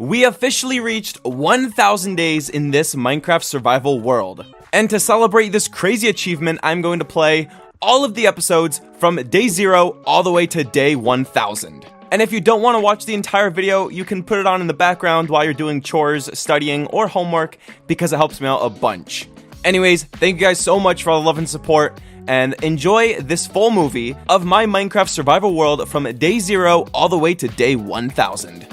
We officially reached 1,000 days in this Minecraft survival world. And to celebrate this crazy achievement, I'm going to play all of the episodes from day 0 all the way to day 1,000. And if you don't want to watch the entire video, you can put it on in the background while you're doing chores, studying, or homework, because it helps me out a bunch. Anyways, thank you guys so much for all the love and support, and enjoy this full movie of my Minecraft survival world from day 0 all the way to day 1,000.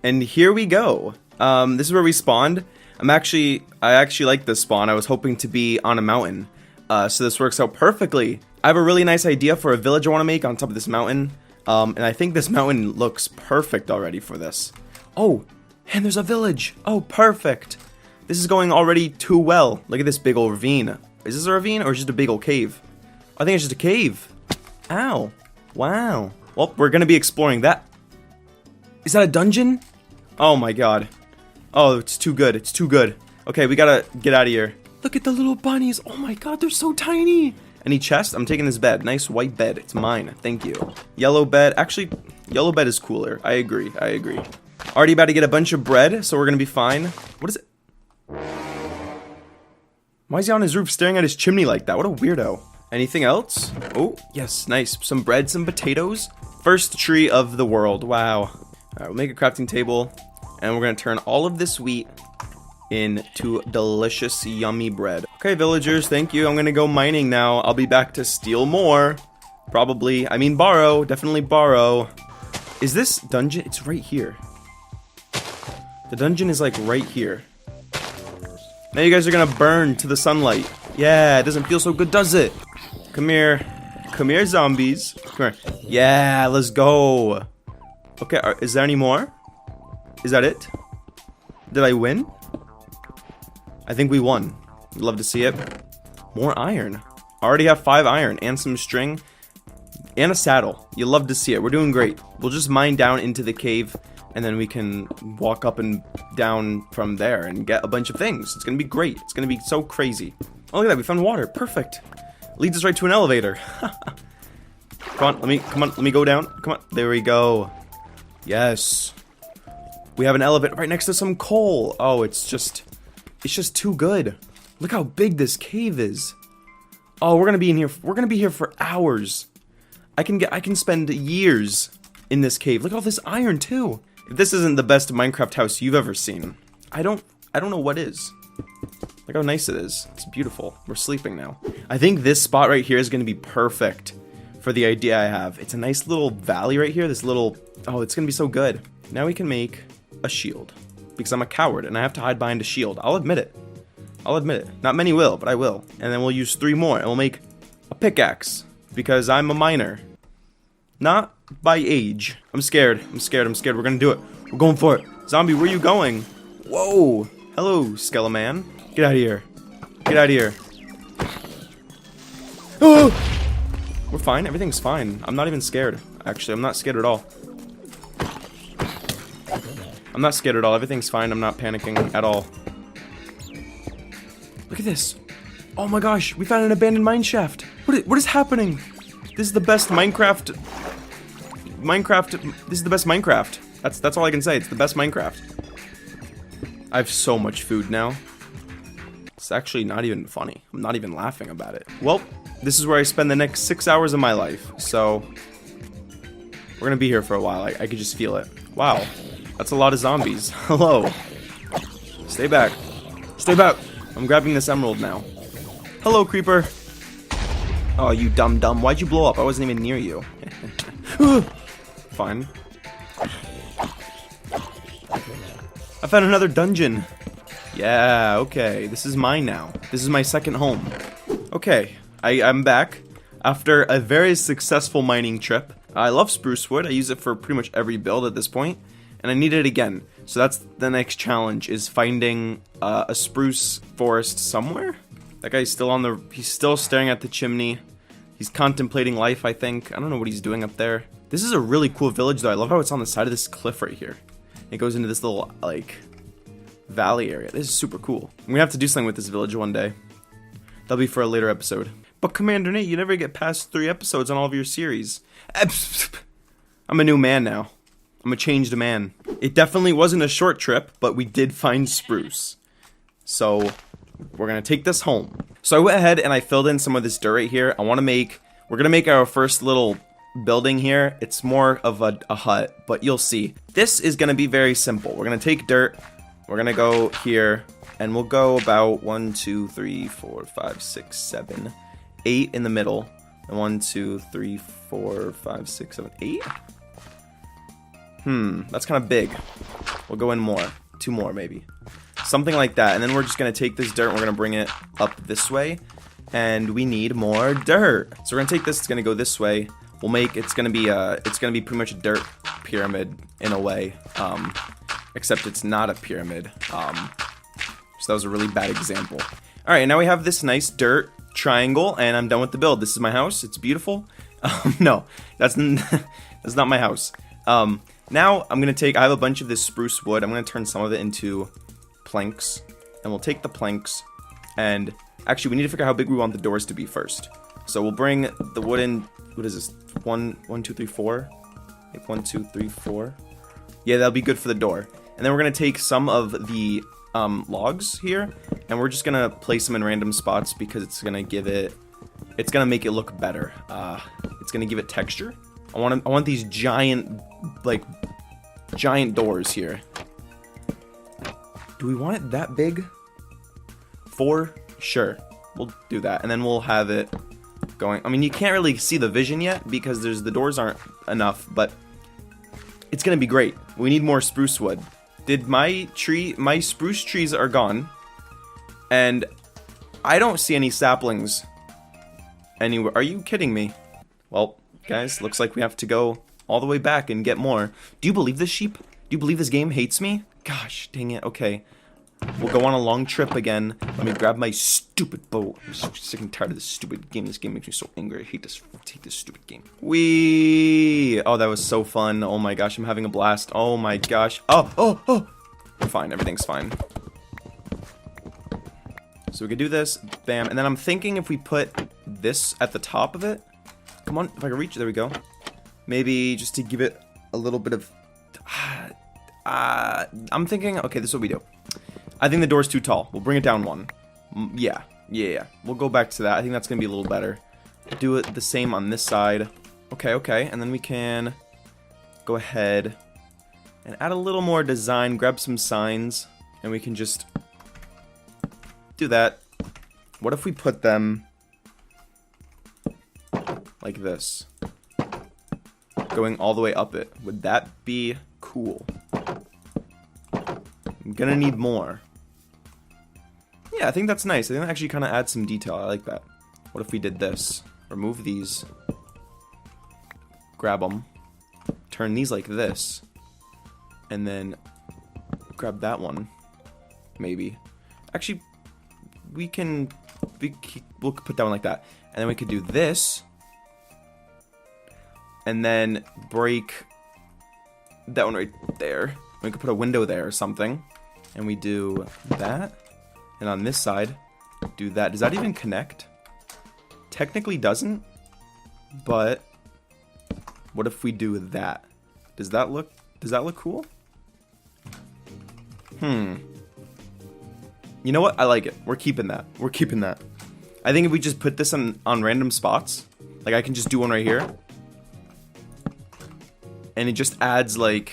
And here we go. This is where we spawned. I actually like this spawn. I was hoping to be on a mountain, so this works out perfectly. I have a really nice idea for a village I want to make on top of this mountain, and I think this mountain looks perfect already for this. Oh, and there's a village. Oh, perfect. This is going already too well. Look at this big old ravine. Is this a ravine or just a big old cave? I think it's just a cave. Ow. Wow. Well, we're gonna be exploring that. Is that a dungeon? Oh my god. Oh, it's too good. It's too good. Okay, we gotta get out of here. Look at the little bunnies. Oh my god, they're so tiny. Any chest? I'm taking this bed. Nice white bed. It's mine. Thank you. Yellow bed. Actually, yellow bed is cooler. I agree. I agree. Already about to get a bunch of bread, so we're gonna be fine. What is it? Why is he on his roof staring at his chimney like that? What a weirdo. Anything else? Oh, yes. Nice. Some bread, some potatoes. First tree of the world. Wow. Alright, we'll make a crafting table, and we're gonna turn all of this wheat into delicious, yummy bread. Okay, villagers, thank you. I'm gonna go mining now. I'll be back to steal more. Probably. I mean, borrow. Definitely borrow. Is this dungeon? It's right here. The dungeon is like right here. Now you guys are gonna burn to the sunlight. Yeah, it doesn't feel so good, does it? Come here. Come here, zombies. Come here. Yeah, let's go. Okay, is there any more? Is that it? Did I win? I think we won. Love to see it. More iron. I already have 5 iron and some string and a saddle. You love to see it. We're doing great. We'll just mine down into the cave, and then we can walk up and down from there and get a bunch of things. It's gonna be great. It's gonna be so crazy. Oh, look at that. We found water. Perfect. Leads us right to an elevator. Come on, let me go down. Come on. There we go. Yes. We have an elevator right next to some coal. Oh, it's just too good. Look how big this cave is. Oh, we're gonna be in here. We're gonna be here for hours. I can spend years in this cave. Look at all this iron too. If this isn't the best Minecraft house you've ever seen, I don't know what is. Look how nice it is. It's beautiful. We're sleeping now. I think this spot right here is gonna be perfect for the idea I have. It's a nice little valley right here. This little, oh, it's gonna be so good. Now we can make a shield, because I'm a coward and I have to hide behind a shield. I'll admit it. I'll admit it. Not many will, but I will. And then we'll use 3 more and we'll make a pickaxe, because I'm a miner. Not by age. I'm scared. I'm scared. I'm scared. We're gonna do it. We're going for it. Zombie, where are you going? Whoa. Hello, Skeleman. Get out of here. Get out of here. Oh! We're fine. Everything's fine. I'm not even scared. Actually, I'm not scared at all. I'm not scared at all. Everything's fine. I'm not panicking at all. Look at this. Oh my gosh. We found an abandoned mine shaft. What is happening? This is the best Minecraft. This is the best Minecraft. That's all I can say. It's the best Minecraft. I have so much food now. It's actually not even funny. I'm not even laughing about it. Well, this is where I spend the next 6 hours of my life. So we're gonna be here for a while. I could just feel it. Wow. That's a lot of zombies. Hello. Stay back. Stay back. I'm grabbing this emerald now. Hello, creeper. Oh, you dumb. Why'd you blow up? I wasn't even near you. Fine. I found another dungeon. Yeah, okay. This is mine now. This is my second home. Okay, I'm back after a very successful mining trip. I love spruce wood. I use it for pretty much every build at this point, and I need it again. So that's the next challenge, is finding a spruce forest somewhere. That guy's still he's still staring at the chimney. He's contemplating life, I think. I don't know what he's doing up there. This is a really cool village, though. I love how it's on the side of this cliff right here. It goes into this little, like, valley area. This is super cool. I'm gonna have to do something with this village one day. That'll be for a later episode. But Commander Nate, you never get past 3 episodes on all of your series. I'm a new man now. I'm a changed man. It definitely wasn't a short trip, but we did find spruce. So we're gonna take this home. So I went ahead and I filled in some of this dirt right here. We're gonna make our first little building here. It's more of a hut, but you'll see. This is gonna be very simple. We're gonna take dirt, we're gonna go here, and we'll go about 1, 2, 3, 4, 5, 6, 7, 8 in the middle. And 1, 2, 3, 4, 5, 6, 7, 8. That's kind of big. We'll go in more. 2 more, maybe. Something like that. And then we're just going to take this dirt and we're going to bring it up this way. And we need more dirt. So we're going to take this. It's going to go this way. It's going to be pretty much a dirt pyramid in a way. Except it's not a pyramid. So that was a really bad example. All right, now we have this nice dirt triangle, and I'm done with the build. This is my house. It's beautiful. No, that's not my house. Now I'm gonna I have a bunch of this spruce wood. I'm gonna turn some of it into planks, and we'll take the planks, and actually we need to figure out how big we want the doors to be first. So we'll bring the wooden, what is this? 1, 2, 3, 4. Like 1, 2, 3, 4. Yeah, that'll be good for the door. And then we're gonna take some of the logs here, and we're just gonna place them in random spots because it's gonna make it look better. It's gonna give it texture. I want these giant doors here. Do we want it that big? 4? Sure, we'll do that, and then we'll have it going. I mean, you can't really see the vision yet because the doors aren't enough, but it's gonna be great. We need more spruce wood. Did my spruce trees are gone, and I don't see any saplings anywhere. Are you kidding me? Well, guys, looks like we have to go all the way back and get more. Do you believe this, sheep? Do you believe this game hates me? Gosh, dang it. Okay. We'll go on a long trip again. Let me grab my stupid boat. I'm so sick and tired of this stupid game. This game makes me so angry. I hate this stupid game. Whee! Oh, that was so fun. Oh my gosh, I'm having a blast. Oh my gosh. Oh! We're fine. Everything's fine. So we could do this. Bam. And then I'm thinking if we put this at the top of it. Come on, if I can reach it. There we go. Maybe just to give it a little bit of... I'm thinking... Okay, this is what we do. I think the door's too tall. We'll bring it down 1. Yeah. We'll go back to that. I think that's going to be a little better. Do it the same on this side. Okay. And then we can go ahead and add a little more design. Grab some signs. And we can just do that. What if we put them like this? Going all the way up it. Would that be cool? I'm gonna need more. Yeah, I think that's nice. I think that actually kind of adds some detail. I like that. What if we did this? Remove these. Grab them. Turn these like this. And then grab that one. Maybe. Actually, we'll put that one like that. And then we could do this. And then break that one right there. We could put a window there or something. And we do that. And on this side, do that. Does that even connect? Technically doesn't. But what if we do that? Does that look cool? You know what? I like it. We're keeping that. I think if we just put this on random spots, like I can just do one right here. And it just adds like,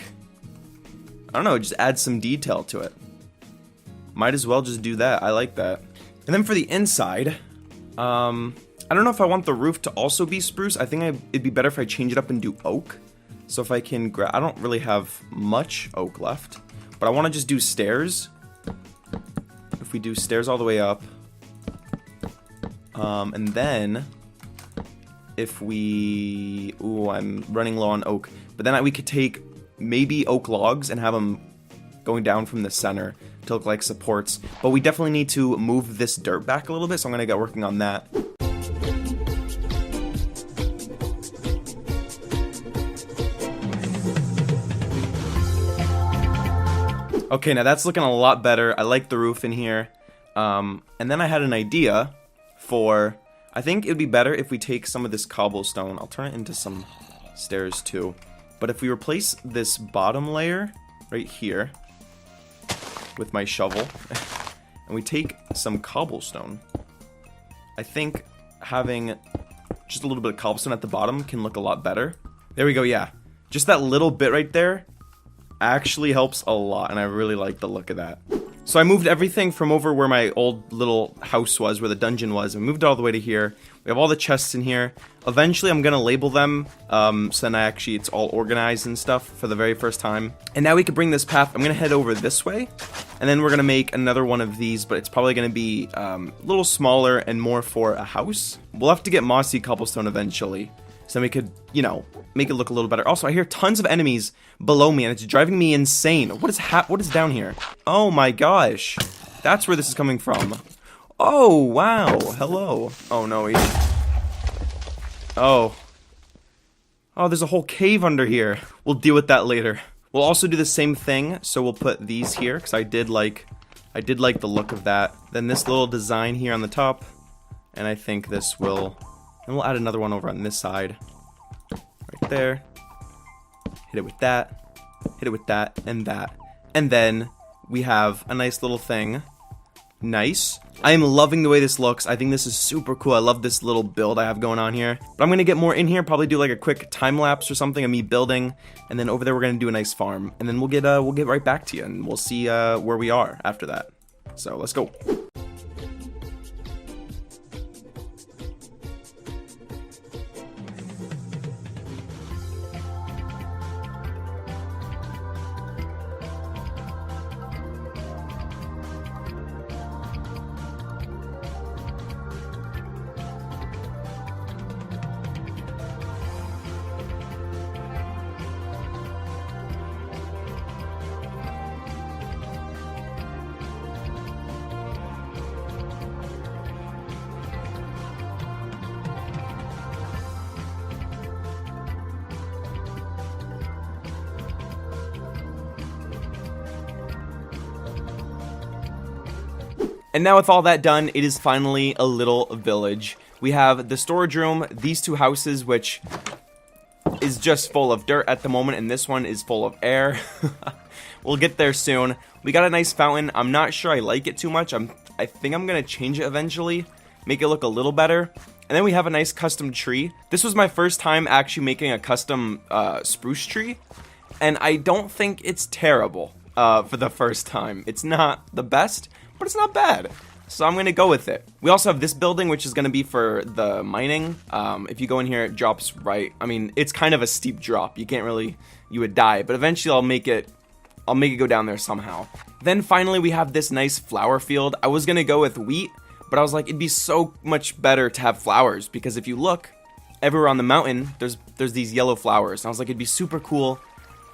I don't know, it just adds some detail to it. Might as well just do that. I like that. And then for the inside, I don't know if I want the roof to also be spruce. I think it'd be better if I change it up and do oak. So if I can I don't really have much oak left, but I want to just do stairs. If we do stairs all the way up, and then if we, I'm running low on oak, but then we could take maybe oak logs and have them going down from the center to look like supports. But we definitely need to move this dirt back a little bit, so I'm gonna get working on that. Okay, now that's looking a lot better. I like the roof in here. And then I had an idea for, I think it'd be better if we take some of this cobblestone. I'll turn it into some stairs too. But if we replace this bottom layer right here with my shovel, and we take some cobblestone, I think having just a little bit of cobblestone at the bottom can look a lot better. There we go, yeah. Just that little bit right there actually helps a lot, and I really like the look of that. So I moved everything from over where my old little house was, where the dungeon was, and moved it all the way to here. We have all the chests in here. Eventually I'm gonna label them, so then it's all organized and stuff for the very first time. And now we can bring this path. I'm gonna head over this way, and then we're gonna make another one of these, but it's probably gonna be a little smaller and more for a house. We'll have to get mossy cobblestone eventually, so then we could, you know, make it look a little better. Also, I hear tons of enemies below me, and it's driving me insane. What is down here? Oh my gosh. That's where this is coming from. Oh, wow. Hello. Oh, no. Oh, there's a whole cave under here. We'll deal with that later. We'll also do the same thing, so we'll put these here, because I did like the look of that. Then this little design here on the top, and I think this will... And we'll add another one over on this side. Right there. Hit it with that. Hit it with that and that. And then we have a nice little thing. Nice. I am loving the way this looks. I think this is super cool. I love this little build I have going on here. But I'm going to get more in here. Probably do like a quick time lapse or something of me building. And then over there we're going to do a nice farm. And then we'll get right back to you. And we'll see where we are after that. So let's go. And now with all that done, it is finally a little village. We have the storage room, these two houses, which is just full of dirt at the moment, and this one is full of air. We'll get there soon. We got a nice fountain. I'm not sure I like it too much. I think I'm gonna change it eventually, make it look a little better. And then we have a nice custom tree. This was my first time actually making a custom spruce tree, and I don't think it's terrible for the first time. It's not the best, but it's not bad. So I'm gonna go with it. We also have this building, which is gonna be for the mining. If you go in here, it drops right. I mean, it's kind of a steep drop. You can't really, you would die, but eventually I'll make it go down there somehow. Then finally we have this nice flower field. I was gonna go with wheat, but I was like, it'd be so much better to have flowers, because if you look everywhere on the mountain, there's these yellow flowers. And I was like, it'd be super cool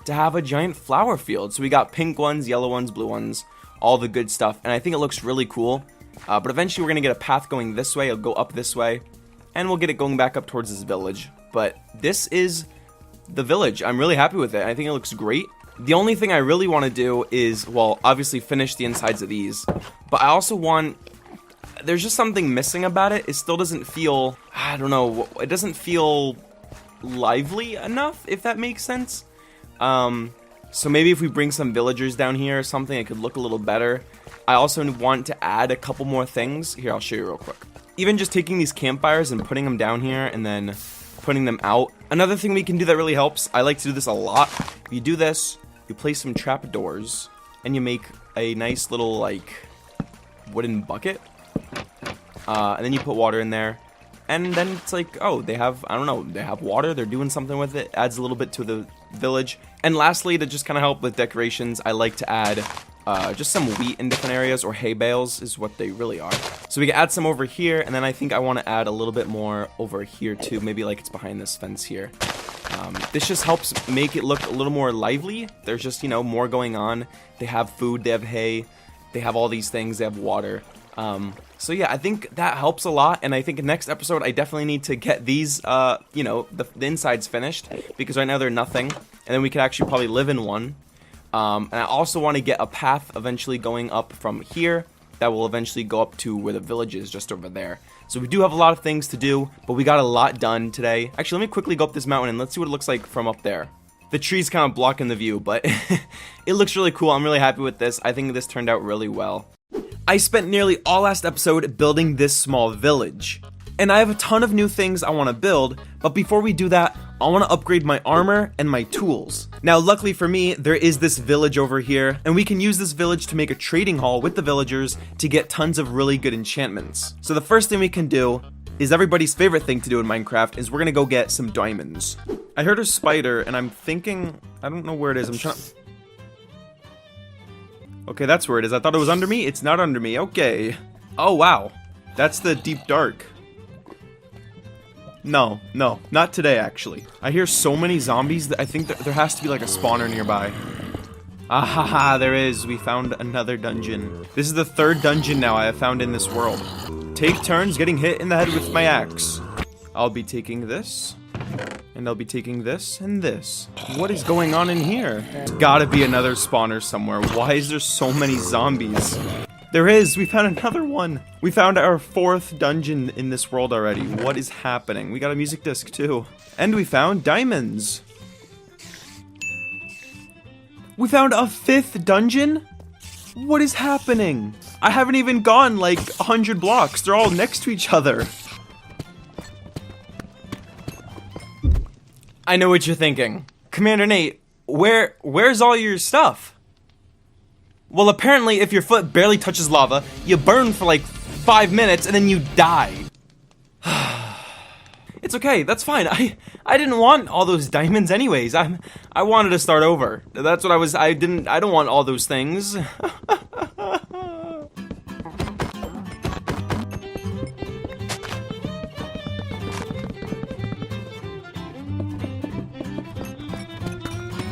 to have a giant flower field. So we got pink ones, yellow ones, blue ones, all the good stuff, and I think it looks really cool. But eventually we're gonna get a path going this way. It'll go up this way, and we'll get it going back up towards this village. But this is the village. I'm really happy with it. I think it looks great. The only thing I really want to do is, well, obviously finish the insides of these, but I also want, there's just something missing about it. It still doesn't feel, I don't know, it doesn't feel lively enough, if that makes sense. So maybe if we bring some villagers down here or something, it could look a little better. I also want to add a couple more things. Here, I'll show you real quick. Even just taking these campfires and putting them down here and then putting them out. Another thing we can do that really helps, I like to do this a lot. You do this, you place some trapdoors, and you make a nice little, like, wooden bucket. And then you put water in there. And then it's like, oh, they have, I don't know, they have water, they're doing something with it, adds a little bit to the village. And lastly, to just kind of help with decorations, I like to add just some wheat in different areas, or hay bales is what they really are. So we can add some over here, and then I think I want to add a little bit more over here too, maybe like it's behind this fence here. This just helps make it look a little more lively. There's just, you know, more going on. They have food, they have hay, they have all these things, they have water. So yeah, I think that helps a lot, and I think next episode I definitely need to get these, you know, the insides finished, because right now they're nothing, and then we could actually probably live in one. And I also want to get a path eventually going up from here that will eventually go up to where the village is, just over there. So we do have a lot of things to do, but we got a lot done today. Actually, let me quickly go up this mountain and let's see what it looks like from up there. The tree's kind of blocking the view, but it looks really cool. I'm really happy with this. I think this turned out really well. I spent nearly all last episode building this small village. And I have a ton of new things I want to build, but before we do that, I want to upgrade my armor and my tools. Now, luckily for me, there is this village over here, and we can use this village to make a trading hall with the villagers to get tons of really good enchantments. So the first thing we can do is everybody's favorite thing to do in Minecraft is we're gonna go get some diamonds. I heard a spider, and I'm thinking, I don't know where it is, I'm trying. Okay, that's where it is. I thought it was under me. It's not under me. Okay. Oh, wow. That's the deep dark. No, not today, actually. I hear so many zombies that I think that there has to be like a spawner nearby. Ahaha, there is. We found another dungeon. This is the third dungeon now I have found in this world. Take turns getting hit in the head with my axe. I'll be taking this. And I'll be taking this and this. What is going on in here? There's gotta be another spawner somewhere. Why is there so many zombies? There is! We found another one! We found our 4th dungeon in this world already. What is happening? We got a music disc too. And we found diamonds! We found a 5th dungeon? What is happening? I haven't even gone like 100 blocks. They're all next to each other. I know what you're thinking. Commander Nate, where's all your stuff? Well, apparently if your foot barely touches lava, you burn for like 5 minutes and then you die. It's okay, that's fine. I didn't want all those diamonds anyways. I wanted to start over. That's what I don't want all those things.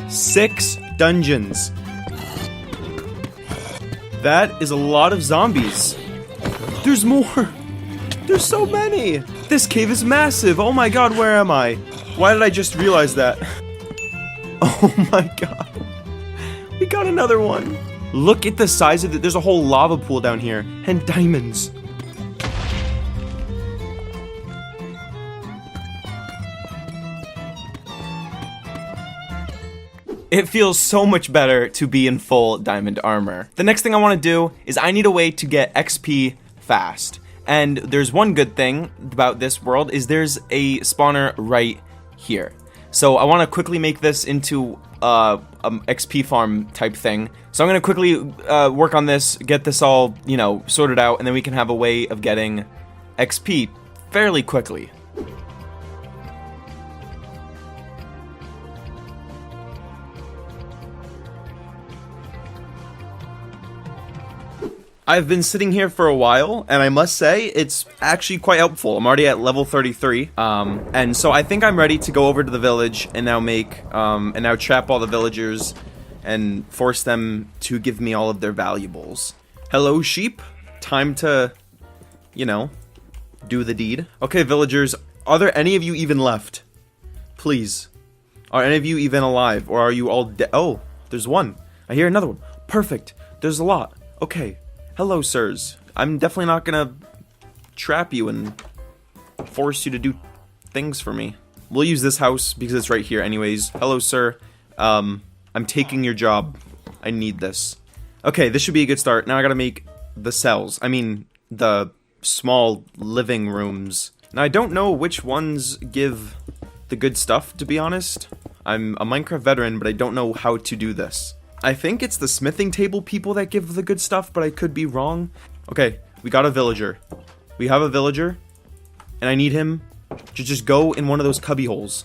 Six dungeons. That is a lot of zombies. There's more. There's so many. This cave is massive. Oh my god, where am I? Why did I just realize that? Oh my god. We got another one. Look at the size of it. There's a whole lava pool down here. And diamonds. It feels so much better to be in full diamond armor. The next thing I want to do is I need a way to get XP fast. And there's one good thing about this world is there's a spawner right here. So I want to quickly make this into XP farm type thing. So I'm going to quickly work on this, get this all, you know, sorted out, and then we can have a way of getting XP fairly quickly. I've been sitting here for a while, and I must say, it's actually quite helpful. I'm already at level 33, and so I think I'm ready to go over to the village and now now trap all the villagers and force them to give me all of their valuables. Hello, sheep. Time to, you know, do the deed. Okay, villagers, are there any of you even left? Please. Are any of you even alive, or are you all dead? Oh, there's one. I hear another one. Perfect. There's a lot. Okay. Hello, sirs. I'm definitely not gonna trap you and force you to do things for me. We'll use this house because it's right here anyways. Hello, sir. I'm taking your job. I need this. Okay, this should be a good start. Now I gotta make the cells. I mean, the small living rooms. Now, I don't know which ones give the good stuff, to be honest. I'm a Minecraft veteran, but I don't know how to do this. I think it's the smithing table people that give the good stuff, but I could be wrong. Okay, we got a villager. We have a villager, and I need him to just go in one of those cubby holes.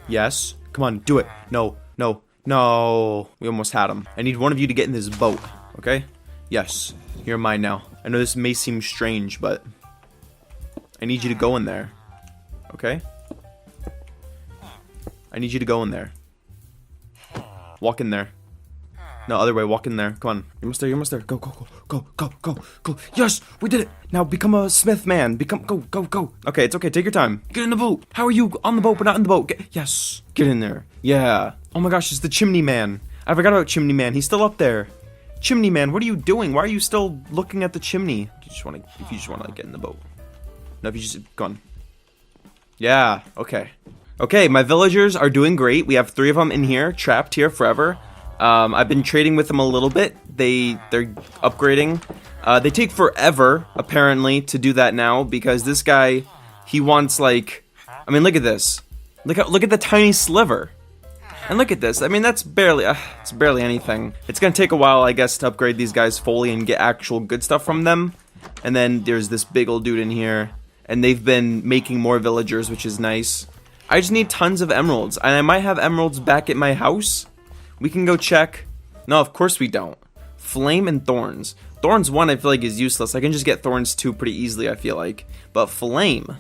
Yes. Come on, do it. No, no, no. We almost had him. I need one of you to get in this boat, okay? Yes, you're mine now. I know this may seem strange, but I need you to go in there, okay? I need you to go in there. Walk in there. No, other way, walk in there. Come on. You're almost there, you're almost there. Go, go, go, go, go, go, go. Yes, we did it. Now become a smith man. Go, go, go. Okay, it's okay, take your time. Get in the boat. How are you on the boat but not in the boat? Yes, get in there. Yeah. Oh my gosh, it's the chimney man. I forgot about chimney man. He's still up there. Chimney man, what are you doing? Why are you still looking at the chimney? If you just want to like, get in the boat. No, if you just, go on. Yeah, okay. Okay, my villagers are doing great. We have 3 of them in here, trapped here forever. I've been trading with them a little bit. They're upgrading. They take forever, apparently, to do that now, because this guy, he wants, like... I mean, look at this. Look at the tiny sliver. And look at this. I mean, that's barely... it's barely anything. It's gonna take a while, I guess, to upgrade these guys fully and get actual good stuff from them. And then there's this big old dude in here. And they've been making more villagers, which is nice. I just need tons of emeralds. And I might have emeralds back at my house. We can go check. No, of course we don't. Flame and thorns. Thorns 1 I feel like is useless. I can just get thorns 2 pretty easily, I feel like. But flame.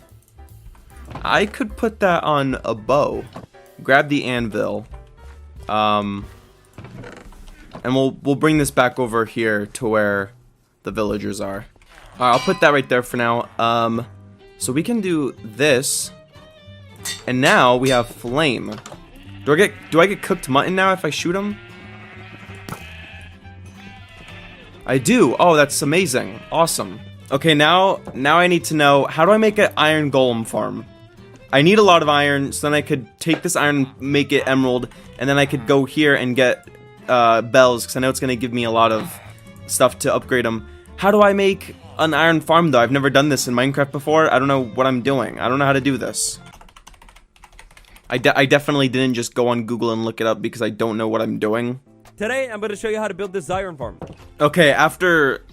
I could put that on a bow. Grab the anvil. And we'll bring this back over here to where the villagers are. Alright, I'll put that right there for now. So we can do this. And now we have flame. Do I get cooked mutton now if I shoot him? I do. Oh, that's amazing. Awesome. Okay, now I need to know, how do I make an iron golem farm? I need a lot of iron, so then I could take this iron, make it emerald, and then I could go here and get bells, because I know it's going to give me a lot of stuff to upgrade them. How do I make an iron farm, though? I've never done this in Minecraft before. I don't know what I'm doing. I don't know how to do this. I definitely didn't just go on Google and look it up because I don't know what I'm doing. Today, I'm going to show you how to build this iron farm. Okay, after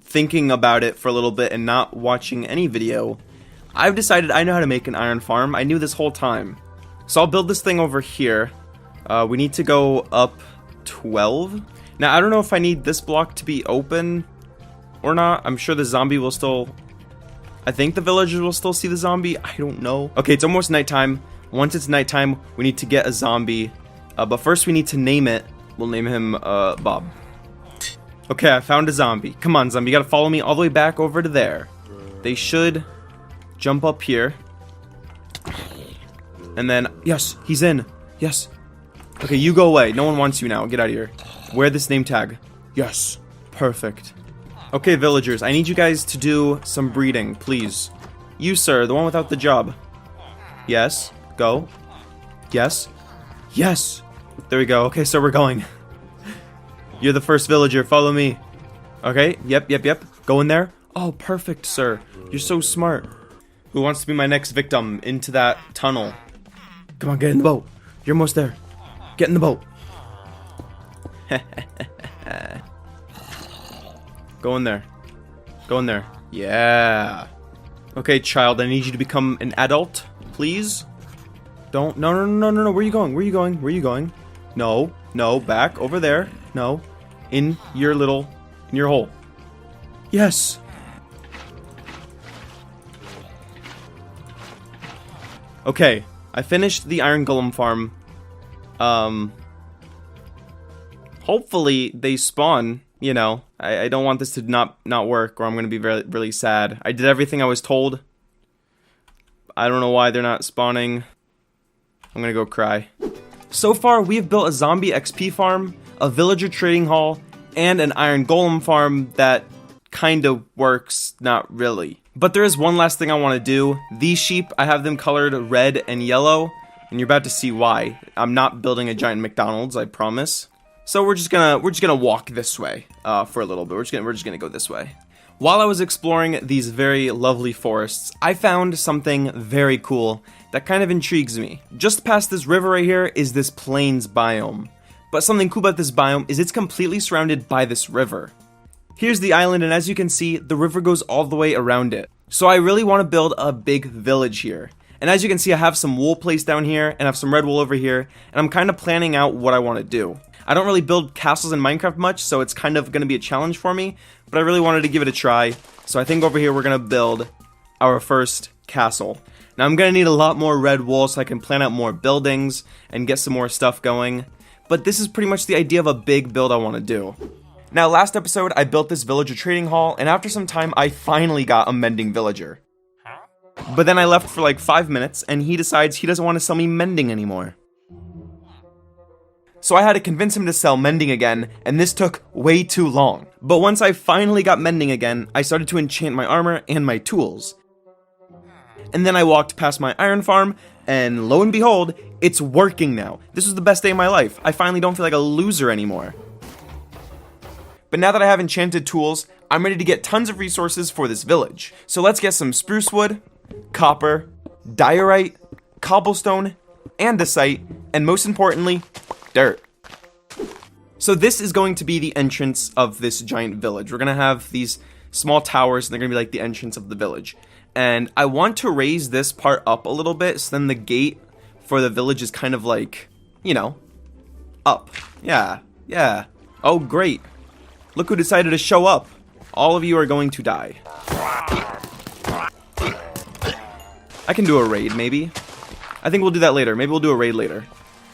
thinking about it for a little bit and not watching any video, I've decided I know how to make an iron farm. I knew this whole time. So I'll build this thing over here. We need to go up 12. Now, I don't know if I need this block to be open or not. I'm sure the zombie will still... I think the villagers will still see the zombie. I don't know. Okay, it's almost nighttime. Once it's nighttime, we need to get a zombie. But first we need to name it. We'll name him, Bob. Okay, I found a zombie. Come on, zombie. You gotta follow me all the way back over to there. They should jump up here. And then, yes, he's in. Yes. Okay, you go away. No one wants you now. Get out of here. Wear this name tag. Yes. Perfect. Okay, villagers, I need you guys to do some breeding, please. You, sir, the one without the job. Yes. Go. Yes. Yes. There we go. Okay, so we're going. You're the first villager. Follow me. Okay. Yep. Go in there. Oh, perfect, sir. You're so smart. Who wants to be my next victim into that tunnel? Come on, get in the boat. You're almost there. Get in the boat. Go in there. Go in there. Yeah. Okay, child, I need you to become an adult, please. Don't. No. Where are you going? Where are you going? Where are you going? No. Back over there. No. In your hole. Yes. Okay, I finished the iron golem farm. Hopefully they spawn. You know, I don't want this to not work, or I'm going to be really sad. I did everything I was told. I don't know why they're not spawning. I'm going to go cry. So far, we have built a zombie XP farm, a villager trading hall, and an iron golem farm that kind of works, not really. But there is one last thing I want to do. These sheep, I have them colored red and yellow, and you're about to see why. I'm not building a giant McDonald's, I promise. So we're just gonna walk this way for a little bit. We're just gonna go this way. While I was exploring these very lovely forests, I found something very cool that kind of intrigues me. Just past this river right here is this plains biome. But something cool about this biome is it's completely surrounded by this river. Here's the island, and as you can see, the river goes all the way around it. So I really want to build a big village here. And as you can see, I have some wool placed down here, and I have some red wool over here, and I'm kind of planning out what I want to do. I don't really build castles in Minecraft much, so it's kind of going to be a challenge for me, but I really wanted to give it a try. So I think over here we're going to build our first castle. Now I'm going to need a lot more red wool so I can plan out more buildings and get some more stuff going. But this is pretty much the idea of a big build I want to do. Now last episode I built this villager trading hall, and after some time I finally got a mending villager. But then I left for like 5 minutes and he decides he doesn't want to sell me mending anymore. So I had to convince him to sell mending again, and this took way too long. But once I finally got mending again, I started to enchant my armor and my tools. And then I walked past my iron farm, and lo and behold, it's working now. This was the best day of my life. I finally don't feel like a loser anymore. But now that I have enchanted tools, I'm ready to get tons of resources for this village. So let's get some spruce wood, copper, diorite, cobblestone, andesite, and most importantly, dirt. So this is going to be the entrance of this giant village. We're going to have these small towers, and they're going to be like the entrance of the village. And I want to raise this part up a little bit, so then the gate for the village is kind of like, you know, up. Yeah. Oh, great. Look who decided to show up. All of you are going to die. I can do a raid, maybe. I think we'll do that later. Maybe we'll do a raid later.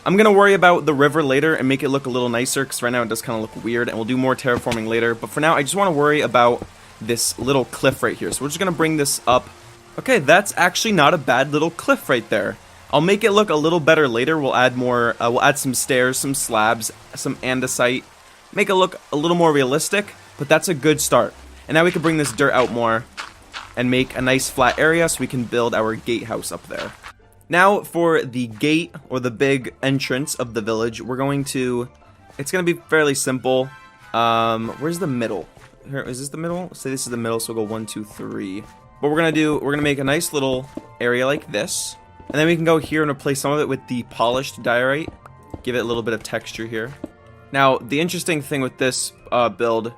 I'm going to worry about the river later and make it look a little nicer, because right now it does kind of look weird, and we'll do more terraforming later. But for now, I just want to worry about this little cliff right here. So we're just going to bring this up. Okay, that's actually not a bad little cliff right there. I'll make it look a little better later. We'll add more, we'll add some stairs, some slabs, some andesite. Make it look a little more realistic, but that's a good start. And now we can bring this dirt out more and make a nice flat area so we can build our gatehouse up there. Now for the gate, or the big entrance of the village, we're going to, it's going to be fairly simple. Where's the middle? Here, is this the middle? Say this is the middle, so we'll go 1, 2, 3. What we're going to do, we're going to make a nice little area like this. And then we can go here and replace some of it with the polished diorite. Give it a little bit of texture here. Now, the interesting thing with this build,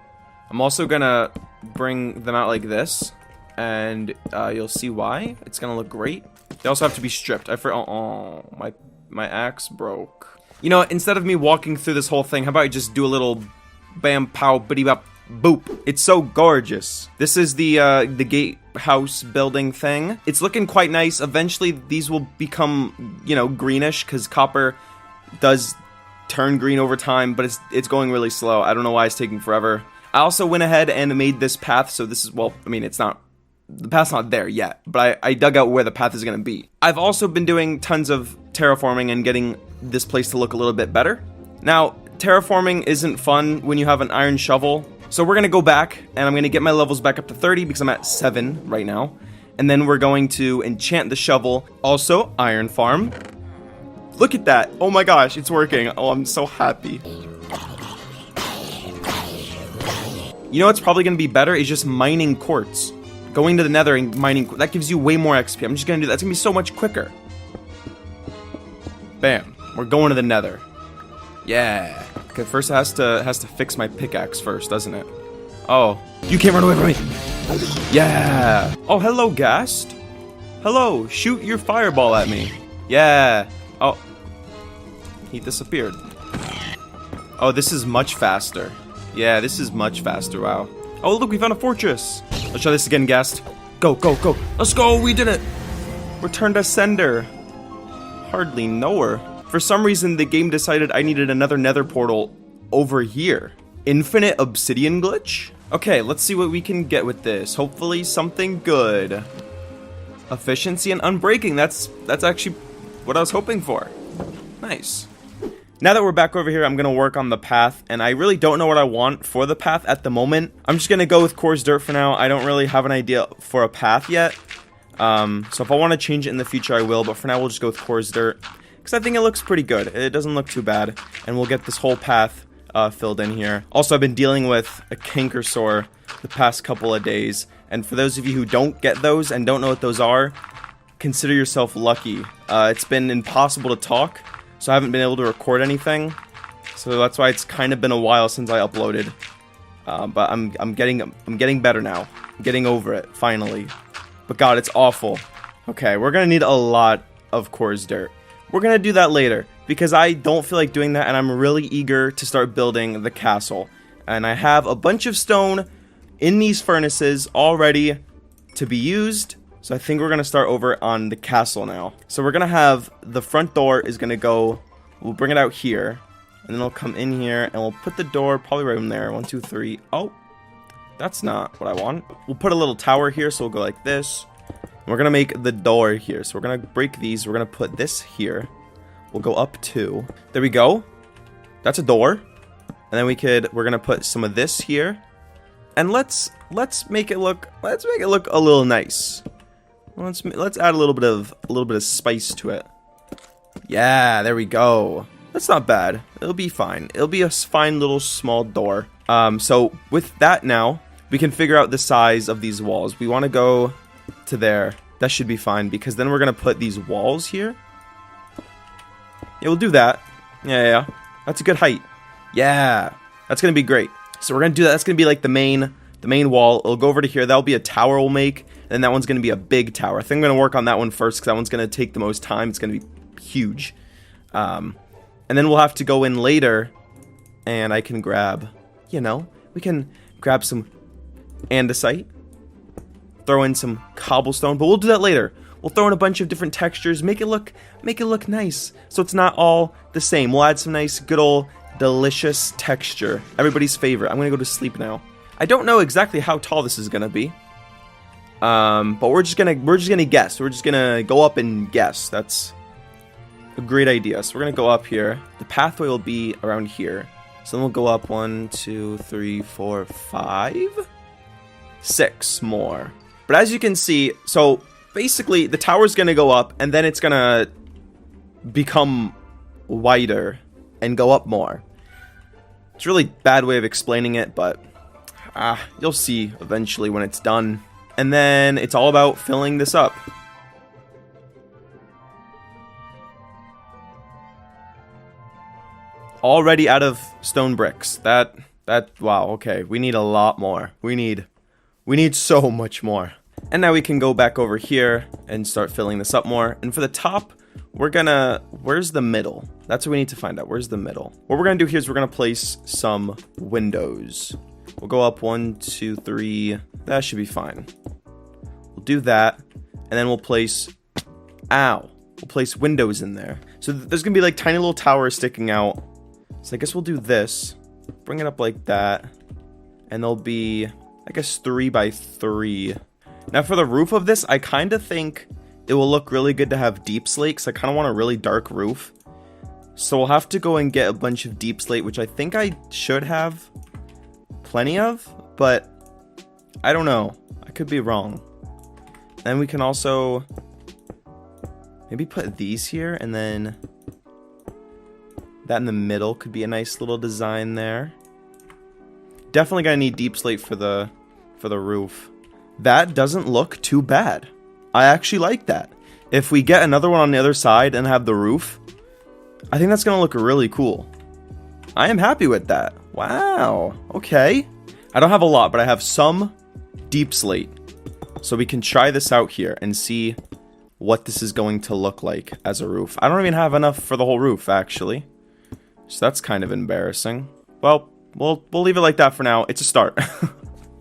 I'm also going to bring them out like this. And you'll see why. It's going to look great. They also have to be stripped. Oh, my axe broke. You know, instead of me walking through this whole thing, how about I just do a little bam, pow, bitty bop, boop. It's so gorgeous. This is the gatehouse building thing. It's looking quite nice. Eventually, these will become, you know, greenish, because copper does turn green over time, but it's going really slow. I don't know why it's taking forever. I also went ahead and made this path, so this is, well, I mean, it's not, the path's not there yet, but I dug out where the path is going to be. I've also been doing tons of terraforming and getting this place to look a little bit better. Now, terraforming isn't fun when you have an iron shovel, so we're going to go back, and I'm going to get my levels back up to 30, because I'm at 7 right now. And then we're going to enchant the shovel. Also, iron farm. Look at that. Oh my gosh, it's working. Oh, I'm so happy. You know what's probably going to be better is just mining quartz. Going to the nether and mining, that gives you way more XP. I'm just going to do that. It's going to be so much quicker. Bam. We're going to the nether. Yeah. Okay, first it has to fix my pickaxe first, doesn't it? Oh. You can't run away from me. Yeah. Oh, hello, Ghast. Hello. Shoot your fireball at me. Yeah. Oh. He disappeared. Oh, this is much faster. Yeah, this is much faster. Wow. Oh, look, we found a fortress. Let's try this again, Ghast. Go, go, go. Let's go. We did it. Return to sender. Hardly know her. For some reason, the game decided I needed another nether portal over here. Infinite obsidian glitch? Okay, let's see what we can get with this. Hopefully something good. Efficiency and unbreaking. That's actually what I was hoping for. Nice. Now that we're back over here, I'm going to work on the path, and I really don't know what I want for the path at the moment. I'm just going to go with coarse dirt for now. I don't really have an idea for a path yet. So if I want to change it in the future, I will, but for now we'll just go with coarse dirt, because I think it looks pretty good. It doesn't look too bad, and we'll get this whole path filled in here. Also, I've been dealing with a canker sore the past couple of days, and for those of you who don't get those and don't know what those are, consider yourself lucky. It's been impossible to talk, so I haven't been able to record anything, so that's why it's kind of been a while since I uploaded. But I'm getting better now. I'm getting over it finally. But God, it's awful. Okay, we're gonna need a lot of coarse dirt. We're gonna do that later, because I don't feel like doing that, and I'm really eager to start building the castle. And I have a bunch of stone in these furnaces all ready to be used. So I think we're going to start over on the castle now. So we're going to have the front door is going to go, we'll bring it out here. And then it'll come in here, and we'll put the door probably right in there. 1, 2, 3. Oh, that's not what I want. We'll put a little tower here, so we'll go like this. We're going to make the door here. So we're going to break these. We're going to put this here. We'll go up 2. There we go. That's a door. And then we're going to put some of this here. And let's make it look a little nice. Let's add a little bit of spice to it. Yeah, there we go. That's not bad. It'll be fine. It'll be a fine little small door. So with that now, we can figure out the size of these walls. We want to go to there. That should be fine because then we're gonna put these walls here. Yeah, we'll do that. Yeah. That's a good height. Yeah, that's gonna be great. So we're gonna do that. That's gonna be like the main wall. It'll go over to here. That'll be a tower we'll make. And that one's gonna be a big tower. I think I'm gonna work on that one first because that one's gonna take the most time. It's gonna be huge. And then we'll have to go in later, and I can grab, we can grab some andesite, throw in some cobblestone, but we'll do that later. We'll throw in a bunch of different textures, make it look nice, so it's not all the same. We'll add some nice, good old, delicious texture. Everybody's favorite. I'm gonna go to sleep now. I don't know exactly how tall this is gonna be, but we're just gonna guess. We're just gonna go up and guess. That's a great idea. So we're gonna go up here. The pathway will be around here. So then we'll go up 1, 2, 3, 4, 5, 6 more. But as you can see, so basically the tower's gonna go up and then it's gonna become wider and go up more. It's a really bad way of explaining it, but you'll see eventually when it's done. And then it's all about filling this up. Already out of stone bricks. Wow, okay. We need a lot more. We need so much more. And now we can go back over here and start filling this up more. And for the top, where's the middle? That's what we need to find out. Where's the middle? What we're gonna do here is we're gonna place some windows. We'll go up 1, 2, 3. That should be fine. We'll do that. And then we'll place, we'll place windows in there. So there's gonna be like tiny little towers sticking out. So I guess we'll do this. Bring it up like that. And there'll be, I guess, 3 by 3. Now for the roof of this, I kind of think it will look really good to have deep slate, because I kind of want a really dark roof. So we'll have to go and get a bunch of deep slate, which I think I should have plenty of, but I don't know. I could be wrong. And we can also maybe put these here, and then that in the middle could be a nice little design there. Definitely gonna need deep slate for the roof. That doesn't look too bad. I actually like that. If we get another one on the other side and have the roof, I think that's gonna look really cool. I am happy with that. Wow. Okay. I don't have a lot, but I have some deep slate. So we can try this out here and see what this is going to look like as a roof. I don't even have enough for the whole roof, actually. So that's kind of embarrassing. Well, we'll leave it like that for now. It's a start.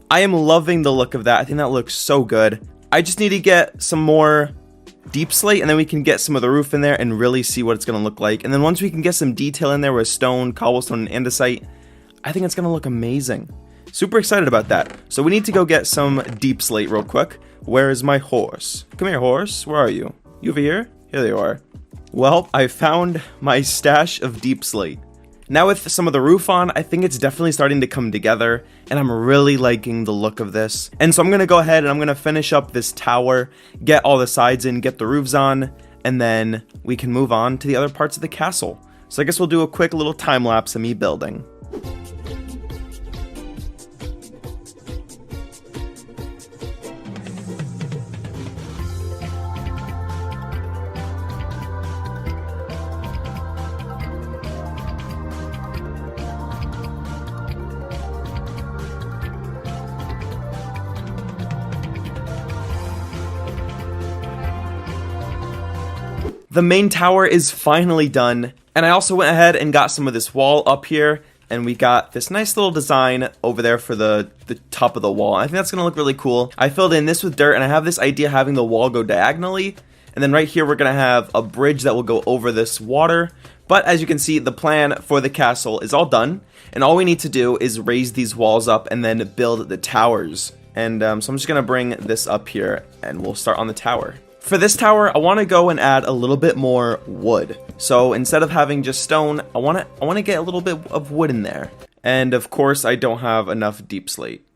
I am loving the look of that. I think that looks so good. I just need to get some more deep slate, and then we can get some of the roof in there and really see what it's going to look like. And then once we can get some detail in there with stone, cobblestone, and andesite, I think it's going to look amazing. Super excited about that. So we need to go get some deep slate real quick. Where is my horse? Come here, horse. Where are you? You over here? Here they are. Well, I found my stash of deep slate. Now with some of the roof on, I think it's definitely starting to come together, and I'm really liking the look of this. And so I'm going to go ahead and I'm going to finish up this tower, get all the sides in, get the roofs on, and then we can move on to the other parts of the castle. So I guess we'll do a quick little time lapse of me building. The main tower is finally done, and I also went ahead and got some of this wall up here, and we got this nice little design over there for the top of the wall. I think that's going to look really cool. I filled in this with dirt, and I have this idea having the wall go diagonally, and then right here we're going to have a bridge that will go over this water. But as you can see, the plan for the castle is all done, and all we need to do is raise these walls up and then build the towers. And so I'm just going to bring this up here, and we'll start on the tower. For this tower, I want to go and add a little bit more wood. So instead of having just stone, I want to get a little bit of wood in there. And of course, I don't have enough deep slate.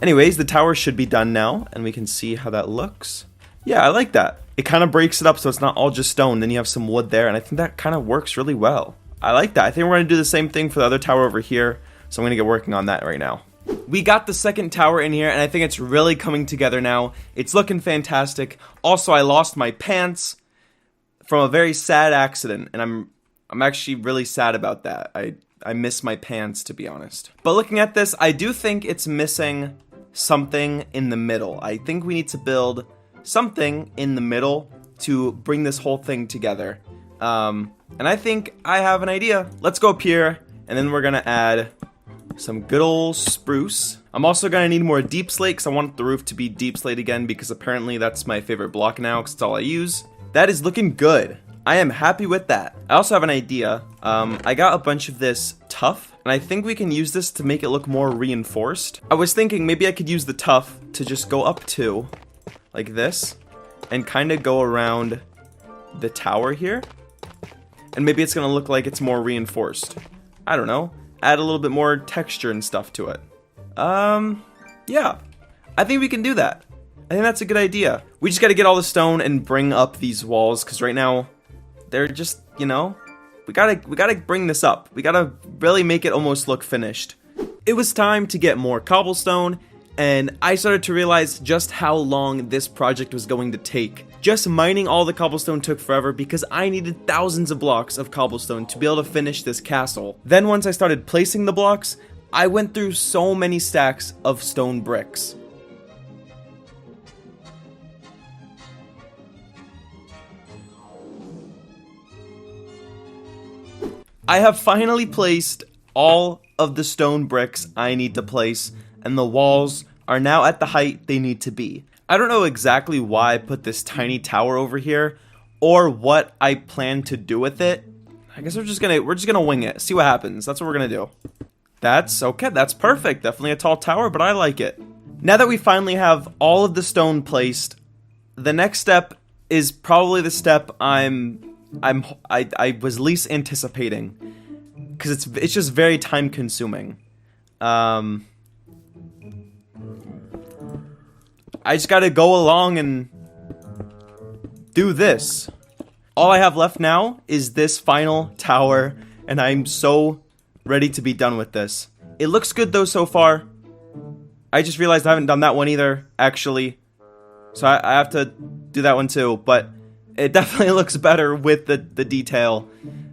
Anyways, the tower should be done now, and we can see how that looks. Yeah, I like that. It kind of breaks it up so it's not all just stone. Then you have some wood there, and I think that kind of works really well. I like that. I think we're going to do the same thing for the other tower over here, so I'm going to get working on that right now. We got the second tower in here, and I think it's really coming together now. It's looking fantastic. Also, I lost my pants from a very sad accident, and I'm actually really sad about that. I miss my pants, to be honest. But looking at this, I do think it's missing something in the middle. I think we need to build something in the middle to bring this whole thing together. And I think I have an idea. Let's go up here, and then we're gonna add some good old spruce. I'm also gonna need more deep slate because I want the roof to be deep slate again, because apparently that's my favorite block now because it's all I use. That is looking good. I am happy with that. I also have an idea. I got a bunch of this tuff, and I think we can use this to make it look more reinforced. I was thinking maybe I could use the tuff to just go up to, like this, and kind of go around the tower here. And maybe it's gonna look like it's more reinforced. I don't know. Add a little bit more texture and stuff to it. Yeah. I think we can do that. I think that's a good idea. We just gotta get all the stone and bring up these walls, because right now, they're just, you know, we gotta bring this up. We gotta really make it almost look finished. It was time to get more cobblestone, and I started to realize just how long this project was going to take. Just mining all the cobblestone took forever because I needed thousands of blocks of cobblestone to be able to finish this castle. Then once I started placing the blocks, I went through so many stacks of stone bricks. I have finally placed all of the stone bricks I need to place, and the walls are now at the height they need to be. I don't know exactly why I put this tiny tower over here, or what I plan to do with it. I guess we're just gonna wing it, see what happens. That's what we're gonna do. That's okay, that's perfect. Definitely a tall tower, but I like it. Now that we finally have all of the stone placed, the next step is probably the step I was least anticipating, because it's just very time consuming. I just gotta go along and do this. All I have left now is this final tower, and I'm so ready to be done with this. It looks good though so far. I just realized I haven't done that one either, actually. So I have to do that one too, but it definitely looks better with the detail.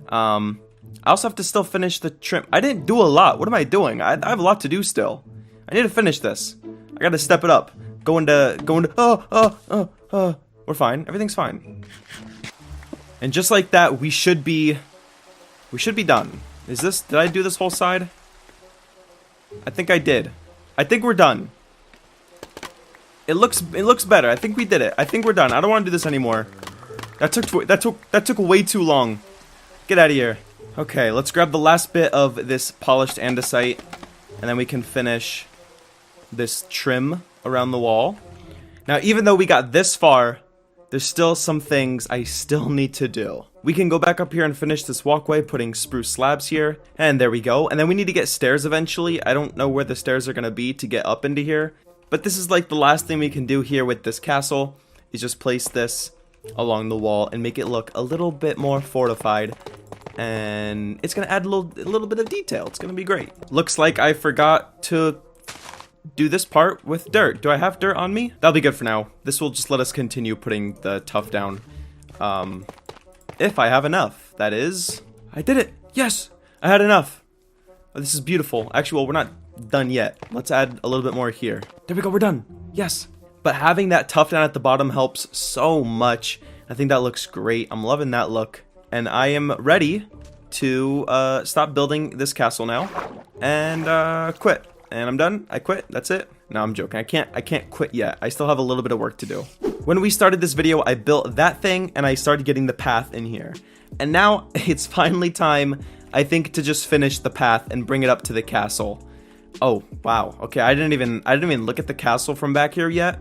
I also have to still finish the trim. I didn't do a lot. What am I doing? I have a lot to do still. I need to finish this. I gotta step it up. We're fine. Everything's fine. And just like that, we should be done. Did I do this whole side? I think I did. I think we're done. It looks better. I think we did it. I think we're done. I don't want to do this anymore. That took way too long. Get out of here. Okay, let's grab the last bit of this polished andesite, and then we can finish this trim around the wall. Now, even though we got this far, there's still some things I still need to do. We can go back up here and finish this walkway, putting spruce slabs here, and there we go. And then we need to get stairs eventually. I don't know where the stairs are gonna be to get up into here, but this is like the last thing we can do here with this castle, is just place this along the wall and make it look a little bit more fortified. And it's gonna add a little bit of detail. It's gonna be great. Looks like I forgot to do this part with dirt. Do I have dirt on me? That'll be good for now. This will just let us continue putting the tuff down. If I have enough, that is. I did it! Yes! I had enough! Oh, this is beautiful. Actually, well, we're not done yet. Let's add a little bit more here. There we go, we're done! Yes! But having that tuff down at the bottom helps so much. I think that looks great. I'm loving that look. And I am ready to stop building this castle now. And quit. And I'm done. I quit. That's it. No, I'm joking. I can't quit yet. I still have a little bit of work to do. When we started this video, I built that thing and I started getting the path in here. And now it's finally time, I think, to just finish the path and bring it up to the castle. Oh, wow. Okay, I didn't even look at the castle from back here yet.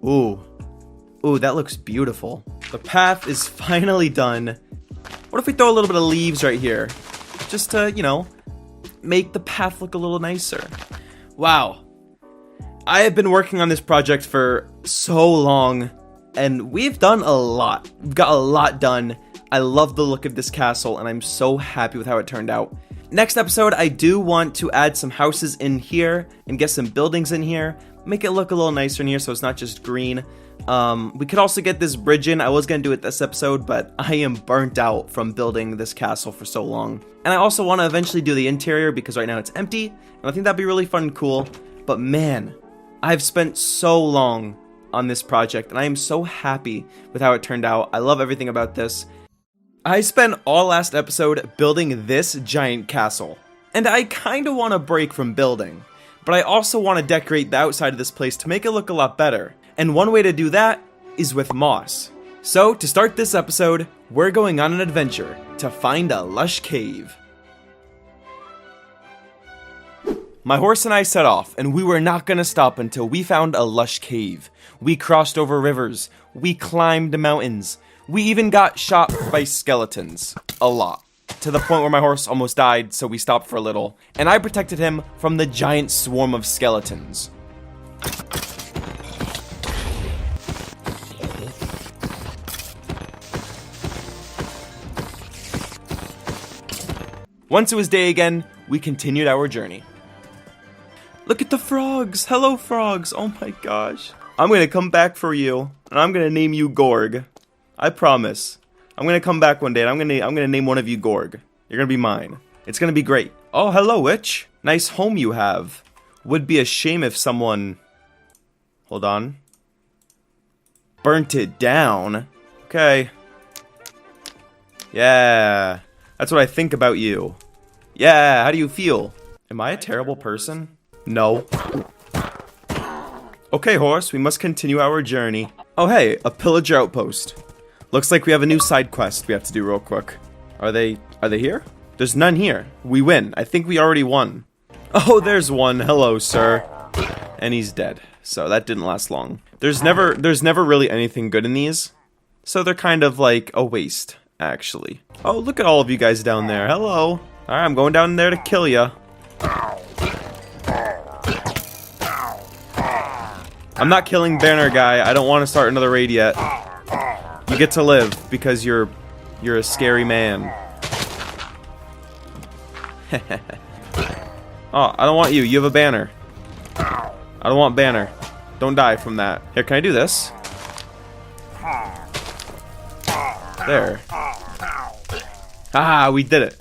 Ooh. Ooh, that looks beautiful. The path is finally done. What if we throw a little bit of leaves right here? Just to, you know, make the path look a little nicer. Wow. I have been working on this project for so long, and we've done a lot. We've got a lot done. I love the look of this castle, and I'm so happy with how it turned out. Next episode, I do want to add some houses in here and get some buildings in here. Make it look a little nicer in here so it's not just green. We could also get this bridge in. I was going to do it this episode, but I am burnt out from building this castle for so long. And I also want to eventually do the interior because right now it's empty, and I think that'd be really fun and cool. But man, I've spent so long on this project, and I am so happy with how it turned out. I love everything about this. I spent all last episode building this giant castle, and I kinda want to break from building, but I also want to decorate the outside of this place to make it look a lot better, and one way to do that is with moss. So, to start this episode, we're going on an adventure to find a lush cave. My horse and I set off, and we were not gonna stop until we found a lush cave. We crossed over rivers, we climbed mountains, we even got shot by skeletons. A lot. To the point where my horse almost died, so we stopped for a little, and I protected him from the giant swarm of skeletons. Once it was day again, we continued our journey. Look at the frogs! Hello, frogs! Oh my gosh. I'm gonna come back for you, and I'm gonna name you Gorg. I promise. I'm gonna come back one day, and I'm gonna name one of you Gorg. You're gonna be mine. It's gonna be great. Oh, hello, witch. Nice home you have. Would be a shame if someone... Hold on. Burnt it down? Okay. Yeah. That's what I think about you. Yeah, how do you feel? Am I a terrible person? No. Okay, horse, we must continue our journey. Oh, hey, a pillager outpost. Looks like we have a new side quest we have to do real quick. Are they here? There's none here. We win. I think we already won. Oh, there's one. Hello, sir. And he's dead. So that didn't last long. There's never really anything good in these. So they're kind of like a waste, actually. Oh, look at all of you guys down there. Hello. All right, I'm going down there to kill ya. I'm not killing Banner Guy. I don't want to start another raid yet. You get to live because you're a scary man. Oh, I don't want you. You have a banner. I don't want Banner. Don't die from that. Here, can I do this? There. Ah, we did it.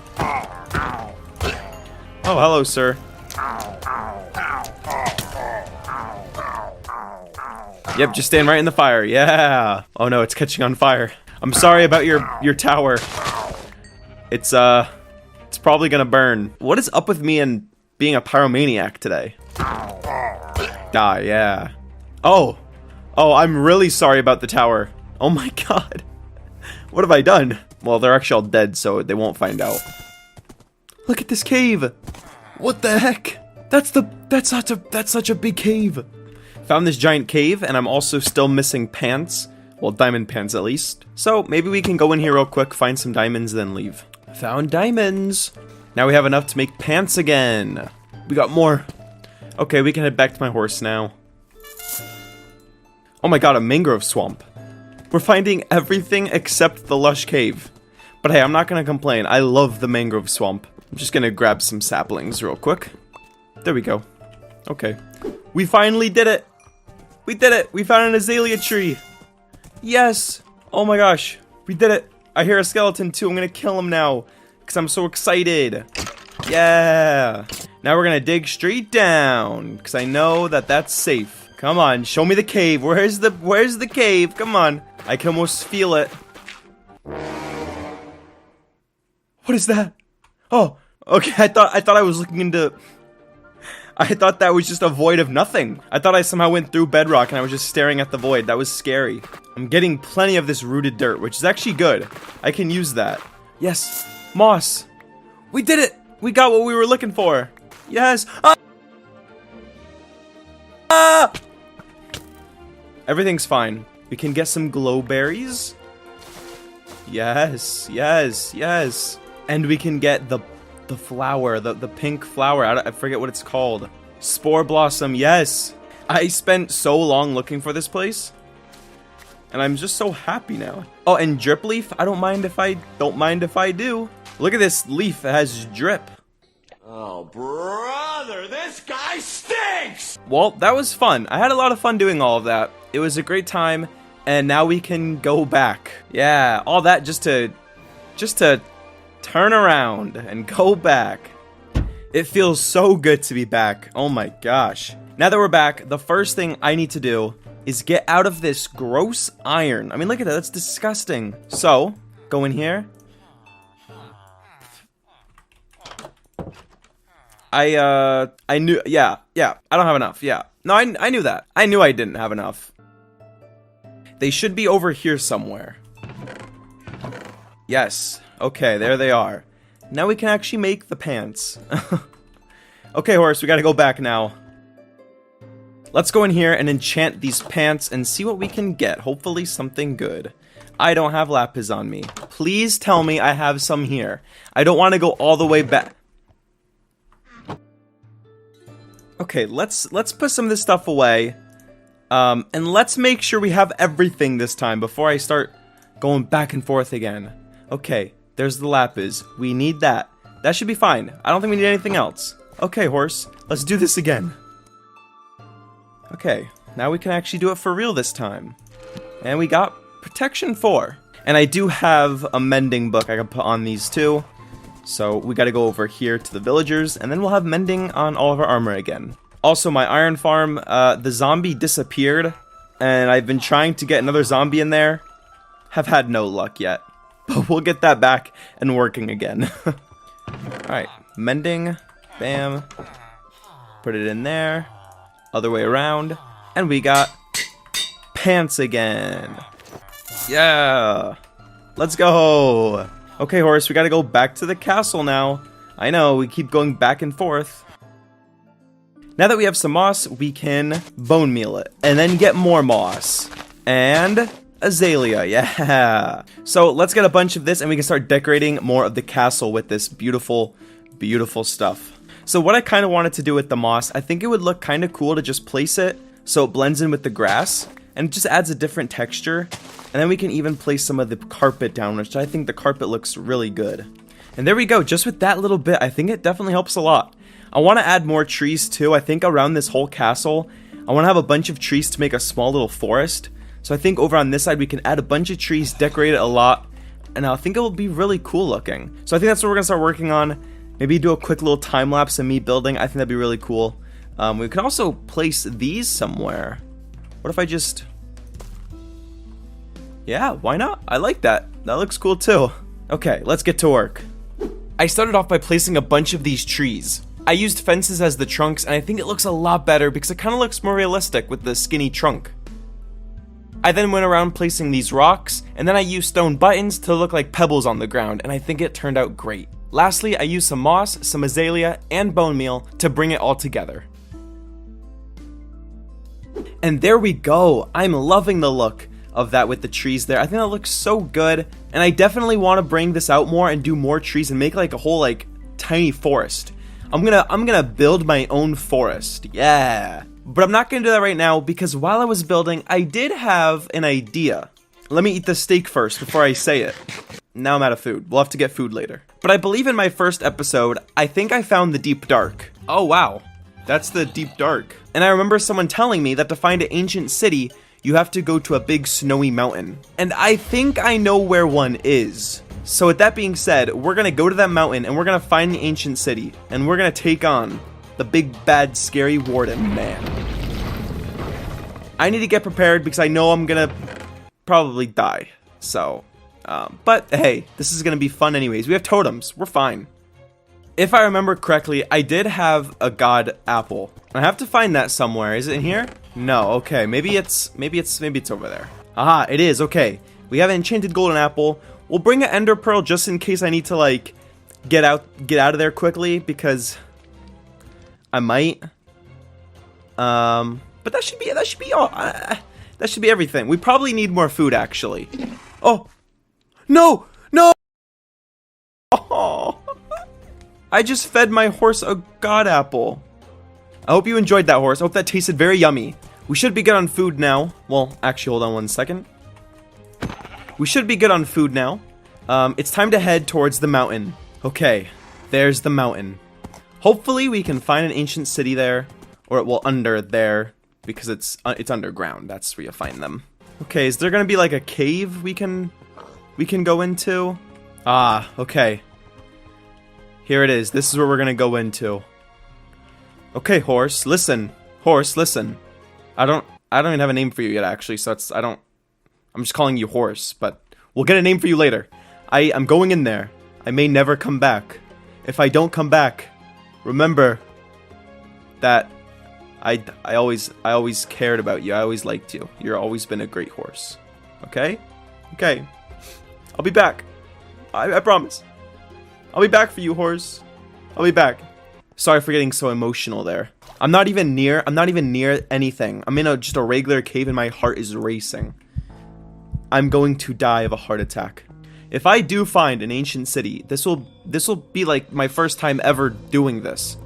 Oh, hello, sir. Yep, just stand right in the fire. Yeah. Oh no, it's catching on fire. I'm sorry about your tower. It's probably gonna burn. What is up with me and being a pyromaniac today? Die, yeah. Oh, I'm really sorry about the tower. Oh my god. What have I done? Well, they're actually all dead, so they won't find out. Look at this cave. What the heck? That's such a big cave. Found this giant cave, and I'm also still missing pants. Well, diamond pants at least. So maybe we can go in here real quick, find some diamonds, then leave. Found diamonds. Now we have enough to make pants again. We got more. Okay, we can head back to my horse now. Oh my god, a mangrove swamp. We're finding everything except the lush cave. But hey, I'm not gonna complain. I love the mangrove swamp. I'm just gonna grab some saplings real quick. There we go. Okay. We finally did it! We did it! We found an azalea tree! Yes! Oh my gosh. We did it! I hear a skeleton too. I'm gonna kill him now. Because I'm so excited. Yeah! Now we're gonna dig straight down. Because I know that that's safe. Come on, show me the cave. Where's the cave? Come on. I can almost feel it. What is that? Oh, okay. I thought I was looking into... I thought that was just a void of nothing. I thought I somehow went through bedrock and I was just staring at the void. That was scary. I'm getting plenty of this rooted dirt, which is actually good. I can use that. Yes, moss. We did it. We got what we were looking for. Yes. Ah! Ah! Everything's fine. We can get some glow berries. Yes, yes, yes. And we can get the flower, the pink flower. I forget what it's called. Spore blossom, yes. I spent so long looking for this place. And I'm just so happy now. Oh, and drip leaf? I don't mind if I do. Look at this leaf, it has drip. Oh, brother, this guy stinks! Well, that was fun. I had a lot of fun doing all of that. It was a great time, and now we can go back. Yeah, all that just to turn around and go back. It feels so good to be back. Oh my gosh. Now that we're back, the first thing I need to do is get out of this gross iron. I mean, look at that, that's disgusting. So, go in here. I knew, yeah, I don't have enough, yeah. No, I knew that. I knew I didn't have enough. They should be over here somewhere. Yes, okay, there they are. Now we can actually make the pants. Okay, horse, we gotta go back now. Let's go in here and enchant these pants and see what we can get. Hopefully something good. I don't have lapis on me. Please tell me I have some here. I don't want to go all the way back. Okay, let's put some of this stuff away. And let's make sure we have everything this time before I start going back and forth again. Okay, there's the lapis. We need that. That should be fine. I don't think we need anything else. Okay, horse, let's do this again. Okay, now we can actually do it for real this time. And we got protection 4. And I do have a mending book I can put on these too. So we gotta go over here to the villagers, and then we'll have mending on all of our armor again. Also, my iron farm, the zombie disappeared, and I've been trying to get another zombie in there. Have had no luck yet. But we'll get that back and working again. Alright, mending, bam. Put it in there. Other way around. And we got pants again. Yeah. Let's go. Okay, horse, we gotta go back to the castle now. I know, we keep going back and forth. Now that we have some moss, we can bone meal it. And then get more moss. And azalea, yeah. So let's get a bunch of this and we can start decorating more of the castle with this beautiful, beautiful stuff. So what I kind of wanted to do with the moss, I think it would look kind of cool to just place it so it blends in with the grass. And it just adds a different texture. And then we can even place some of the carpet down, which I think the carpet looks really good. And there we go, just with that little bit, I think it definitely helps a lot. I want to add more trees too. I think around this whole castle, I want to have a bunch of trees to make a small little forest. So I think over on this side, we can add a bunch of trees, decorate it a lot, and I think it will be really cool looking. So I think that's what we're going to start working on. Maybe do a quick little time lapse of me building. I think that'd be really cool. We can also place these somewhere. What if I just... Yeah, why not? I like that. That looks cool too. Okay, let's get to work. I started off by placing a bunch of these trees. I used fences as the trunks, and I think it looks a lot better because it kind of looks more realistic with the skinny trunk. I then went around placing these rocks, and then I used stone buttons to look like pebbles on the ground, and I think it turned out great. Lastly, I used some moss, some azalea, and bone meal to bring it all together. And there we go! I'm loving the look of that with the trees there. I think that looks so good, and I definitely want to bring this out more and do more trees and make like a whole like tiny forest. I'm gonna build my own forest, yeah. But I'm not gonna do that right now because while I was building, I did have an idea. Let me eat the steak first before I say it. Now I'm out of food. We'll have to get food later. But I believe in my first episode, I think I found the deep dark. Oh wow, that's the deep dark. And I remember someone telling me that to find an ancient city, you have to go to a big snowy mountain. And I think I know where one is. So with that being said, we're gonna go to that mountain and we're gonna find the ancient city. And we're gonna take on the big bad scary Warden man. I need to get prepared because I know I'm gonna probably die. So, but hey, this is gonna be fun anyways. We have totems, we're fine. If I remember correctly, I did have a god apple. I have to find that somewhere. Is it in here? No, okay, maybe it's over there. Aha, it is, okay. We have an enchanted golden apple. We'll bring an ender pearl just in case I need to like get out of there quickly because I might. But that should be all. That should be everything. We probably need more food actually. Oh, no, no! Oh, I just fed my horse a god apple. I hope you enjoyed that, horse. I hope that tasted very yummy. We should be good on food now. Well, actually, hold on 1 second. We should be good on food now. It's time to head towards the mountain. Okay, there's the mountain. Hopefully, we can find an ancient city there, or under there, because it's underground. That's where you find them. Okay, is there gonna be like a cave we can go into? Ah, okay. Here it is. This is where we're gonna go into. Okay, horse, listen. Horse, listen. I don't even have a name for you yet, actually, so I'm just calling you horse, but we'll get a name for you later. I'm going in there. I may never come back. If I don't come back, remember that I always cared about you. I always liked you. You've always been a great horse. Okay? Okay. I'll be back. I promise. I'll be back for you, horse. I'll be back. Sorry for getting so emotional there. I'm not even near anything. I'm in just a regular cave and my heart is racing. I'm going to die of a heart attack. If I do find an ancient city, this will be like my first time ever doing this.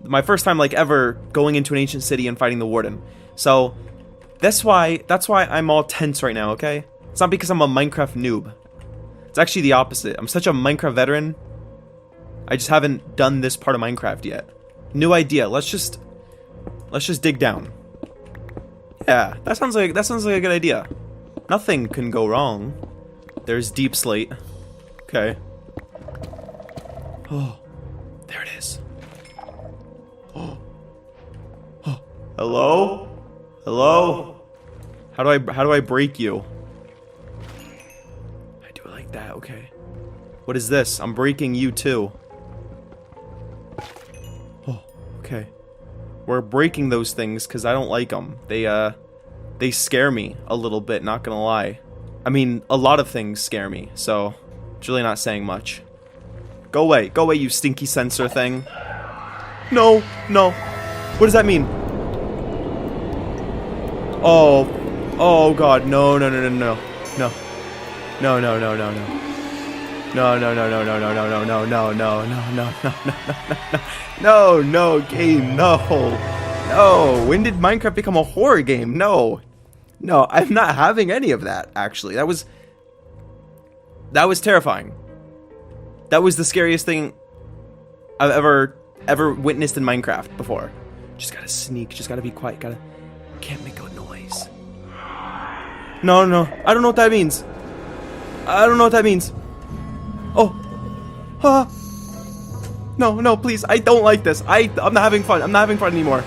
My first time like ever going into an ancient city and fighting the Warden. So that's why I'm all tense right now, okay? It's not because I'm a Minecraft noob. It's actually the opposite. I'm such a Minecraft veteran. I just haven't done this part of Minecraft yet. New idea. Let's just dig down. Yeah, that sounds like a good idea. Nothing can go wrong. There's deep slate. Okay. Oh, there it is. Oh. Oh. Hello? Hello? How do I break you? I do it like that. Okay. What is this? I'm breaking you too. Oh, okay. We're breaking those things because I don't like them. They scare me a little bit, not gonna lie. I mean, a lot of things scare me, so it's really not saying much. Go away, you stinky sensor thing. No, no. What does that mean? Oh god, no. No, no, no, no, no, no, no, no, no. No, no, no, no, no, no, no, no, no, no, no, no, no, no, no, game, no, no. When did Minecraft become a horror game? No, no, I'm not having any of that. Actually, that was terrifying. That was the scariest thing I've ever witnessed in Minecraft before. Just gotta sneak. Just gotta be quiet. Can't make a noise. No, no, I don't know what that means. I don't know what that means. Oh. No, no, please. I don't like this. I'm not having fun. I'm not having fun anymore.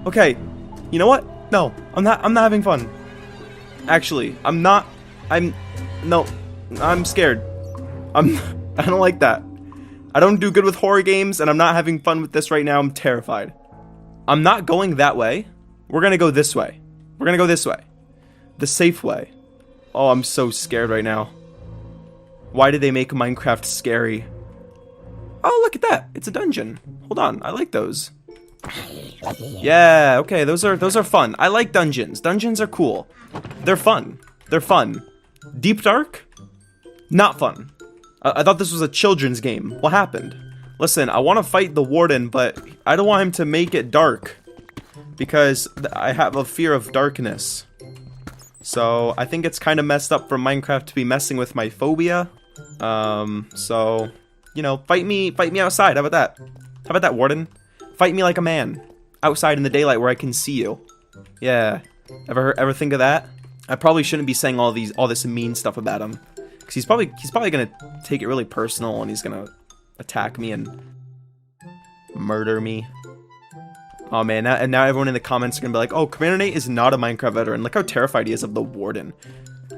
Okay. You know what? No, I'm not having fun. Actually, no, I'm scared. I don't like that. I don't do good with horror games, and I'm not having fun with this right now. I'm terrified. I'm not going that way. We're gonna go this way. We're gonna go this way. The safe way. Oh, I'm so scared right now. Why did they make Minecraft scary? Oh, look at that. It's a dungeon. Hold on. I like those. Yeah, okay. Those are fun. I like dungeons. Dungeons are cool. They're fun. They're fun. Deep Dark? Not fun. I thought this was a children's game. What happened? Listen, I want to fight the Warden, but I don't want him to make it dark. Because I have a fear of darkness. So, I think it's kind of messed up for Minecraft to be messing with my phobia. So, you know, fight me outside. How about that? How about that, Warden? Fight me like a man. Outside in the daylight where I can see you. Yeah. Ever think of that? I probably shouldn't be saying all this mean stuff about him. Because he's probably gonna take it really personal and he's gonna attack me and murder me. Oh man, now everyone in the comments are gonna be like, oh, Commander Nate is not a Minecraft veteran. Look how terrified he is of the Warden.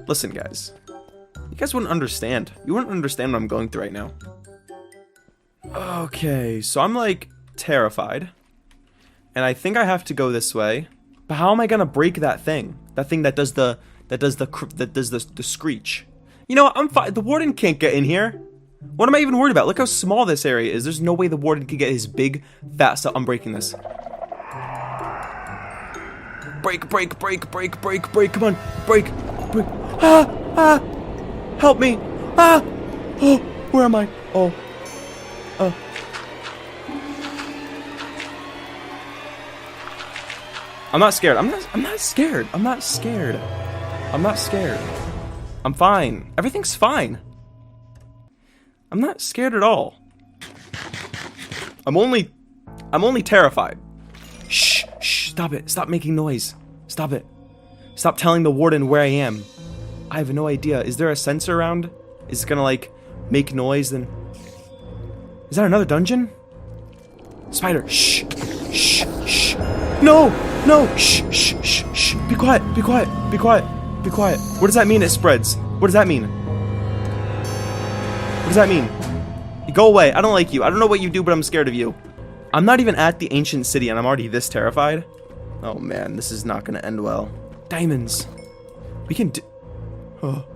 Listen, guys. You guys wouldn't understand. You wouldn't understand what I'm going through right now. Okay, so I'm like terrified. And I think I have to go this way. But how am I gonna break that thing? That thing that does the screech. You know what? I'm fine. The Warden can't get in here. What am I even worried about? Look how small this area is. There's no way the Warden could get his big, fat stuff. I'm breaking this. Break. Come on. Break. Ah! Help me. Ah! Oh, where am I? Oh. I'm not scared. I'm not scared. I'm not scared. I'm not scared. I'm fine. Everything's fine. I'm not scared at all. I'm only terrified. Shh, shh, stop it. Stop making noise. Stop it. Stop telling the warden where I am. I have no idea. Is there a sensor around? Is it gonna, like, make noise then? Is that another dungeon? Spider. Shh. Shh. Shh. No! No! Shh. Shh. Shh. Shh. Be quiet. Be quiet. Be quiet. Be quiet. What does that mean? It spreads. What does that mean? What does that mean? You go away. I don't like you. I don't know what you do, but I'm scared of you. I'm not even at the ancient city, and I'm already this terrified. Oh man, this is not gonna end well. Diamonds. We can do... Oh,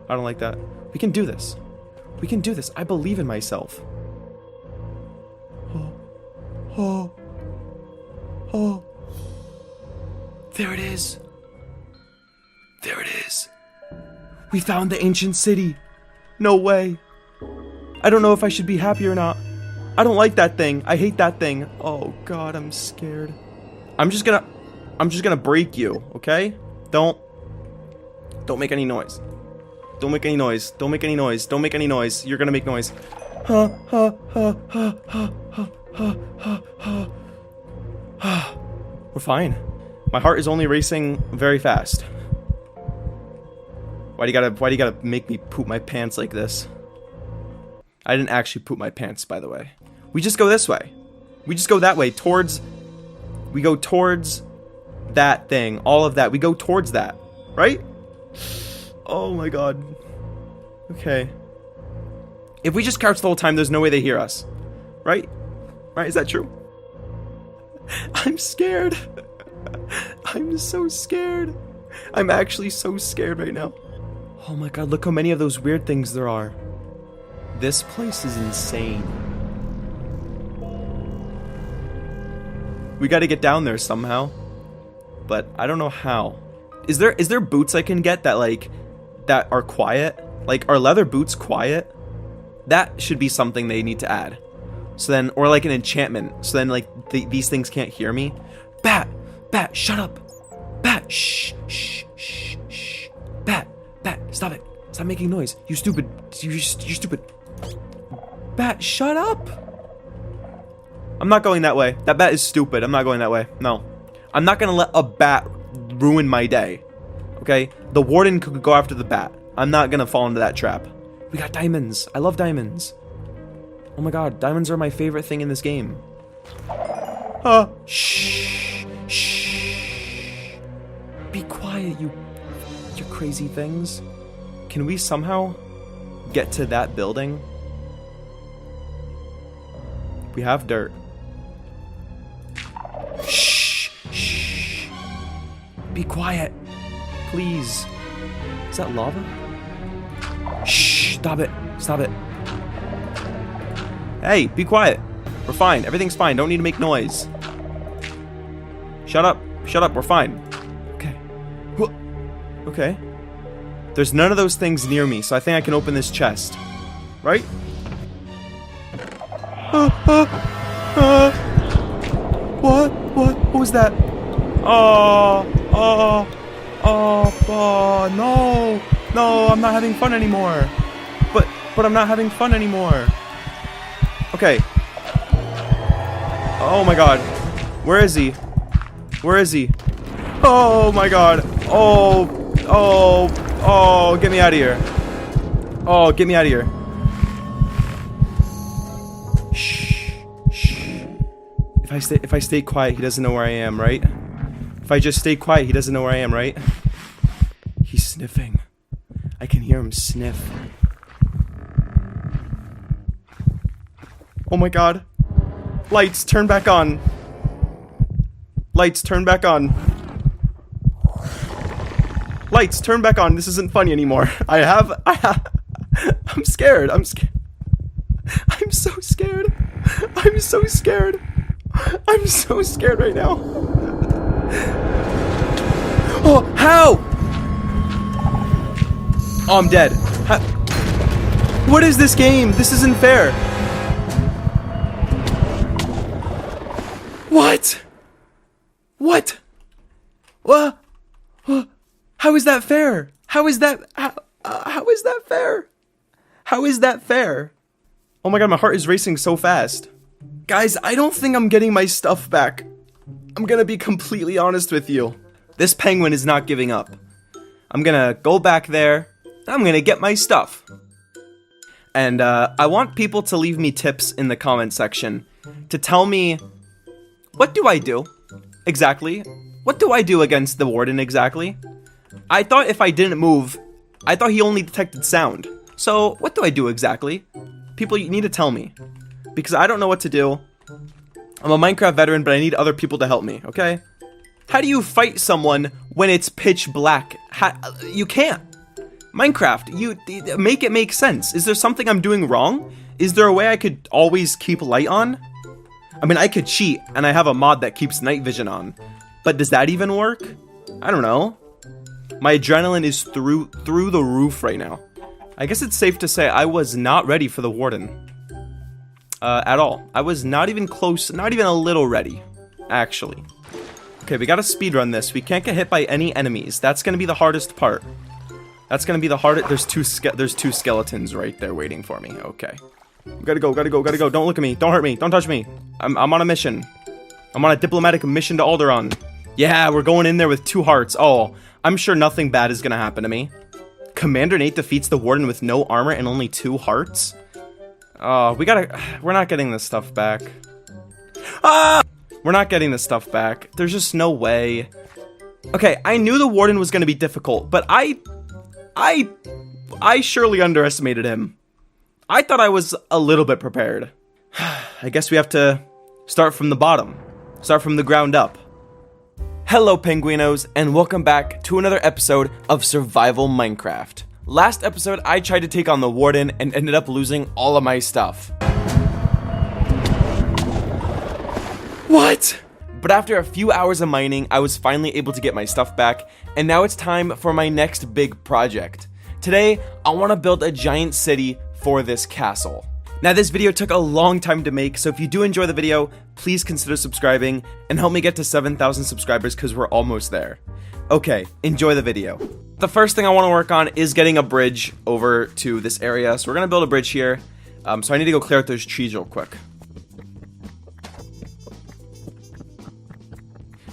I don't like that. We can do this. We can do this. I believe in myself. Oh. Oh. Oh. There it is. There it is. We found the ancient city. No way. I don't know if I should be happy or not. I don't like that thing. I hate that thing. Oh god, I'm scared. I'm just gonna break you, okay? Don't make any noise. Don't make any noise. Don't make any noise. Don't make any noise. You're gonna make noise. We're fine. My heart is only racing very fast. Why do you gotta make me poop my pants like this? I didn't actually poop my pants, by the way. We just go this way. We just go that way towards... We go towards that thing. All of that. We go towards that. Right? Oh my god. Okay. If we just crouch the whole time, there's no way they hear us. Right? Right? Is that true? I'm scared. I'm so scared. I'm actually so scared right now. Oh my god, look how many of those weird things there are. This place is insane. We gotta get down there somehow. But I don't know how. Is there boots I can get that, like, that are quiet? Like, are leather boots quiet? That should be something they need to add. So then, or like an enchantment. So then, like, these things can't hear me. Bat! Bat, shut up! Bat, shh, shh, shh, shh. Bat, Bat, stop it. Stop making noise. You stupid. You stupid. Bat, shut up! I'm not going that way. That bat is stupid. I'm not going that way. No. I'm not gonna let a bat ruin my day. Okay? The warden could go after the bat. I'm not gonna fall into that trap. We got diamonds. I love diamonds. Oh my god, diamonds are my favorite thing in this game. Shh. Shh. Be quiet, you crazy things. Can we somehow get to that building? We have dirt. Shh. Shh. Be quiet. Please. Is that lava? Shh. Stop it. Stop it. Hey, be quiet. We're fine. Everything's fine. Don't need to make noise. Shut up. Shut up. We're fine. Okay. Okay. There's none of those things near me, so I think I can open this chest. Right? What was that? No, I'm not having fun anymore. But I'm not having fun anymore. Okay. Oh my god. Where is he? Where is he? Oh my god. Oh, get me out of here. Oh, get me out of here. Shh. If I stay quiet, he doesn't know where I am, right? If I just stay quiet, he doesn't know where I am, right? He's sniffing. I can hear him sniff. Oh my god. Lights, turn back on. Lights, turn back on. Lights, turn back on. This isn't funny anymore. I'm scared. I'm so scared. I'm so scared. I'm so scared right now. Oh, how? Oh, I'm dead. What is this game? This isn't fair. What? What? What? How is that fair? How is that fair? How is that fair? Oh my god, my heart is racing so fast. Guys, I don't think I'm getting my stuff back. I'm gonna be completely honest with you. This penguin is not giving up. I'm gonna go back there. I'm gonna get my stuff. And I want people to leave me tips in the comment section to tell me, what do I do exactly? What do I do against the Warden exactly? I thought if I didn't move, I thought he only detected sound. So what do I do exactly? People, you need to tell me, because I don't know what to do. I'm a Minecraft veteran, but I need other people to help me, okay? How do you fight someone when it's pitch black? You can't. Minecraft, you make it make sense. Is there something I'm doing wrong? Is there a way I could always keep light on? I mean, I could cheat, and I have a mod that keeps night vision on. But does that even work? I don't know. My adrenaline is through the roof right now. I guess it's safe to say I was not ready for the Warden. At all. I was not even close, not even a little ready, actually. Okay, we gotta speedrun this. We can't get hit by any enemies. That's gonna be the hardest part. That's gonna be the hardest. There's two skeletons right there waiting for me. Okay. Gotta go. Don't look at me. Don't hurt me. Don't touch me. I'm on a mission. I'm on a diplomatic mission to Alderaan. Yeah, we're going in there with 2 hearts. Oh, I'm sure nothing bad is gonna happen to me. Commander Nate defeats the Warden with no armor and only 2 hearts? Oh, we're not getting this stuff back. Ah! We're not getting this stuff back. There's just no way. Okay, I knew the Warden was gonna be difficult, but I surely underestimated him. I thought I was a little bit prepared. I guess we have to start from the bottom. Start from the ground up. Hello Penguinos, and welcome back to another episode of Survival Minecraft. Last episode, I tried to take on the Warden and ended up losing all of my stuff. What? But after a few hours of mining, I was finally able to get my stuff back, and now it's time for my next big project. Today, I want to build a giant city for this castle. Now this video took a long time to make, so if you do enjoy the video, please consider subscribing and help me get to 7,000 subscribers because we're almost there. Okay, enjoy the video. The first thing I want to work on is getting a bridge over to this area, so we're going to build a bridge here. So I need to go clear out those trees real quick.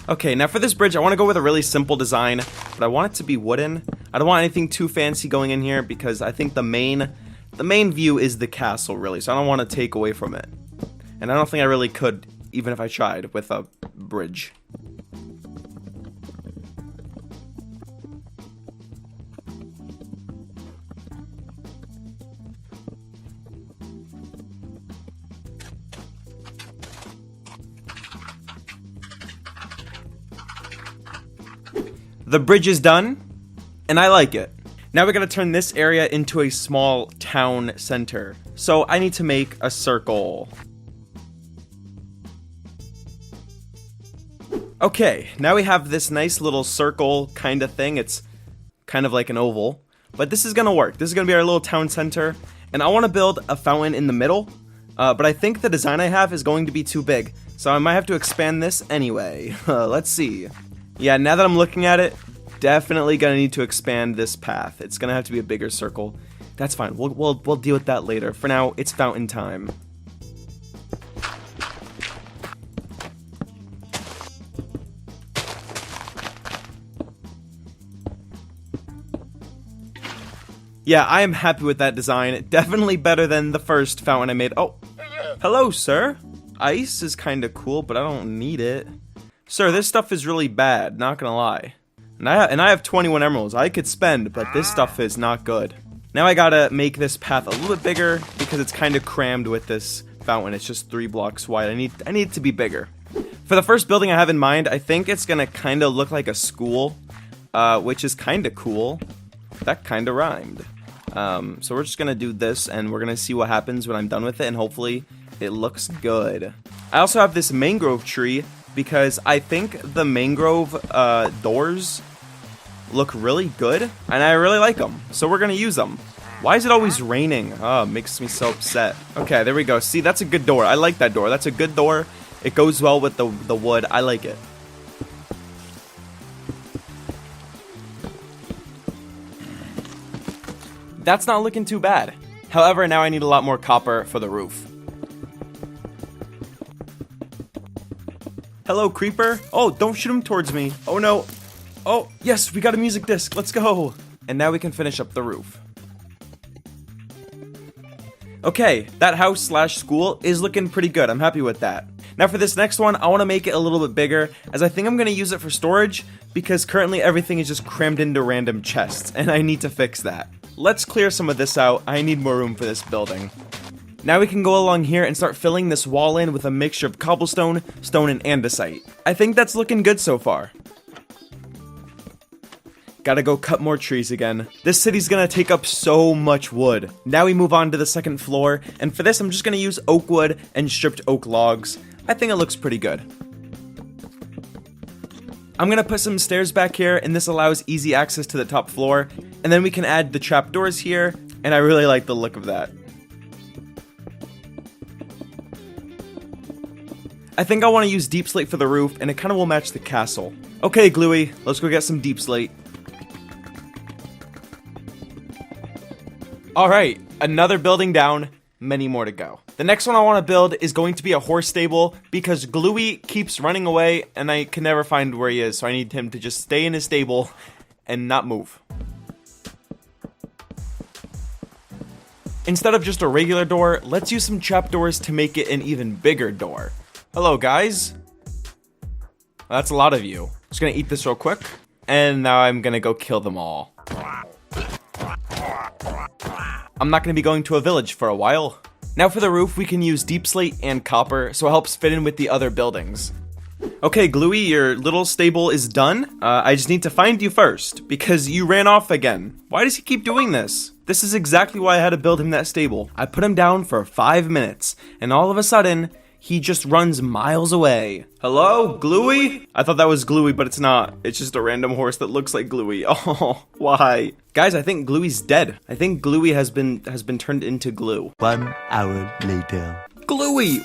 Okay, now for this bridge, I want to go with a really simple design, but I want it to be wooden. I don't want anything too fancy going in here because I think the main view is the castle, really, so I don't want to take away from it. And I don't think I really could, even if I tried, with a bridge. The bridge is done, and I like it. Now we're gonna turn this area into a small town center. So I need to make a circle. Okay, now we have this nice little circle kind of thing. It's kind of like an oval, but this is gonna work. This is gonna be our little town center, and I wanna build a fountain in the middle, but I think the design I have is going to be too big, so I might have to expand this anyway. Let's see. Yeah, now that I'm looking at it, definitely gonna need to expand this path. It's gonna have to be a bigger circle. That's fine. We'll deal with that later. For now, it's fountain time. Yeah, I am happy with that design. Definitely better than the first fountain I made. Oh, hello, sir. Ice is kind of cool, but I don't need it. Sir, this stuff is really bad, not gonna lie. And I have 21 emeralds. I could spend, but this stuff is not good. Now I gotta make this path a little bit bigger because it's kind of crammed with this fountain. It's just 3 blocks wide. I need it to be bigger. For the first building I have in mind, I think it's gonna kind of look like a school, which is kind of cool. That kind of rhymed. So we're just gonna do this, and we're gonna see what happens when I'm done with it, and hopefully it looks good. I also have this mangrove tree, because I think the mangrove doors look really good, and I really like them, so we're gonna use them. Why is it always raining? Oh, it makes me so upset. Okay, there we go. See, that's a good door. I like that door. That's a good door. It goes well with the wood. I like it. That's not looking too bad. However, now I need a lot more copper for the roof. Hello, creeper. Oh, don't shoot him towards me. Oh no. Oh, yes, we got a music disc. Let's go. And now we can finish up the roof. Okay, that house slash school is looking pretty good. I'm happy with that. Now for this next one, I want to make it a little bit bigger, as I think I'm going to use it for storage, because currently everything is just crammed into random chests, and I need to fix that. Let's clear some of this out. I need more room for this building. Now we can go along here and start filling this wall in with a mixture of cobblestone, stone, and andesite. I think that's looking good so far. Gotta go cut more trees again. This city's gonna take up so much wood. Now we move on to the second floor, and for this I'm just gonna use oak wood and stripped oak logs. I think it looks pretty good. I'm gonna put some stairs back here, and this allows easy access to the top floor, and then we can add the trapdoors here, and I really like the look of that. I think I want to use deep slate for the roof, and it kind of will match the castle. Okay, Gluey, let's go get some deep slate. Alright, another building down, many more to go. The next one I want to build is going to be a horse stable, because Gluey keeps running away, and I can never find where he is, so I need him to just stay in his stable and not move. Instead of just a regular door, let's use some trapdoors to make it an even bigger door. Hello, guys. That's a lot of you. Just gonna eat this real quick, and now I'm gonna go kill them all. I'm not gonna be going to a village for a while. Now for the roof, we can use deep slate and copper, so it helps fit in with the other buildings. Okay, Gluey, your little stable is done. I just need to find you first, because you ran off again. Why does he keep doing this? This is exactly why I had to build him that stable. I put him down for 5 minutes, and all of a sudden, he just runs miles away. Hello, Gluey? I thought that was Gluey, but it's not. It's just a random horse that looks like Gluey. Oh, why? Guys, I think Gluey's dead. I think Gluey has been turned into glue. 1 hour later. Gluey,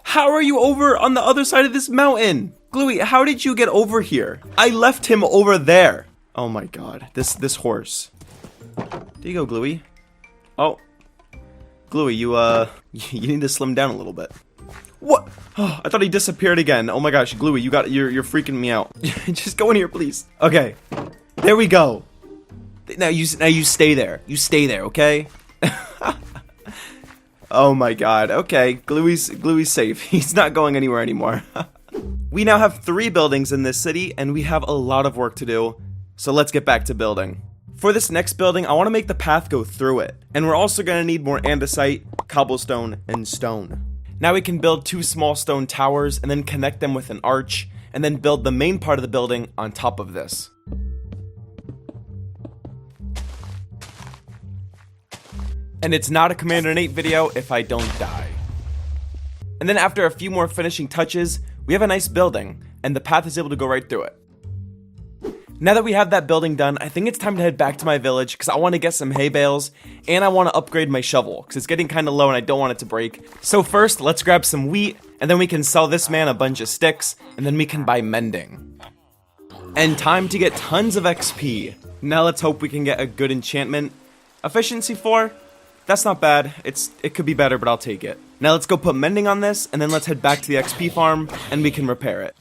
how are you over on the other side of this mountain? Gluey, how did you get over here? I left him over there. Oh my god, this horse. There you go, Gluey. Oh. Gluey, you need to slim down a little bit. What? Oh, I thought he disappeared again. Oh my gosh, Gluey, you're freaking me out. Just go in here, please. Okay. There we go. Now you stay there. You stay there, okay? Oh my god. Okay, Gluey's safe. He's not going anywhere anymore. We now have 3 buildings in this city, and we have a lot of work to do. So let's get back to building. For this next building, I want to make the path go through it. And we're also going to need more andesite, cobblestone, and stone. Now we can build 2 small stone towers and then connect them with an arch, and then build the main part of the building on top of this. And it's not a Commander Nate video if I don't die. And then after a few more finishing touches, we have a nice building, and the path is able to go right through it. Now that we have that building done, I think it's time to head back to my village because I want to get some hay bales and I want to upgrade my shovel because it's getting kind of low and I don't want it to break. So first, let's grab some wheat and then we can sell this man a bunch of sticks and then we can buy mending. And time to get tons of XP. Now let's hope we can get a good enchantment. Efficiency 4? That's not bad. It could be better, but I'll take it. Now let's go put mending on this and then let's head back to the XP farm and we can repair it.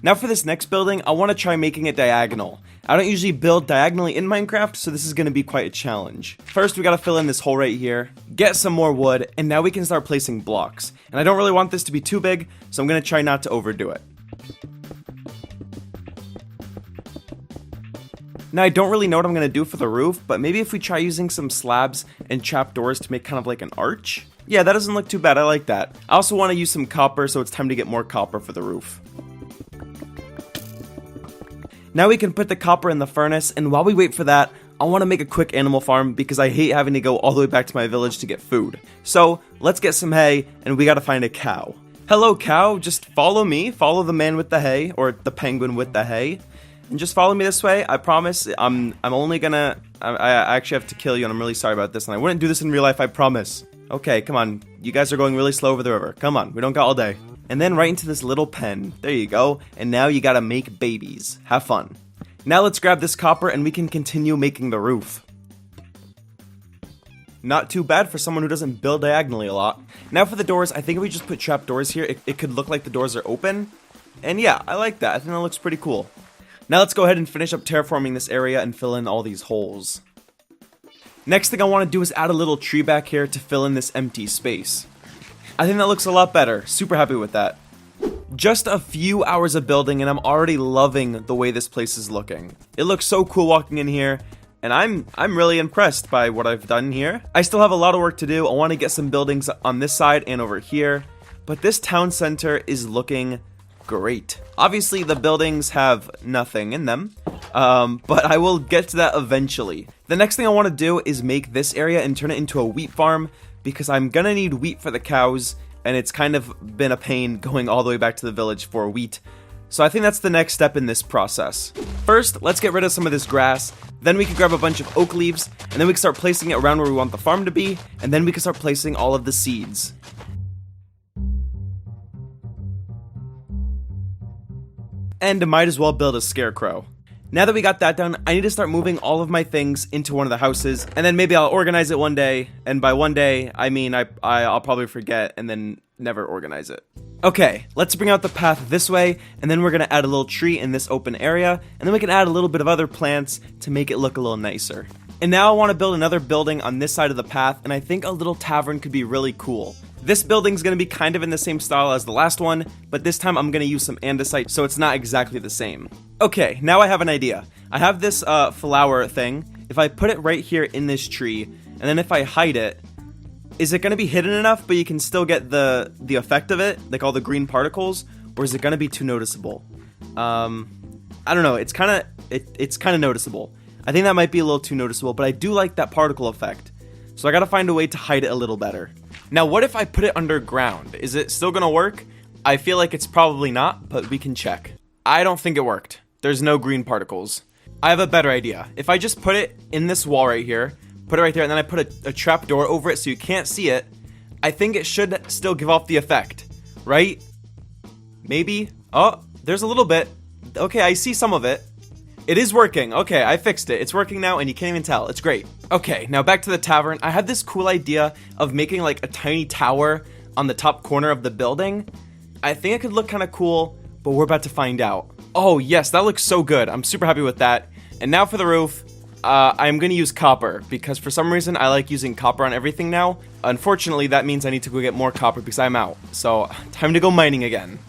Now for this next building, I want to try making it diagonal. I don't usually build diagonally in Minecraft, so this is going to be quite a challenge. First, we got to fill in this hole right here, get some more wood, and now we can start placing blocks. And I don't really want this to be too big, so I'm going to try not to overdo it. Now I don't really know what I'm going to do for the roof, but maybe if we try using some slabs and trapdoors to make kind of like an arch? Yeah, that doesn't look too bad, I like that. I also want to use some copper, so it's time to get more copper for the roof. Now we can put the copper in the furnace, and while we wait for that, I want to make a quick animal farm because I hate having to go all the way back to my village to get food. So, let's get some hay, and we gotta find a cow. Hello cow, just follow me, follow the man with the hay, or the penguin with the hay, and just follow me this way, I promise. I actually have to kill you, and I'm really sorry about this, and I wouldn't do this in real life, I promise. Okay, come on, you guys are going really slow over the river, come on, we don't got all day. And then right into this little pen. There you go. And now you gotta make babies. Have fun. Now let's grab this copper and we can continue making the roof. Not too bad for someone who doesn't build diagonally a lot. Now for the doors, I think if we just put trap doors here, it could look like the doors are open. And yeah, I like that. I think that looks pretty cool. Now let's go ahead and finish up terraforming this area and fill in all these holes. Next thing I want to do is add a little tree back here to fill in this empty space. I think that looks a lot better. Super happy with that. Just a few hours of building and I'm already loving the way this place is looking. It looks so cool walking in here. And I'm really impressed by what I've done here. I still have a lot of work to do. I want to get some buildings on this side and over here. But this town center is looking great. Obviously, the buildings have nothing in them. But I will get to that eventually. The next thing I want to do is make this area and turn it into a wheat farm. Because I'm going to need wheat for the cows. And it's kind of been a pain going all the way back to the village for wheat. So I think that's the next step in this process. First, let's get rid of some of this grass. Then we can grab a bunch of oak leaves, and then we can start placing it around where we want the farm to be, and then we can start placing all of the seeds. And might as well build a scarecrow. Now that we got that done, I need to start moving all of my things into one of the houses, and then maybe I'll organize it one day, and by one day, I mean I'll probably forget and then never organize it. Okay, let's bring out the path this way, and then we're gonna add a little tree in this open area, and then we can add a little bit of other plants to make it look a little nicer. And now I want to build another building on this side of the path, and I think a little tavern could be really cool. This building's gonna be kind of in the same style as the last one, but this time I'm gonna use some andesite, so it's not exactly the same. Okay, now I have an idea. I have this flower thing. If I put it right here in this tree, and then if I hide it, is it going to be hidden enough but you can still get the effect of it, like all the green particles, or is it going to be too noticeable? I don't know. It's kind of noticeable. I think that might be a little too noticeable, but I do like that particle effect. So I got to find a way to hide it a little better. Now, what if I put it underground? Is it still going to work? I feel like it's probably not, but we can check. I don't think it worked. There's no green particles. I have a better idea. If I just put it in this wall right here, put it right there, and then I put a trap door over it so you can't see it, I think it should still give off the effect, right? Maybe? Oh, there's a little bit. Okay, I see some of it. It is working. Okay, I fixed it. It's working now, and you can't even tell. It's great. Okay, now back to the tavern. I had this cool idea of making like a tiny tower on the top corner of the building. I think it could look kind of cool, but we're about to find out. Oh, yes, that looks so good. I'm super happy with that. And now for the roof. I'm going to use copper, because for some reason I like using copper on everything now. Unfortunately, that means I need to go get more copper because I'm out. So, time to go mining again.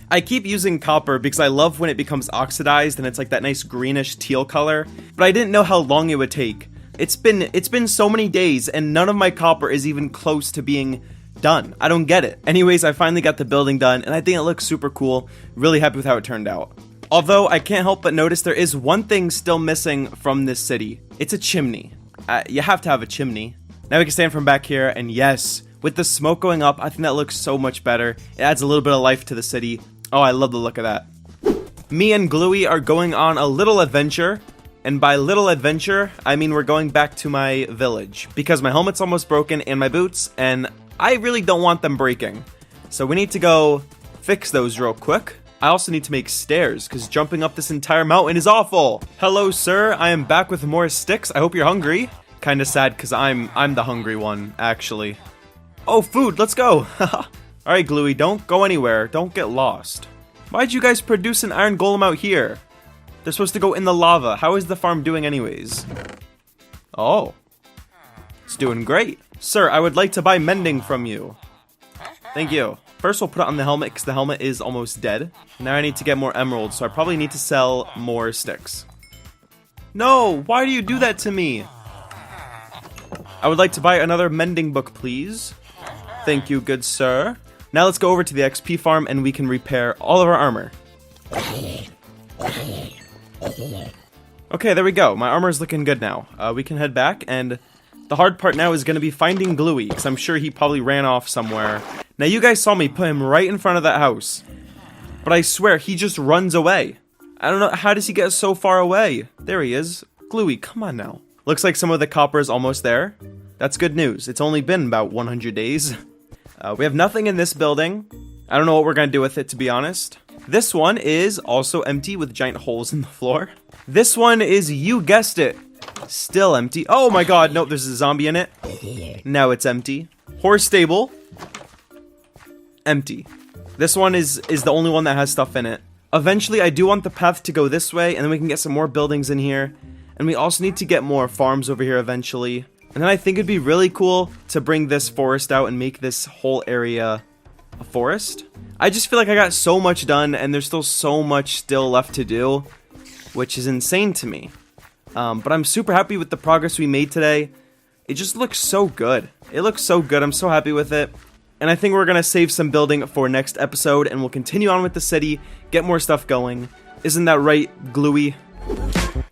I keep using copper because I love when it becomes oxidized and it's like that nice greenish teal color, but I didn't know how long it would take. It's been so many days and none of my copper is even close to being done. I don't get it. Anyways, I finally got the building done and I think it looks super cool. Really happy with how it turned out. Although I can't help but notice there is one thing still missing from this city. It's a chimney. You have to have a chimney. Now we can stand from back here and yes, with the smoke going up, I think that looks so much better. It adds a little bit of life to the city. Oh, I love the look of that. Me and Gluey are going on a little adventure. And by little adventure, I mean we're going back to my village. Because my helmet's almost broken and my boots, and I really don't want them breaking. So we need to go fix those real quick. I also need to make stairs, because jumping up this entire mountain is awful. Hello, sir. I am back with more sticks. I hope you're hungry. Kinda sad, because I'm the hungry one, actually. Oh, food. Let's go. Alright, Gluey, don't go anywhere. Don't get lost. Why'd you guys produce an iron golem out here? They're supposed to go in the lava. How is the farm doing anyways? Oh. It's doing great. Sir, I would like to buy mending from you. Thank you. First, we'll put it on the helmet because the helmet is almost dead. Now I need to get more emeralds, so I probably need to sell more sticks. No! Why do you do that to me? I would like to buy another mending book, please. Thank you, good sir. Now let's go over to the XP farm and we can repair all of our armor. Okay, there we go. My armor's looking good now. We can head back, and the hard part now is going to be finding Gluey, because I'm sure he probably ran off somewhere. Now, you guys saw me put him right in front of that house. But I swear, he just runs away. I don't know, how does he get so far away? There he is. Gluey, come on now. Looks like some of the copper is almost there. That's good news. It's only been about 100 days. We have nothing in this building. I don't know what we're gonna do with it, to be honest. This one is also empty with giant holes in the floor. This one is, you guessed it, still empty. Oh my god, nope, there's a zombie in it. Now it's empty. Horse stable. Empty. This one is the only one that has stuff in it. Eventually, I do want the path to go this way, and then we can get some more buildings in here. And we also need to get more farms over here eventually. And then I think it'd be really cool to bring this forest out and make this whole area a forest. I just feel like I got so much done, and there's still so much still left to do, which is insane to me. But I'm super happy with the progress we made today. It just looks so good. It looks so good. I'm so happy with it. And I think we're going to save some building for next episode, and we'll continue on with the city, get more stuff going. Isn't that right, Gluey?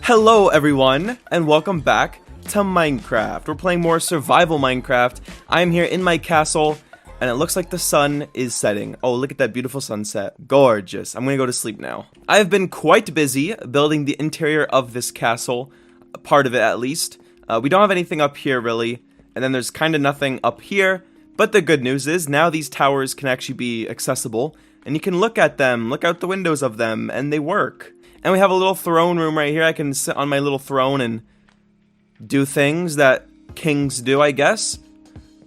Hello, everyone, and welcome back to Minecraft. We're playing more survival Minecraft. I'm here in my castle, and it looks like the sun is setting. Oh, look at that beautiful sunset. Gorgeous. I'm going to go to sleep now. I've been quite busy building the interior of this castle, part of it at least. We don't have anything up here, really, and then there's kind of nothing up here. But the good news is, now these towers can actually be accessible, and you can look at them, look out the windows of them, and they work. And we have a little throne room right here. I can sit on my little throne and do things that kings do, I guess.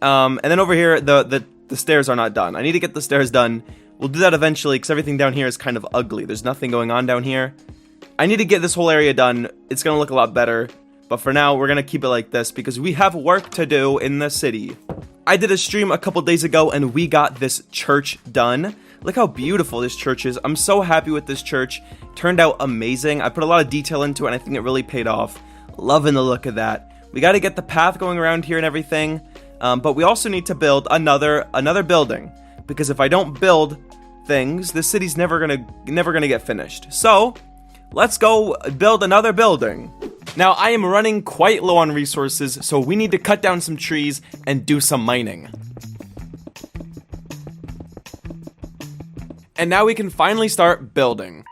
And then over here, the stairs are not done. I need to get the stairs done. We'll do that eventually, because everything down here is kind of ugly. There's nothing going on down here. I need to get this whole area done. It's going to look a lot better. But for now, we're going to keep it like this, because we have work to do in the city. I did a stream a couple days ago, and we got this church done. Look how beautiful this church is. I'm so happy with this church. Turned out amazing. I put a lot of detail into it, and I think it really paid off. Loving the look of that. We got to get the path going around here and everything. But we also need to build another building, because if I don't build things, the city's never gonna get finished. So let's go build another building. Now, I am running quite low on resources, so we need to cut down some trees and do some mining. And now we can finally start building.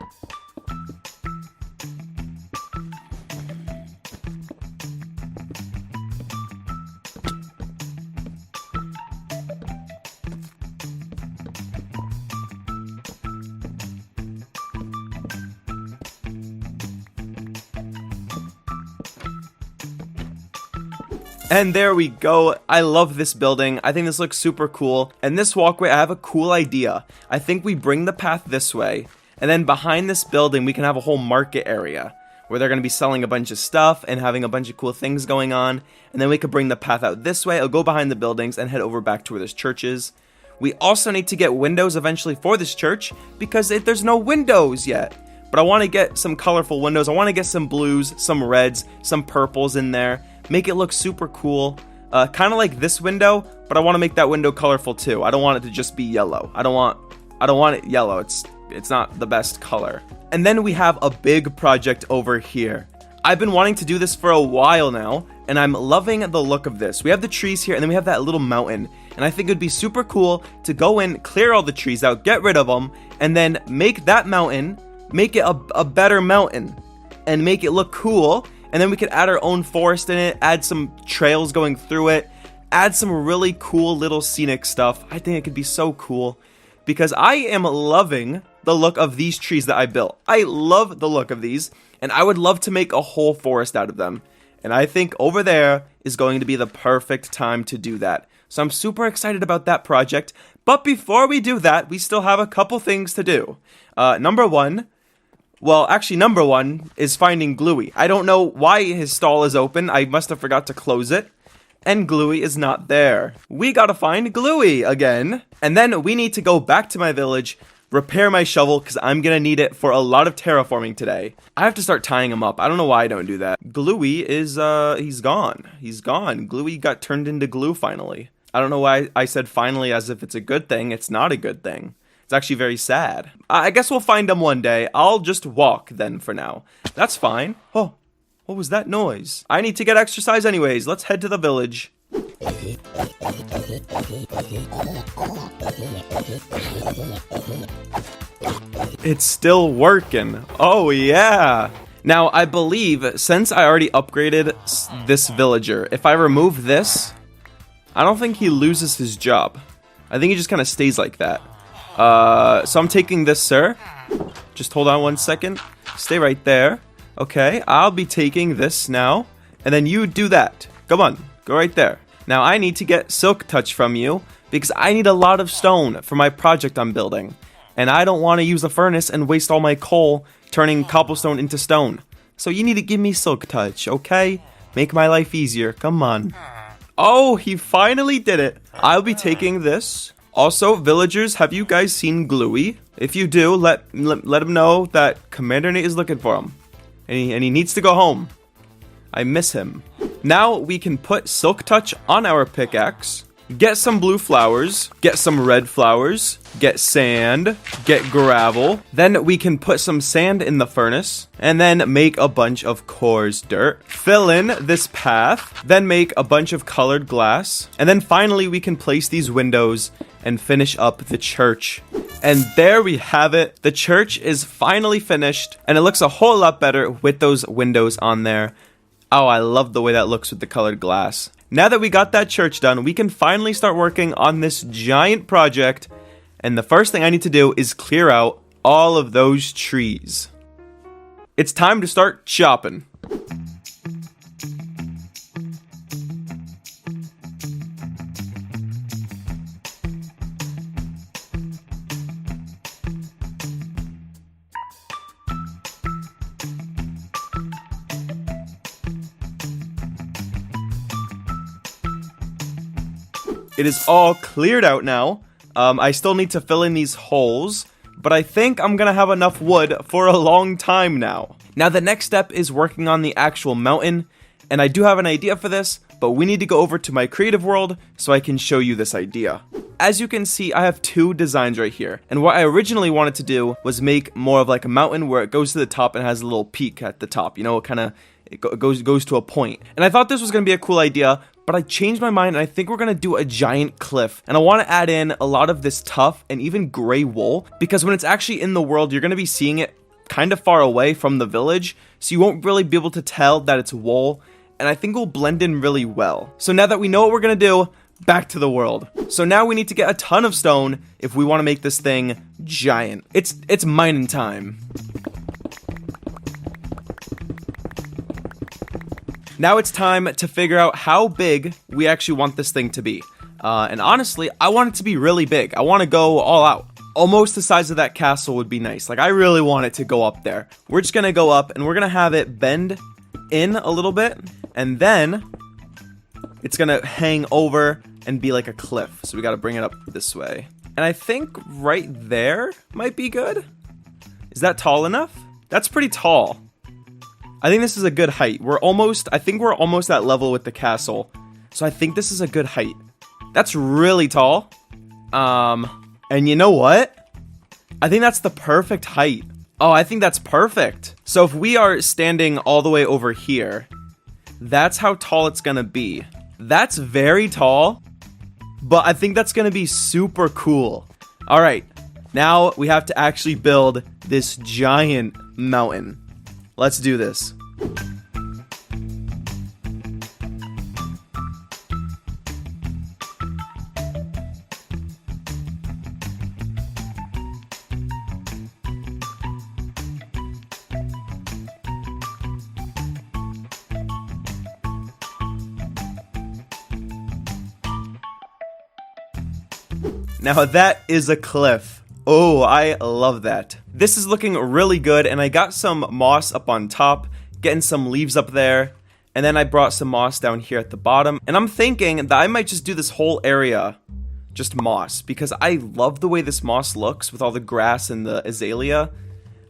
And there we go. I love this building. I think this looks super cool. And this walkway, I have a cool idea. I think we bring the path this way, and then behind this building, we can have a whole market area where they're going to be selling a bunch of stuff and having a bunch of cool things going on. And then we could bring the path out this way. It'll go behind the buildings and head over back to where this church is. We also need to get windows eventually for this church, because there's no windows yet. But I want to get some colorful windows. I want to get some blues, some reds, some purples in there. Make it look super cool, kind of like this window, but I want to make that window colorful too. I don't want it to just be yellow. I don't want it yellow. It's not the best color. And then we have a big project over here. I've been wanting to do this for a while now, and I'm loving the look of this. We have the trees here, and then we have that little mountain, and I think it'd be super cool to go in, clear all the trees out, get rid of them, and then make that mountain, make it a better mountain, and make it look cool. And then we could add our own forest in it, add some trails going through it, add some really cool little scenic stuff. I think it could be so cool, because I am loving the look of these trees that I built. I love the look of these, and I would love to make a whole forest out of them. And I think over there is going to be the perfect time to do that. So I'm super excited about that project. But before we do that, we still have a couple things to do. Number one is finding Gluey. I don't know why his stall is open. I must have forgot to close it. And Gluey is not there. We gotta find Gluey again. And then we need to go back to my village, repair my shovel, because I'm gonna need it for a lot of terraforming today. I have to start tying him up. I don't know why I don't do that. Gluey is, he's gone. He's gone. Gluey got turned into glue finally. I don't know why I said finally as if it's a good thing. It's not a good thing. It's actually very sad. I guess we'll find him one day. I'll just walk then for now. That's fine. Oh, what was that noise? I need to get exercise anyways. Let's head to the village. It's still working. Oh, yeah. Now, I believe since I already upgraded this villager, if I remove this, I don't think he loses his job. I think he just kind of stays like that. So I'm taking this, sir. Just hold on 1 second. Stay right there. Okay, I'll be taking this now. And then you do that. Come on, go right there. Now I need to get silk touch from you because I need a lot of stone for my project I'm building. And I don't want to use a furnace and waste all my coal turning cobblestone into stone. So you need to give me silk touch, okay? Make my life easier, come on. Oh, he finally did it. I'll be taking this. Also, villagers, have you guys seen Gluey? If you do, let him know that Commander Nate is looking for him. And he needs to go home. I miss him. Now we can put silk touch on our pickaxe. Get some blue flowers, get some red flowers, get sand, get gravel. Then we can put some sand in the furnace and then make a bunch of coarse dirt. Fill in this path, then make a bunch of colored glass. And then finally we can place these windows and finish up the church. And there we have it. The church is finally finished and it looks a whole lot better with those windows on there. Oh, I love the way that looks with the colored glass. Now that we got that church done, we can finally start working on this giant project. And the first thing I need to do is clear out all of those trees. It's time to start chopping. It is all cleared out now. I still need to fill in these holes, but I think I'm gonna have enough wood for a long time now. Now the next step is working on the actual mountain, and I do have an idea for this, but we need to go over to my creative world so I can show you this idea. As you can see, I have two designs right here, and what I originally wanted to do was make more of like a mountain where it goes to the top and has a little peak at the top, you know, it goes to a point. And I thought this was gonna be a cool idea, but I changed my mind and I think we're gonna do a giant cliff. And I wanna add in a lot of this tough and even gray wool, because when it's actually in the world, you're gonna be seeing it kind of far away from the village, so you won't really be able to tell that it's wool, and I think it will blend in really well. So now that we know what we're gonna do, back to the world. So now we need to get a ton of stone if we wanna make this thing giant. It's mining time. Now it's time to figure out how big we actually want this thing to be. And honestly, I want it to be really big. I want to go all out. Almost the size of that castle would be nice. Like, I really want it to go up there. We're just going to go up and we're going to have it bend in a little bit. And then it's going to hang over and be like a cliff. So we got to bring it up this way. And I think right there might be good. Is that tall enough? That's pretty tall. I think this is a good height. I think we're almost at level with the castle. So I think this is a good height. That's really tall. And you know what? I think that's the perfect height. Oh, I think that's perfect. So if we are standing all the way over here, that's how tall it's gonna be. That's very tall, but I think that's gonna be super cool. All right, now we have to actually build this giant mountain. Let's do this. Now that is a cliff. Oh, I love that. This is looking really good, and I got some moss up on top, getting some leaves up there, and then I brought some moss down here at the bottom, and I'm thinking that I might just do this whole area just moss, because I love the way this moss looks with all the grass and the azalea.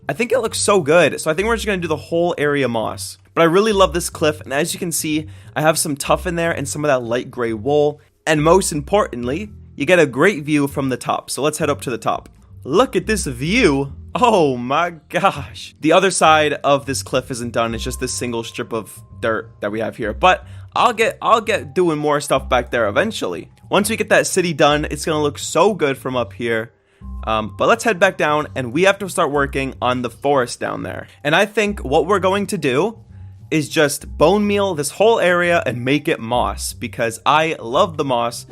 I think it looks so good, so I think we're just gonna do the whole area moss. But I really love this cliff, and as you can see, I have some tuff in there and some of that light gray wool, and most importantly, you get a great view from the top. So let's head up to the top. Look at this view. Oh my gosh. The other side of this cliff isn't done. It's just this single strip of dirt that we have here. But I'll get doing more stuff back there eventually. Once we get that city done, it's gonna look so good from up here. But let's head back down, and we have to start working on the forest down there. And I think what we're going to do is just bone meal this whole area and make it moss, because I love the moss.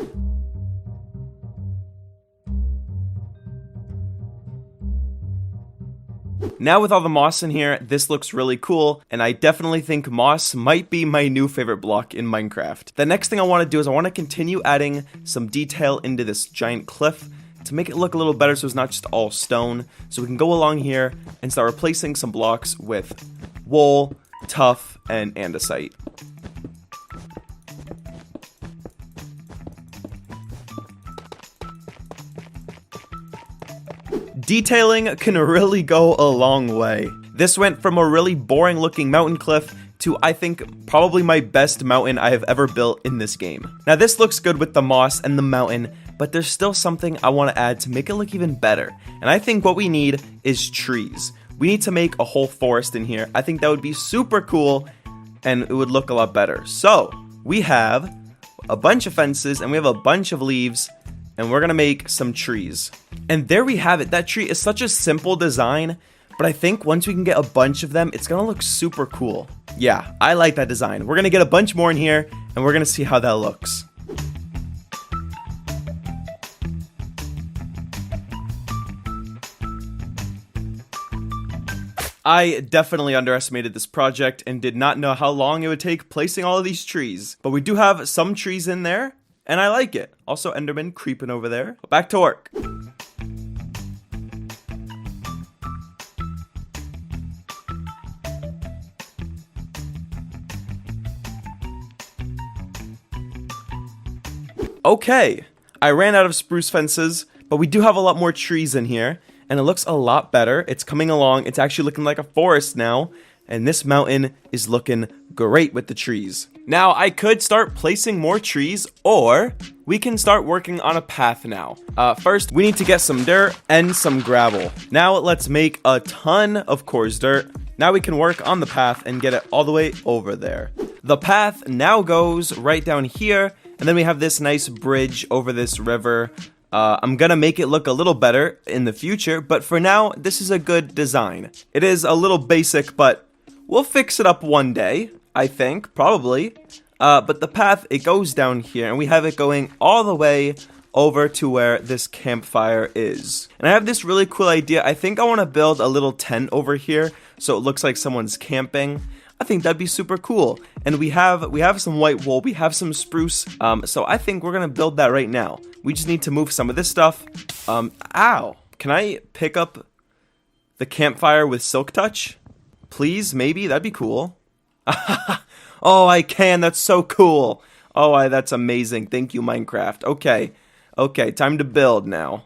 Now with all the moss in here, this looks really cool, and I definitely think moss might be my new favorite block in Minecraft. The next thing I want to do is I want to continue adding some detail into this giant cliff to make it look a little better so it's not just all stone. So we can go along here and start replacing some blocks with wool, tuff, and andesite. Detailing can really go a long way. This went from a really boring looking mountain cliff to, I think, probably my best mountain I have ever built in this game. Now this looks good with the moss and the mountain, but there's still something I want to add to make it look even better. And I think what we need is trees. We need to make a whole forest in here. I think that would be super cool and it would look a lot better. So we have a bunch of fences and we have a bunch of leaves, and we're gonna make some trees. And there we have it. That tree is such a simple design, but I think once we can get a bunch of them, it's gonna look super cool. Yeah, I like that design. We're gonna get a bunch more in here, and we're gonna see how that looks. I definitely underestimated this project and did not know how long it would take placing all of these trees. But we do have some trees in there, and I like it. Also, Enderman creeping over there. Back to work. Okay, I ran out of spruce fences, but we do have a lot more trees in here, and it looks a lot better. It's coming along. It's actually looking like a forest now, and this mountain is looking great with the trees. Now, I could start placing more trees, or we can start working on a path now. First, we need to get some dirt and some gravel. Now, let's make a ton of coarse dirt. Now we can work on the path and get it all the way over there. The path now goes right down here, and then we have this nice bridge over this river. I'm gonna make it look a little better in the future, but for now, this is a good design. It is a little basic, but we'll fix it up one day, I think, probably. But the path, it goes down here, and we have it going all the way over to where this campfire is. And I have this really cool idea. I think I want to build a little tent over here so it looks like someone's camping. I think that'd be super cool. And we have some white wool, we have some spruce, so I think we're gonna build that right now. We just need to move some of this stuff. Ow! Can I pick up the campfire with silk touch? Please, maybe? That'd be cool. Oh, I can. That's so cool. Oh, that's amazing. Thank you, Minecraft. Okay, time to build now.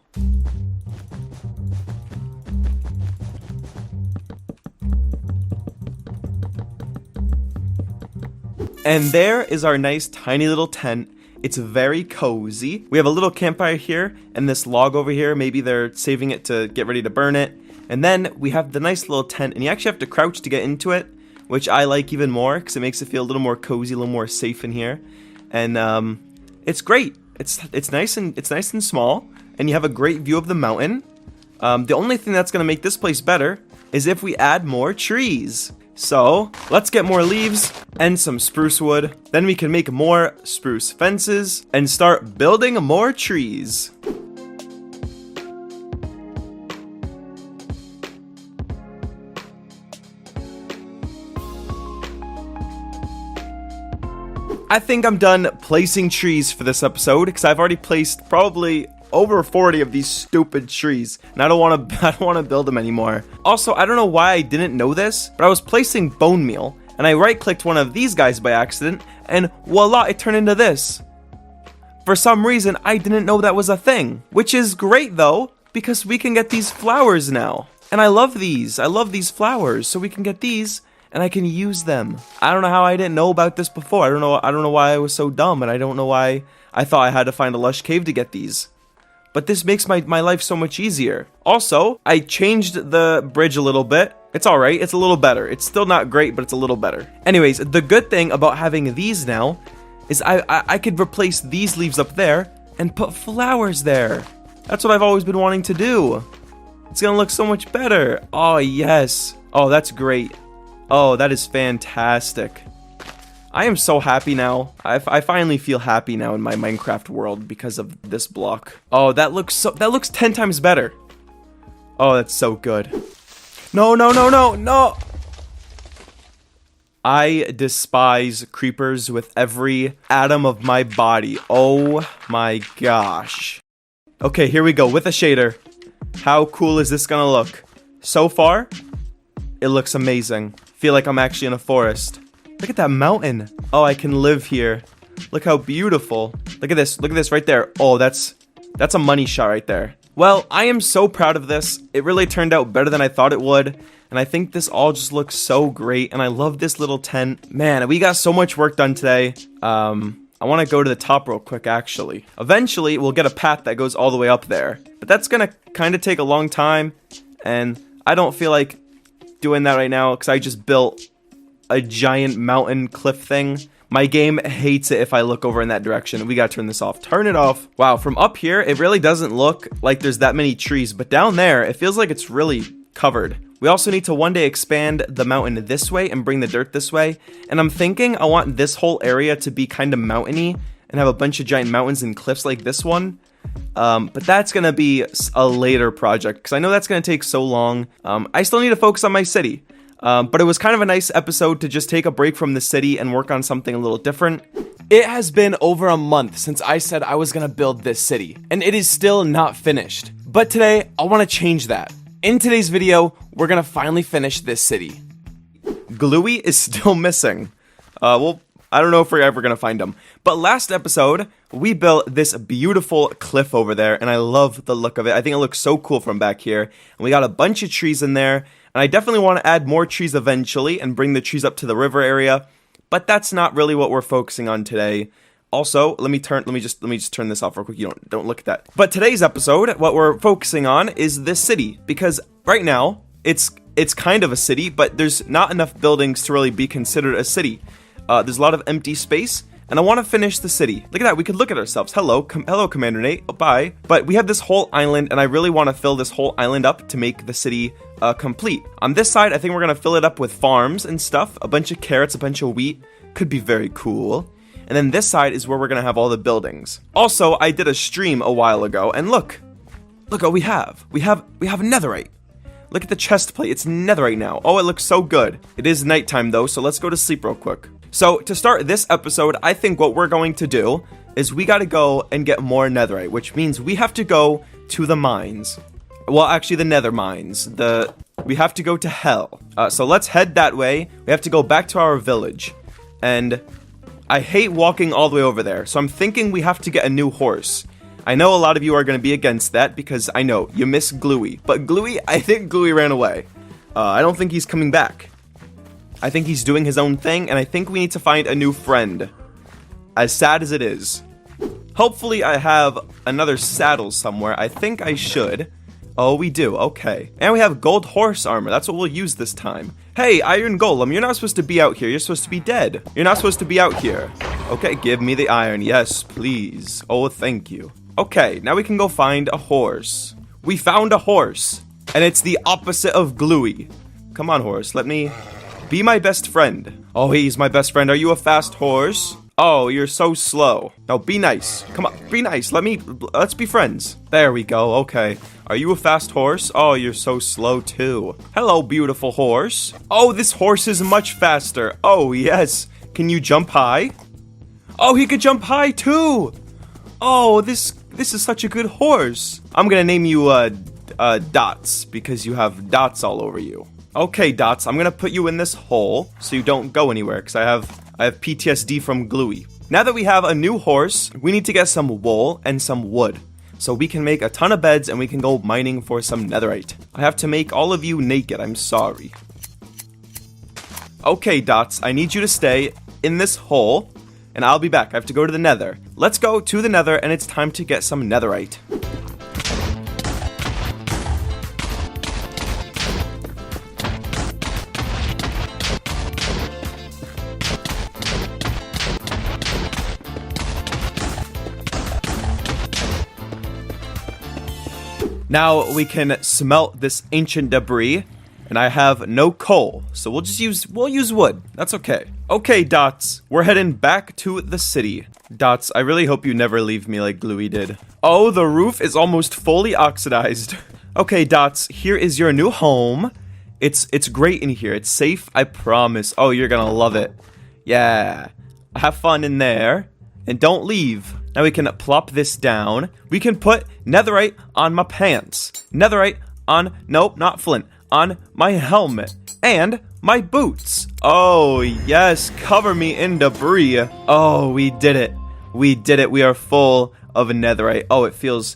And there is our nice tiny little tent. It's very cozy. We have a little campfire here and this log over here. Maybe they're saving it to get ready to burn it. And then we have the nice little tent, and you actually have to crouch to get into it, which I like even more because it makes it feel a little more cozy, a little more safe in here. And it's great. It's nice and small, and you have a great view of the mountain. The only thing that's gonna make this place better is if we add more trees. So let's get more leaves and some spruce wood. Then we can make more spruce fences and start building more trees. I think I'm done placing trees for this episode because I've already placed probably over 40 of these stupid trees, and I don't want to build them anymore. Also, I don't know why I didn't know this, but I was placing bone meal, and I right-clicked one of these guys by accident, and voila, it turned into this. For some reason, I didn't know that was a thing, which is great though, because we can get these flowers now, and I love these. I love these flowers, so we can get these, and I can use them. I don't know how I didn't know about this before. I don't know why I was so dumb, and I don't know why I thought I had to find a lush cave to get these. But this makes my life so much easier. Also, I changed the bridge a little bit. It's alright, it's a little better. It's still not great, but it's a little better. Anyways, the good thing about having these now is I could replace these leaves up there and put flowers there. That's what I've always been wanting to do. It's gonna look so much better. Oh, yes. Oh, that's great. Oh, that is fantastic. I am so happy now. I finally feel happy now in my Minecraft world because of this block. Oh, that looks 10 times better. Oh, that's so good. No, no, no, no, no. I despise creepers with every atom of my body. Oh my gosh. Okay, here we go with a shader. How cool is this gonna look? So far, it looks amazing. Feel like I'm actually in a forest. Look at that mountain. Oh, I can live here. Look how beautiful. Look at this right there. Oh, that's a money shot right there. Well, I am so proud of this. It really turned out better than I thought it would. And I think this all just looks so great. And I love this little tent. Man, we got so much work done today. I want to go to the top real quick, actually. Eventually, we'll get a path that goes all the way up there. But that's going to kind of take a long time. And I don't feel like doing that right now because I just built a giant mountain cliff thing. My game hates it if I look over in that direction. We gotta turn this off. Turn it off. Wow, from up here, it really doesn't look like there's that many trees. But down there, it feels like it's really covered. We also need to one day expand the mountain this way and bring the dirt this way. And I'm thinking I want this whole area to be kind of mountainy and have a bunch of giant mountains and cliffs like this one. But that's gonna be a later project because I know that's gonna take so long. I still need to focus on my city. But it was kind of a nice episode to just take a break from the city and work on something a little different. It has been over a month since I said I was gonna build this city, and it is still not finished. But today, I want to change that. In today's video, we're gonna finally finish this city. Gluey is still missing. Well, I don't know if we're ever gonna find him. But last episode, we built this beautiful cliff over there, and I love the look of it. I think it looks so cool from back here. And we got a bunch of trees in there. And I definitely want to add more trees eventually and bring the trees up to the river area, but that's not really what we're focusing on today. Also, let me just turn this off real quick. You don't look at that. But today's episode, what we're focusing on is this city because right now it's kind of a city, but there's not enough buildings to really be considered a city. There's a lot of empty space. And I want to finish the city. Look at that. We could look at ourselves. Hello, Commander Nate. Oh, bye. But we have this whole island, and I really want to fill this whole island up to make the city complete. On this side, I think we're going to fill it up with farms and stuff. A bunch of carrots, a bunch of wheat. Could be very cool. And then this side is where we're going to have all the buildings. Also, I did a stream a while ago, and look. Look what we have. We have Netherite. Look at the chest plate. It's Netherite now. Oh, it looks so good. It is nighttime, though, so let's go to sleep real quick. So, to start this episode, I think what we're going to do is we got to go and get more Netherite, which means we have to go to the mines. Well, actually, the Nether mines. We have to go to hell. So, let's head that way. We have to go back to our village. And I hate walking all the way over there, so I'm thinking we have to get a new horse. I know a lot of you are going to be against that because I know you miss Gluey. But Gluey, I think Gluey ran away. I don't think he's coming back. I think he's doing his own thing, and I think we need to find a new friend. As sad as it is. Hopefully I have another saddle somewhere. I think I should. Oh, we do. Okay. And we have gold horse armor. That's what we'll use this time. Hey, Iron Golem, you're not supposed to be out here. You're supposed to be dead. You're not supposed to be out here. Okay, give me the iron. Yes, please. Oh, thank you. Okay, now we can go find a horse. We found a horse. And it's the opposite of Gluey. Come on, horse. Let me... be my best friend. Oh, he's my best friend. Are you a fast horse? Oh, you're so slow. No, be nice. Come on, be nice. Let's be friends. There we go. Okay. Are you a fast horse? Oh, you're so slow too. Hello, beautiful horse. Oh, this horse is much faster. Oh, yes. Can you jump high? Oh, he could jump high too. Oh, this is such a good horse. I'm gonna name you Dots because you have dots all over you. Okay, Dots, I'm gonna put you in this hole so you don't go anywhere because I have PTSD from Gluey. Now that we have a new horse, we need to get some wool and some wood so we can make a ton of beds and we can go mining for some netherite. I have to make all of you naked, I'm sorry. Okay, Dots, I need you to stay in this hole and I'll be back. I have to go to the nether. Let's go to the nether and it's time to get some netherite. Now we can smelt this ancient debris, and I have no coal, so we'll use wood. That's okay. Okay, Dots, we're heading back to the city. Dots, I really hope you never leave me like Gluey did. Oh, the roof is almost fully oxidized. Okay, Dots, here is your new home, It's great in here. It's safe, I promise. Oh, you're gonna love it. Yeah. Have fun in there. And don't leave. Now we can plop this down. We can put netherite on my pants. Netherite on, nope, not flint. On my helmet. And my boots. Oh, yes. Cover me in debris. Oh, we did it. We did it. We are full of netherite. Oh, it feels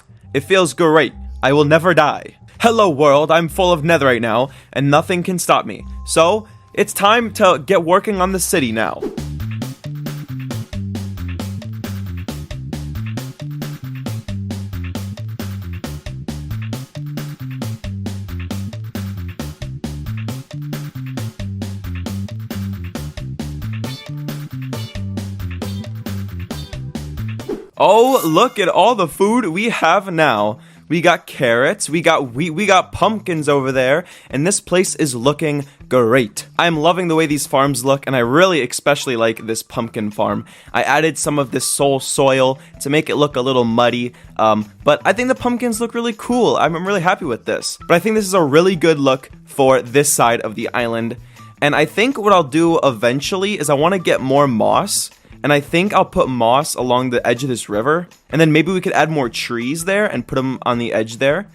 great. I will never die. Hello, world. I'm full of netherite now, and nothing can stop me. So, it's time to get working on the city now. Oh, look at all the food we have now. We got carrots, we got wheat, we got pumpkins over there, and this place is looking great. I'm loving the way these farms look, and I really especially like this pumpkin farm. I added some of this soil to make it look a little muddy, but I think the pumpkins look really cool. I'm really happy with this. But I think this is a really good look for this side of the island. And I think what I'll do eventually is I want to get more moss. And I think I'll put moss along the edge of this river. And then maybe we could add more trees there and put them on the edge there.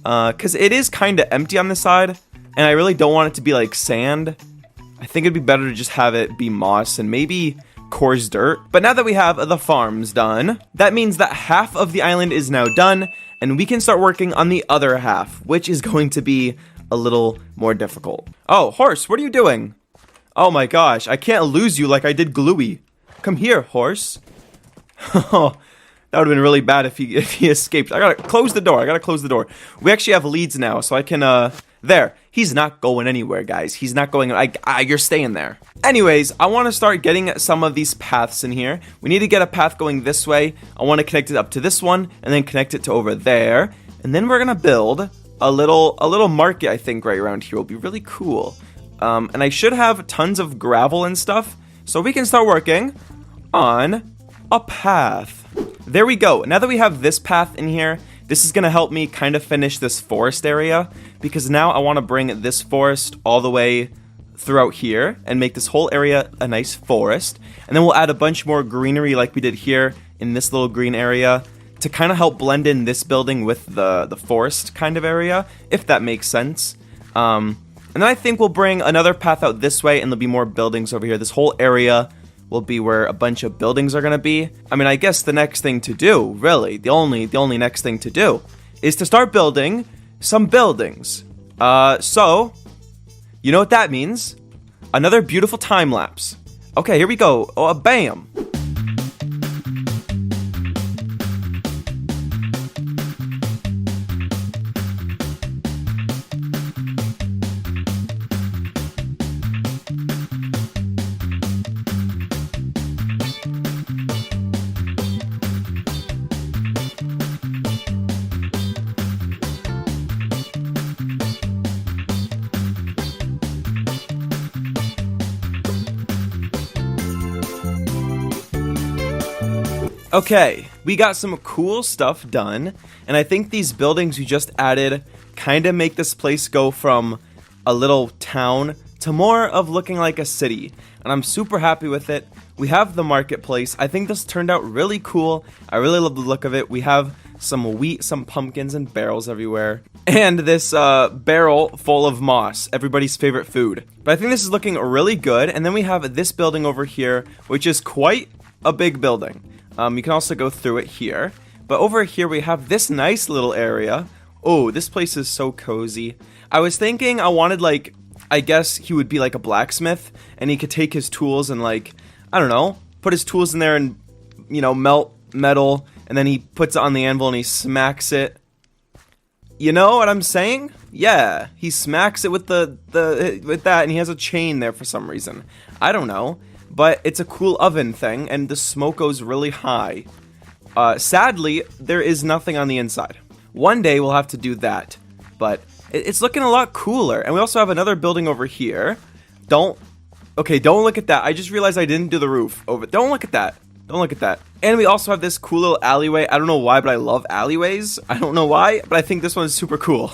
Because it is kind of empty on this side. And I really don't want it to be like sand. I think it'd be better to just have it be moss and maybe coarse dirt. But now that we have the farms done, that means that half of the island is now done. And we can start working on the other half, which is going to be a little more difficult. Oh, horse, what are you doing? Oh my gosh, I can't lose you like I did Gluey. Come here, horse. Oh, that would have been really bad if he escaped. I gotta close the door. We actually have leads now, so I can, there. He's not going anywhere, guys. He's not going, you're staying there. Anyways, I want to start getting some of these paths in here. We need to get a path going this way. I want to connect it up to this one, and then connect it to over there. And then we're gonna build a little market, I think, right around here will be really cool. And I should have tons of gravel and stuff, so we can start working on a path. There we go. Now that we have this path in here, this is going to help me kind of finish this forest area, because now I want to bring this forest all the way throughout here and make this whole area a nice forest. And then we'll add a bunch more greenery like we did here in this little green area to kind of help blend in this building with the forest kind of area, if that makes sense. And then I think we'll bring another path out this way, and there'll be more buildings over here. This whole area will be where a bunch of buildings are going to be. I mean, I guess the next thing to do, really, the only next thing to do is to start building some buildings. So, you know what that means? Another beautiful time lapse. Okay, here we go. Oh, bam. Okay, we got some cool stuff done, and I think these buildings we just added kind of make this place go from a little town to more of looking like a city, and I'm super happy with it. We have the marketplace. I think this turned out really cool. I really love the look of it. We have some wheat, some pumpkins, and barrels everywhere, and this barrel full of moss, everybody's favorite food. But I think this is looking really good, and then we have this building over here, which is quite a big building. You can also go through it here. But over here we have this nice little area. Oh, this place is so cozy. I was thinking I wanted, like, I guess he would be like a blacksmith, and he could take his tools and, like, I don't know, put his tools in there and, you know, melt metal, and then he puts it on the anvil and he smacks it. You know what I'm saying? Yeah, he smacks it with with that, and he has a chain there for some reason. I don't know. But it's a cool oven thing, and the smoke goes really high. Sadly, there is nothing on the inside. One day we'll have to do that, but it's looking a lot cooler. And we also have another building over here. Don't look at that. I just realized I didn't do the roof over. Don't look at that. Don't look at that. And we also have this cool little alleyway. I don't know why, but I love alleyways. I don't know why, but I think this one is super cool.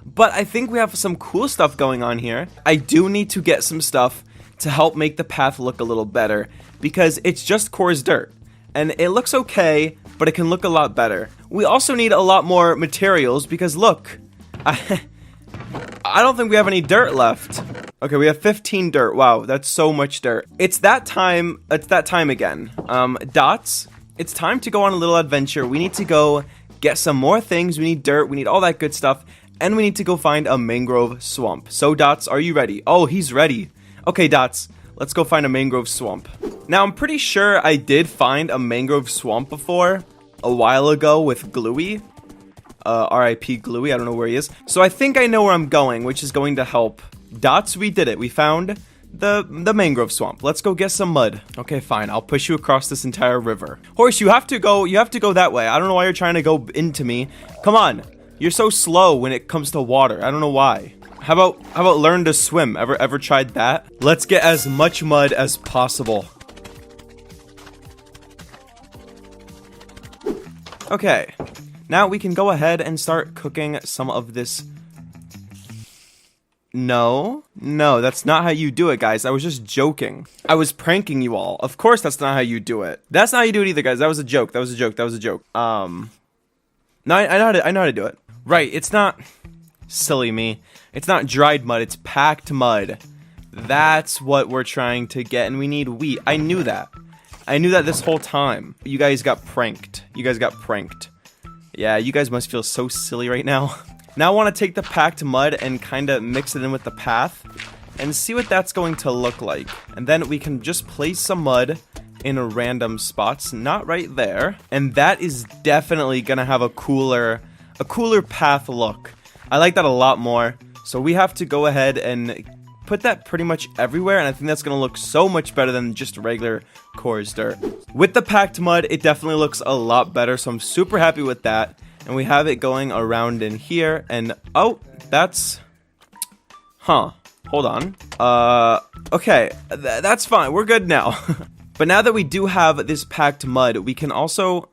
but I think we have some cool stuff going on here. I do need to get some stuff to help make the path look a little better, because it's just coarse dirt. And it looks okay, but it can look a lot better. We also need a lot more materials, because look, I don't think we have any dirt left. Okay, we have 15 dirt. Wow, that's so much dirt. It's that time again. Dots, it's time to go on a little adventure. We need to go get some more things. We need dirt, we need all that good stuff, and we need to go find a mangrove swamp. So Dots, are you ready? Oh, he's ready. Okay, Dots, let's go find a mangrove swamp. Now, I'm pretty sure I did find a mangrove swamp before, a while ago with Gluey. R.I.P. Gluey, I don't know where he is. So I think I know where I'm going, which is going to help. Dots, we did it. We found the mangrove swamp. Let's go get some mud. Okay, fine. I'll push you across this entire river. Horse, you have to go that way. I don't know why you're trying to go into me. Come on. You're so slow when it comes to water. I don't know why. How about learn to swim? Ever tried that? Let's get as much mud as possible. Okay. Now we can go ahead and start cooking some of this. No, that's not how you do it, guys. I was just joking. I was pranking you all. Of course that's not how you do it. That's not how you do it either, guys. That was a joke. No, I know how to do it. Right, it's not silly me. It's not dried mud, it's packed mud. That's what we're trying to get, and we need wheat. I knew that. I knew that this whole time. You guys got pranked. Yeah, you guys must feel so silly right now. Now I want to take the packed mud and kind of mix it in with the path and see what that's going to look like. And then we can just place some mud in random spots, not right there. And that is definitely going to have a cooler path look. I like that a lot more. So we have to go ahead and put that pretty much everywhere, and I think that's going to look so much better than just regular coarse dirt. With the packed mud, it definitely looks a lot better, so I'm super happy with that. And we have it going around in here, and oh, that's... Hold on. Okay, that's fine, we're good now. But now that we do have this packed mud, we can also...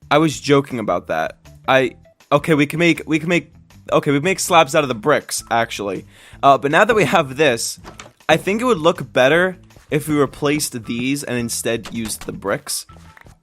I was joking about that. Okay, we make slabs out of the bricks, actually. But now that we have this, I think it would look better if we replaced these and instead used the bricks.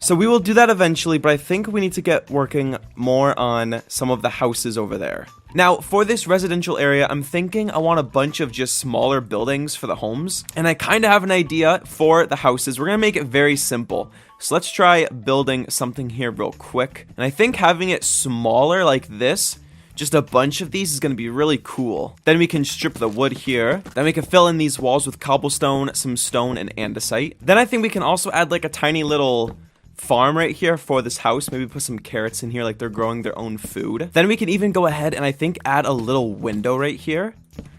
So we will do that eventually, but I think we need to get working more on some of the houses over there. Now, for this residential area, I'm thinking I want a bunch of just smaller buildings for the homes. And I kind of have an idea for the houses. We're going to make it very simple. So let's try building something here real quick. And I think having it smaller like this, just a bunch of these, is going to be really cool. Then we can strip the wood here. Then we can fill in these walls with cobblestone, some stone, and andesite. Then I think we can also add like a tiny little farm right here for this house. Maybe put some carrots in here like they're growing their own food. Then we can even go ahead and I think add a little window right here,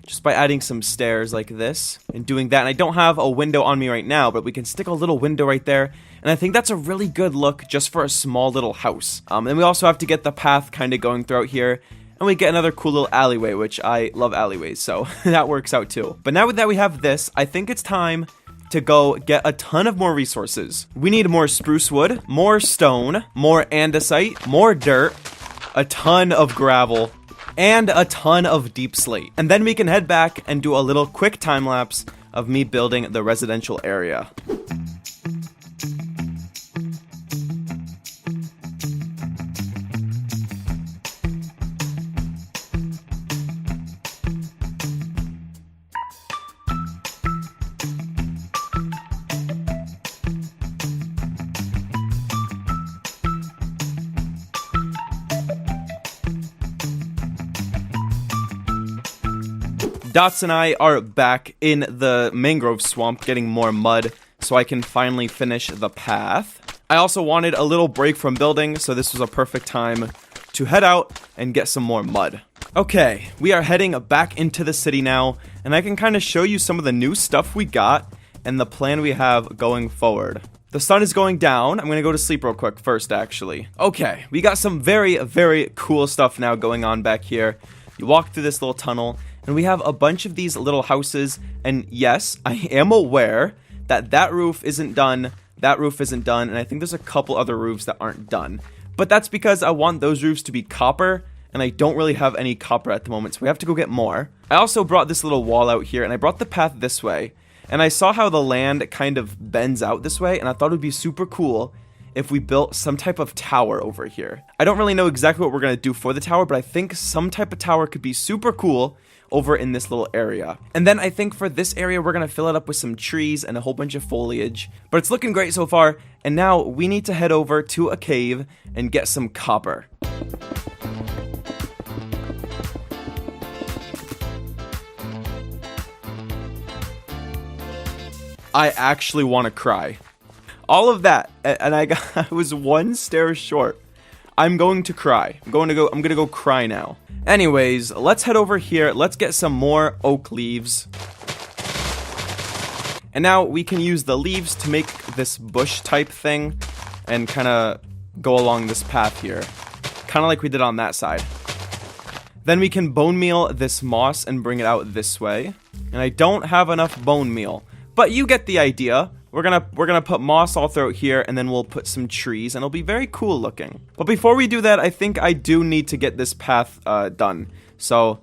just by adding some stairs like this and doing that. And I don't have a window on me right now, but we can stick a little window right there. And I think that's a really good look just for a small little house. And we also have to get the path kind of going throughout here. And we get another cool little alleyway, which I love alleyways, so that works out too. But now that we have this, I think it's time to go get a ton of more resources. We need more spruce wood, more stone, more andesite, more dirt, a ton of gravel, and a ton of deep slate. And then we can head back and do a little quick time lapse of me building the residential area. Dots and I are back in the mangrove swamp getting more mud so I can finally finish the path. I also wanted a little break from building, so this was a perfect time to head out and get some more mud. Okay, we are heading back into the city now, and I can kind of show you some of the new stuff we got and the plan we have going forward. The sun is going down. I'm going to go to sleep real quick first, actually. Okay, we got some very, very cool stuff now going on back here. You walk through this little tunnel, and we have a bunch of these little houses, and yes, I am aware that that roof isn't done, and I think there's a couple other roofs that aren't done. But that's because I want those roofs to be copper, and I don't really have any copper at the moment, so we have to go get more. I also brought this little wall out here, and I brought the path this way, and I saw how the land kind of bends out this way, and I thought it would be super cool if we built some type of tower over here. I don't really know exactly what we're going to do for the tower, but I think some type of tower could be super cool over in this little area. And then I think for this area, we're going to fill it up with some trees and a whole bunch of foliage. But it's looking great so far, and now we need to head over to a cave and get some copper. I actually want to cry. All of that, and I was one stair short. I'm going to cry. I'm gonna go cry now. Anyways, let's head over here. Let's get some more oak leaves. And now we can use the leaves to make this bush type thing and kind of go along this path here. Kind of like we did on that side. Then we can bone meal this moss and bring it out this way. And I don't have enough bone meal, but you get the idea. We're gonna put moss all throughout here, and then we'll put some trees, and it'll be very cool looking. But before we do that, I think I do need to get this path done. So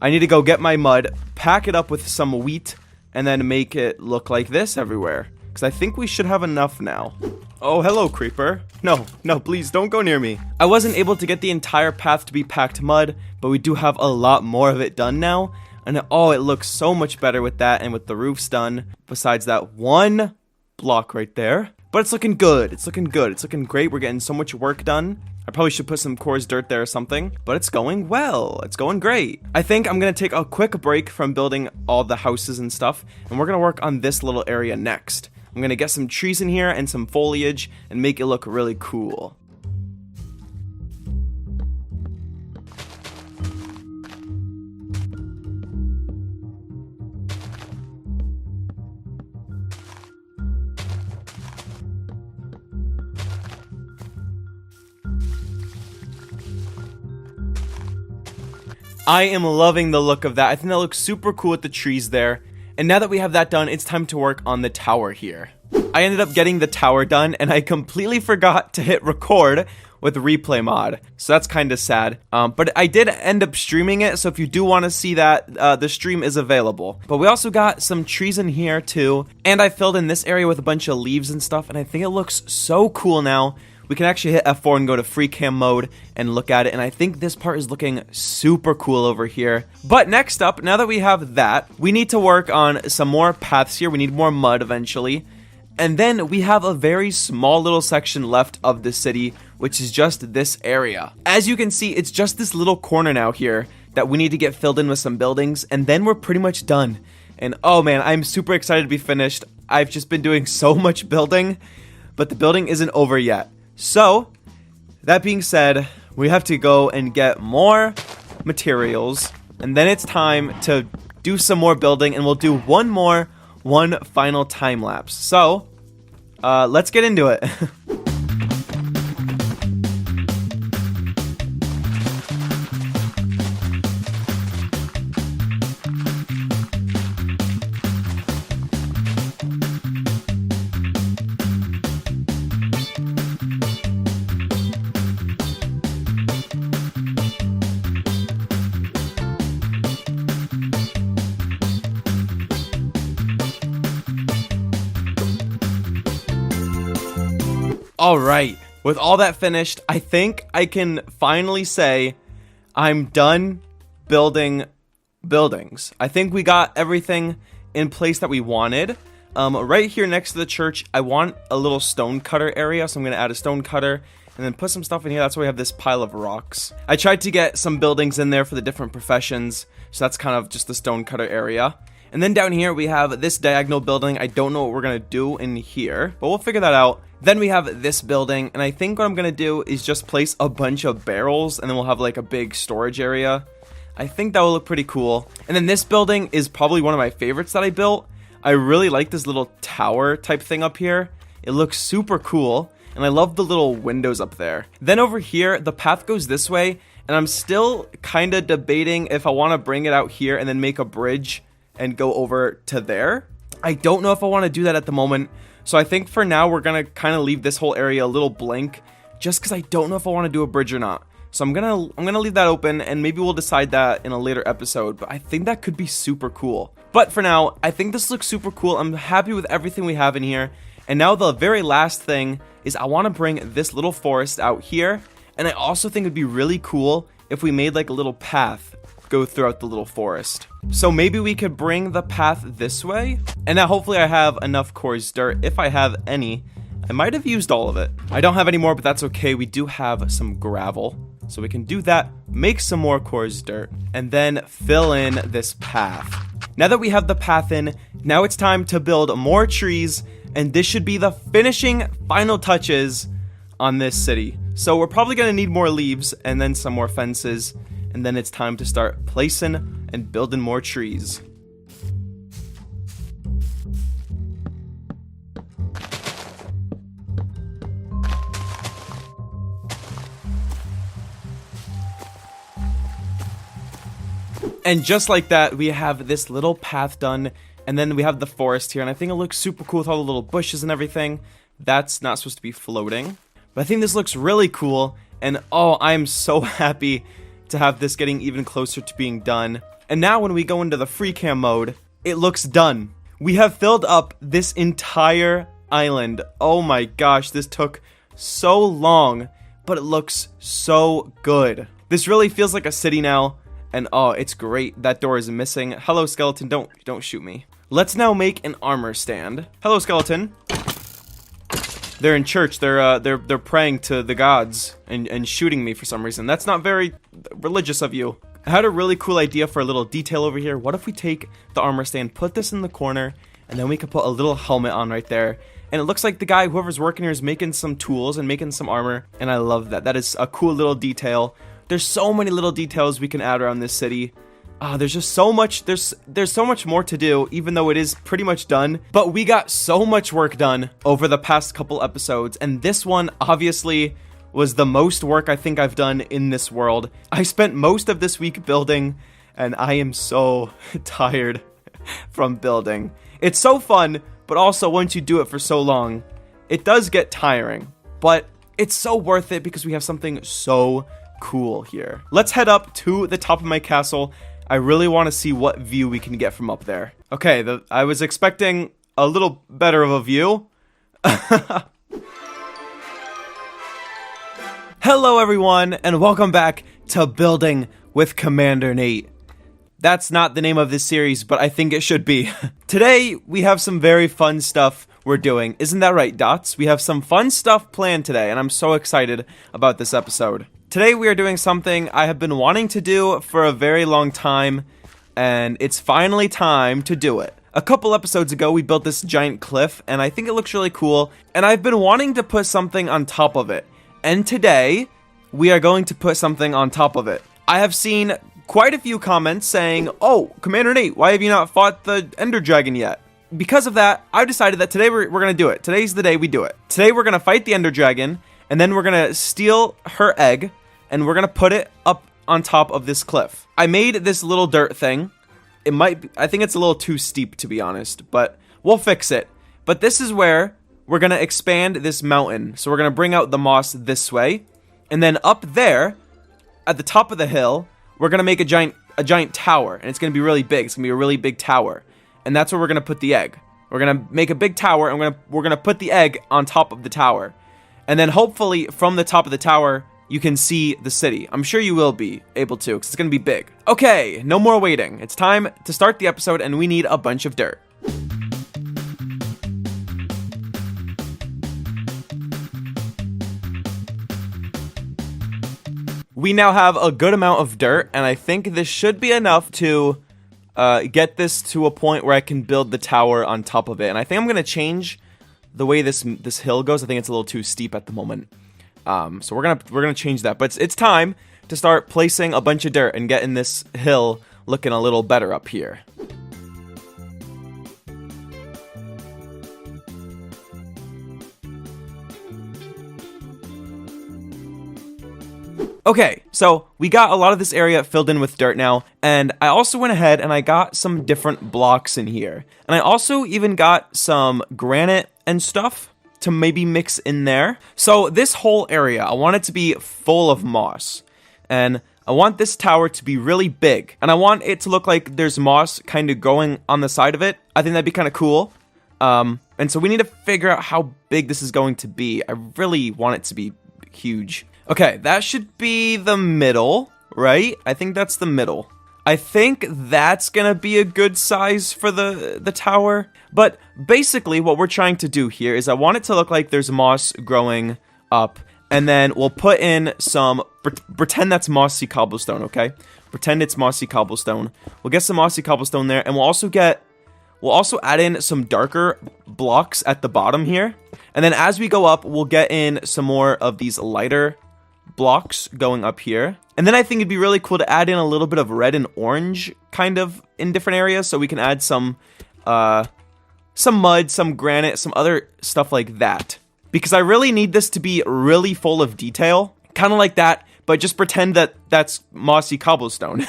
I need to go get my mud, pack it up with some wheat, and then make it look like this everywhere. Because I think we should have enough now. Oh, hello, creeper. No, please don't go near me. I wasn't able to get the entire path to be packed mud, but we do have a lot more of it done now. And oh, it looks so much better with that and with the roofs done. Besides that one block right there. But it's looking good. It's looking good. It's looking great. We're getting so much work done. I probably should put some coarse dirt there or something, but it's going well. It's going great. I think I'm going to take a quick break from building all the houses and stuff, and we're going to work on this little area next. I'm going to get some trees in here and some foliage and make it look really cool. I am loving the look of that. I think that looks super cool with the trees there. And now that we have that done, it's time to work on the tower here. I ended up getting the tower done, and I completely forgot to hit record with replay mod. So that's kind of sad. But I did end up streaming it, so if you do want to see that, the stream is available. But we also got some trees in here too. And I filled in this area with a bunch of leaves and stuff, and I think it looks so cool now. We can actually hit F4 and go to free cam mode and look at it, and I think this part is looking super cool over here. But next up, now that we have that, we need to work on some more paths here. We need more mud eventually. And then we have a very small little section left of the city, which is just this area. As you can see, it's just this little corner now here that we need to get filled in with some buildings, and then we're pretty much done. And oh man, I'm super excited to be finished. I've just been doing so much building, but the building isn't over yet. So, that being said, we have to go and get more materials, and then it's time to do some more building, and we'll do one final time lapse. So, let's get into it. Alright, with all that finished, I think I can finally say I'm done building buildings. I think we got everything in place that we wanted. Right here next to the church, I want a little stone cutter area, so I'm going to add a stone cutter and then put some stuff in here. That's why we have this pile of rocks. I tried to get some buildings in there for the different professions, so that's kind of just the stone cutter area. And then down here, we have this diagonal building. I don't know what we're going to do in here, but we'll figure that out. Then we have this building, and I think what I'm going to do is just place a bunch of barrels, and then we'll have like a big storage area. I think that will look pretty cool. And then this building is probably one of my favorites that I built. I really like this little tower type thing up here. It looks super cool, and I love the little windows up there. Then over here, the path goes this way, and I'm still kind of debating if I want to bring it out here and then make a bridge and go over to there. I don't know if I want to do that at the moment. So I think for now, we're going to kind of leave this whole area a little blank just because I don't know if I want to do a bridge or not. So I'm gonna leave that open, and maybe we'll decide that in a later episode, but I think that could be super cool. But for now, I think this looks super cool. I'm happy with everything we have in here. And now the very last thing is I want to bring this little forest out here. And I also think it'd be really cool if we made like a little path go throughout the little forest. So maybe we could bring the path this way. And now hopefully I have enough coarse dirt. If I have any, I might have used all of it. I don't have any more, but that's okay. We do have some gravel. So we can do that, make some more coarse dirt, and then fill in this path. Now that we have the path in, now it's time to build more trees, and this should be the finishing final touches on this city. So we're probably going to need more leaves, and then some more fences, and then it's time to start placing and building more trees. And just like that, we have this little path done, and then we have the forest here, and I think it looks super cool with all the little bushes and everything. That's not supposed to be floating, but I think this looks really cool, and oh, I'm so happy to have this getting even closer to being done. And now when we go into the free cam mode, it looks done. We have filled up this entire island. Oh my gosh, this took so long, but it looks so good. This really feels like a city now. And oh, it's great. That door is missing. Hello, skeleton. Don't shoot me. Let's now make an armor stand. Hello, skeleton. They're in church. They're praying to the gods and shooting me for some reason. That's not very religious of you. I had a really cool idea for a little detail over here. What if we take the armor stand, put this in the corner, and then we could put a little helmet on right there. And it looks like the guy, whoever's working here, is making some tools and making some armor. And I love that. That is a cool little detail. There's so many little details we can add around this city. There's just so much, there's so much more to do, even though it is pretty much done. But we got so much work done over the past couple episodes, and this one obviously was the most work I think I've done in this world. I spent most of this week building, and I am so tired from building. It's so fun, but also once you do it for so long, it does get tiring. But it's so worth it because we have something so cool here. Let's head up to the top of my castle. I really want to see what view we can get from up there. Okay, I was expecting a little better of a view. Hello everyone, and welcome back to Building with Commander Nate. That's not the name of this series, but I think it should be. Today, we have some very fun stuff we're doing. Isn't that right, Dots? We have some fun stuff planned today, and I'm so excited about this episode. Today we are doing something I have been wanting to do for a very long time, and it's finally time to do it. A couple episodes ago we built this giant cliff, and I think it looks really cool, and I've been wanting to put something on top of it. And today, we are going to put something on top of it. I have seen quite a few comments saying, "Oh, Commander Nate, why have you not fought the Ender Dragon yet?" Because of that, I've decided that today we're going to do it. Today's the day we do it. Today we're going to fight the Ender Dragon, and then we're going to steal her egg, and we're going to put it up on top of this cliff. I made this little dirt thing. It might be, I think it's a little too steep, to be honest, but we'll fix it. But this is where we're going to expand this mountain. So we're going to bring out the moss this way, and then up there at the top of the hill, we're going to make a giant tower, and it's going to be really big. It's going to be a really big tower, and that's where we're going to put the egg. We're going to make a big tower, and we're going to put the egg on top of the tower. And then hopefully from the top of the tower, you can see the city. I'm sure you will be able to, because it's going to be big. Okay, no more waiting. It's time to start the episode, and we need a bunch of dirt. We now have a good amount of dirt, and I think this should be enough to get this to a point where I can build the tower on top of it. And I think I'm going to change the way this hill goes. I think it's a little too steep at the moment. So we're gonna change that, but it's time to start placing a bunch of dirt and getting this hill looking a little better up here. Okay, so we got a lot of this area filled in with dirt now, and I also went ahead and I got some different blocks in here, and I also even got some granite and stuff to maybe mix in there. So this whole area, I want it to be full of moss. And I want this tower to be really big. And I want it to look like there's moss kind of growing on the side of it. I think that'd be kind of cool. And so we need to figure out how big this is going to be. I really want it to be huge. Okay, that should be the middle, right? I think that's the middle. I think that's gonna be a good size for the tower. But basically what we're trying to do here is I want it to look like there's moss growing up. And then we'll put in some, pretend that's mossy cobblestone, okay? Pretend it's mossy cobblestone. We'll get some mossy cobblestone there, and we'll also add in some darker blocks at the bottom here. And then as we go up, we'll get in some more of these lighter blocks going up here. And then I think it'd be really cool to add in a little bit of red and orange kind of in different areas, so we can add some mud, some granite, some other stuff like that. Because I really need this to be really full of detail. Kind of like that, but just pretend that that's mossy cobblestone.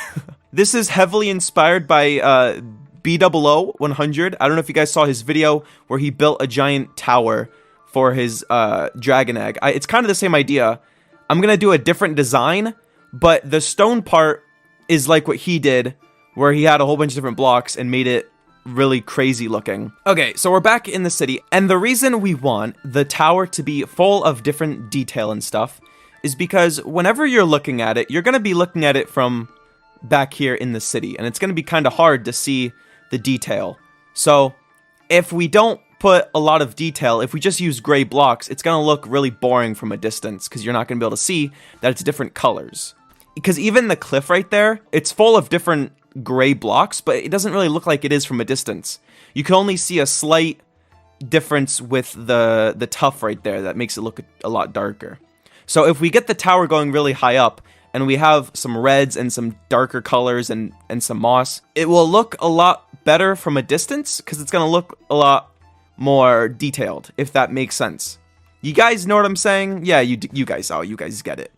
This is heavily inspired by B000100. I don't know if you guys saw his video where he built a giant tower for his dragon egg. It's kind of the same idea. I'm going to do a different design, but the stone part is like what he did, where he had a whole bunch of different blocks and made it really crazy looking. Okay, so we're back in the city, and the reason we want the tower to be full of different detail and stuff is because whenever you're looking at it, you're going to be looking at it from back here in the city, and it's going to be kind of hard to see the detail. So if we don't put a lot of detail, if we just use gray blocks, it's going to look really boring from a distance because you're not going to be able to see that it's different colors. Because even the cliff right there, it's full of different gray blocks, but it doesn't really look like it is from a distance. You can only see a slight difference with the tuff right there that makes it look a lot darker. So if we get the tower going really high up and we have some reds and some darker colors and some moss, it will look a lot better from a distance because it's going to look a lot more detailed, if that makes sense. You guys know what I'm saying? Yeah, you guys get it.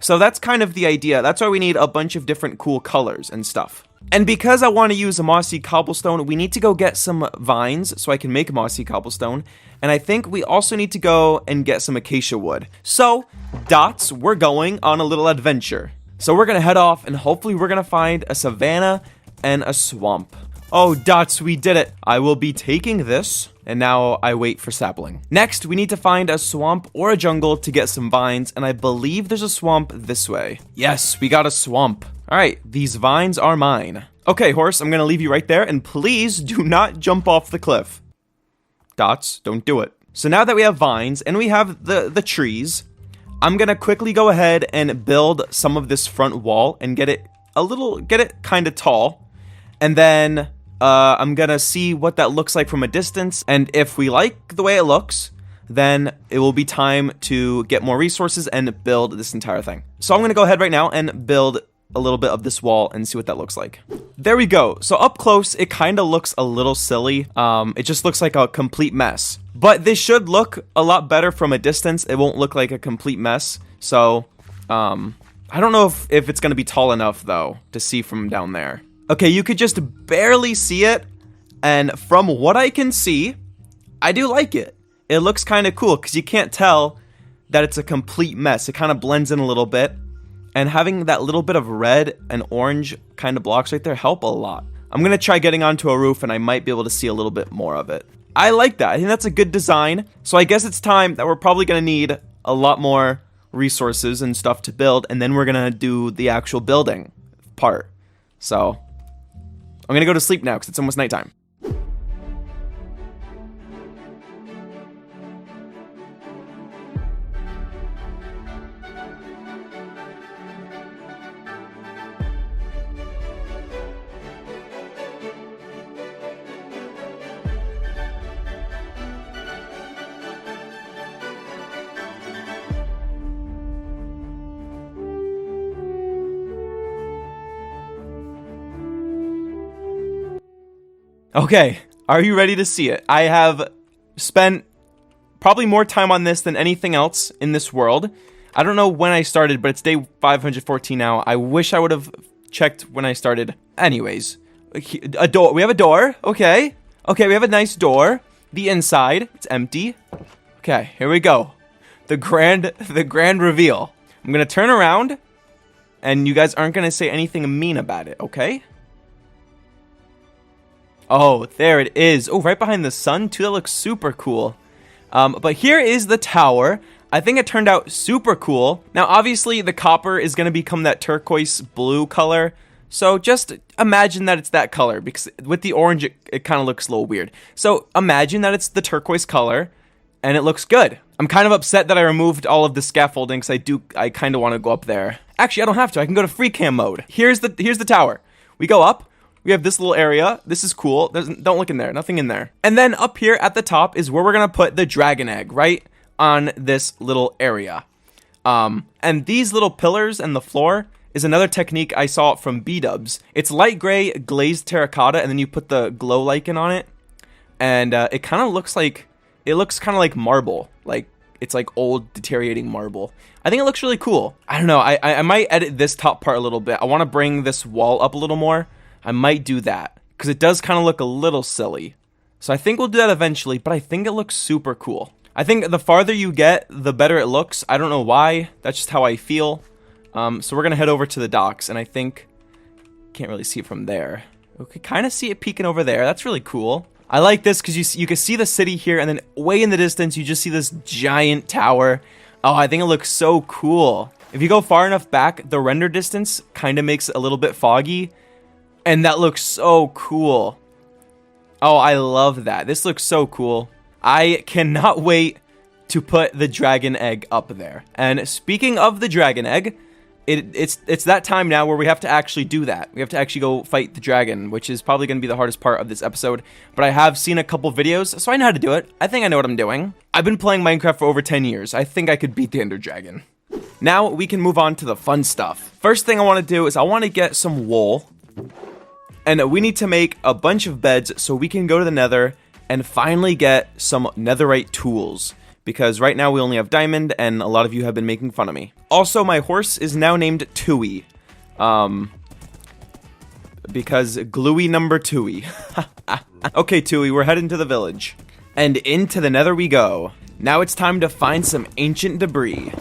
So that's kind of the idea. That's why we need a bunch of different cool colors and stuff. And because I want to use a mossy cobblestone, we need to go get some vines so I can make mossy cobblestone. And I think we also need to go and get some acacia wood. So, Dots, we're going on a little adventure. So we're going to head off and hopefully we're going to find a savanna and a swamp. Oh, Dots, we did it. I will be taking this. And now I wait for sapling. Next, we need to find a swamp or a jungle to get some vines. And I believe there's a swamp this way. Yes, we got a swamp. All right, these vines are mine. Okay, horse, I'm going to leave you right there. And please do not jump off the cliff. Dots, don't do it. So now that we have vines and we have the trees, I'm going to quickly go ahead and build some of this front wall and get it kind of tall. And then I'm going to see what that looks like from a distance. And if we like the way it looks, then it will be time to get more resources and build this entire thing. So I'm going to go ahead right now and build a little bit of this wall and see what that looks like. There we go. So up close, it kind of looks a little silly. It just looks like a complete mess. But this should look a lot better from a distance. It won't look like a complete mess. So I don't know if it's going to be tall enough, though, to see from down there. Okay, you could just barely see it. And from what I can see, I do like it. It looks kind of cool because you can't tell that it's a complete mess. It kind of blends in a little bit. And having that little bit of red and orange kind of blocks right there help a lot. I'm going to try getting onto a roof and I might be able to see a little bit more of it. I like that. I think that's a good design. So I guess it's time that we're probably going to need a lot more resources and stuff to build. And then we're going to do the actual building part. So I'm going to go to sleep now because it's almost nighttime. Okay, are you ready to see it? I have spent probably more time on this than anything else in this world. I don't know when I started, but it's day 514 now. I wish I would have checked when I started. Anyways, a door. We have a door. Okay. Okay, we have a nice door. The inside, it's empty. Okay, here we go. The grand reveal. I'm going to turn around. and you guys aren't gonna say anything mean about it, okay? Oh, there it is. Oh, right behind the sun, too. That looks super cool. But here is the tower. I think it turned out super cool. Now, obviously, the copper is going to become that turquoise blue color. So just imagine that it's that color, because with the orange, it kind of looks a little weird. So imagine that it's the turquoise color, and it looks good. I'm kind of upset that I removed all of the scaffolding, because I kind of want to go up there. Actually, I don't have to. I can go to free cam mode. Here's the tower. We go up. We have this little area. This is cool. Don't look in there. Nothing in there. And then up here at the top is where we're going to put the dragon egg, right on this little area. And these little pillars and the floor is another technique I saw from B-dubs. It's light gray glazed terracotta, and then you put the glow lichen on it. And it kind of looks like, marble. Like, it's like old deteriorating marble. I think it looks really cool. I don't know. I might edit this top part a little bit. I want to bring this wall up a little more. I might do that, because it does kind of look a little silly. So I think we'll do that eventually, but I think it looks super cool. I think the farther you get, the better it looks. I don't know why. That's just how I feel. So we're going to head over to the docks, and I think... Can't really see it from there. We can kind of see it peeking over there. That's really cool. I like this because you can see the city here, and then way in the distance, you just see this giant tower. Oh, I think it looks so cool. If you go far enough back, the render distance kind of makes it a little bit foggy. And that looks so cool. Oh, I love that. This looks so cool. I cannot wait to put the dragon egg up there. And speaking of the dragon egg, it's that time now where we have to actually do that. We have to actually go fight the dragon, which is probably going to be the hardest part of this episode. But I have seen a couple videos, so I know how to do it. I think I know what I'm doing. I've been playing Minecraft for over 10 years. I think I could beat the Ender Dragon. Now we can move on to the fun stuff. First thing I want to do is I want to get some wool. And we need to make a bunch of beds so we can go to the nether and finally get some netherite tools. Because right now we only have diamond, and a lot of you have been making fun of me. Also, my horse is now named Tui. Because gluey number Tui. Okay, Tui, we're heading to the village. And into the nether we go. Now it's time to find some ancient debris.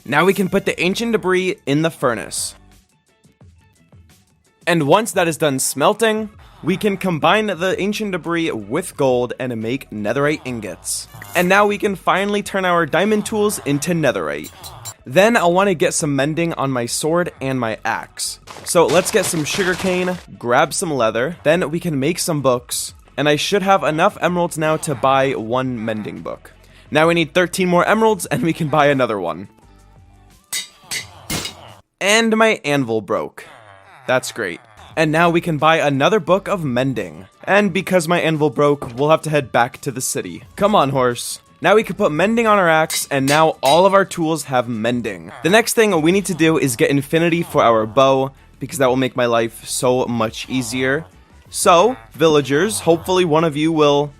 Now we can put the ancient debris in the furnace. And once that is done smelting, we can combine the ancient debris with gold and make netherite ingots. And now we can finally turn our diamond tools into netherite. Then I want to get some mending on my sword and my axe. So let's get some sugarcane, grab some leather, then we can make some books. And I should have enough emeralds now to buy one mending book. Now we need 13 more emeralds and we can buy another one. And my anvil broke. That's great. And now we can buy another book of mending. And because my anvil broke, we'll have to head back to the city. Come on, horse. Now we can put mending on our axe, and now all of our tools have mending. The next thing we need to do is get infinity for our bow, because that will make my life so much easier. So, villagers, hopefully one of you will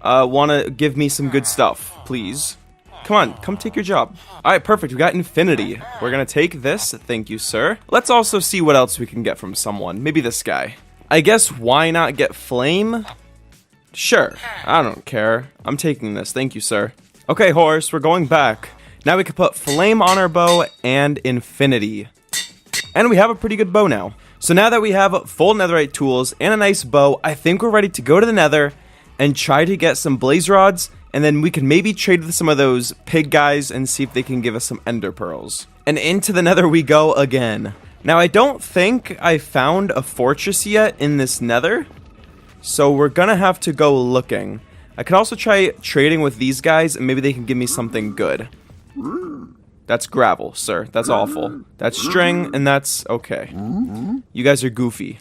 want to give me some good stuff, please. Come on, come take your job. Alright, perfect, we got infinity. We're gonna take this, thank you, sir. Let's also see what else we can get from someone. Maybe this guy. I guess why not get flame? Sure, I don't care. I'm taking this, thank you, sir. Okay, horse, we're going back. Now we can put flame on our bow and infinity. And we have a pretty good bow now. So now that we have full netherite tools and a nice bow, I think we're ready to go to the nether and try to get some blaze rods. And then we can maybe trade with some of those pig guys and see if they can give us some ender pearls. And into the nether we go again. Now I don't think I found a fortress yet in this nether. So we're gonna have to go looking. I could also try trading with these guys and maybe they can give me something good. That's gravel, sir. That's awful. That's string and that's okay. You guys are goofy.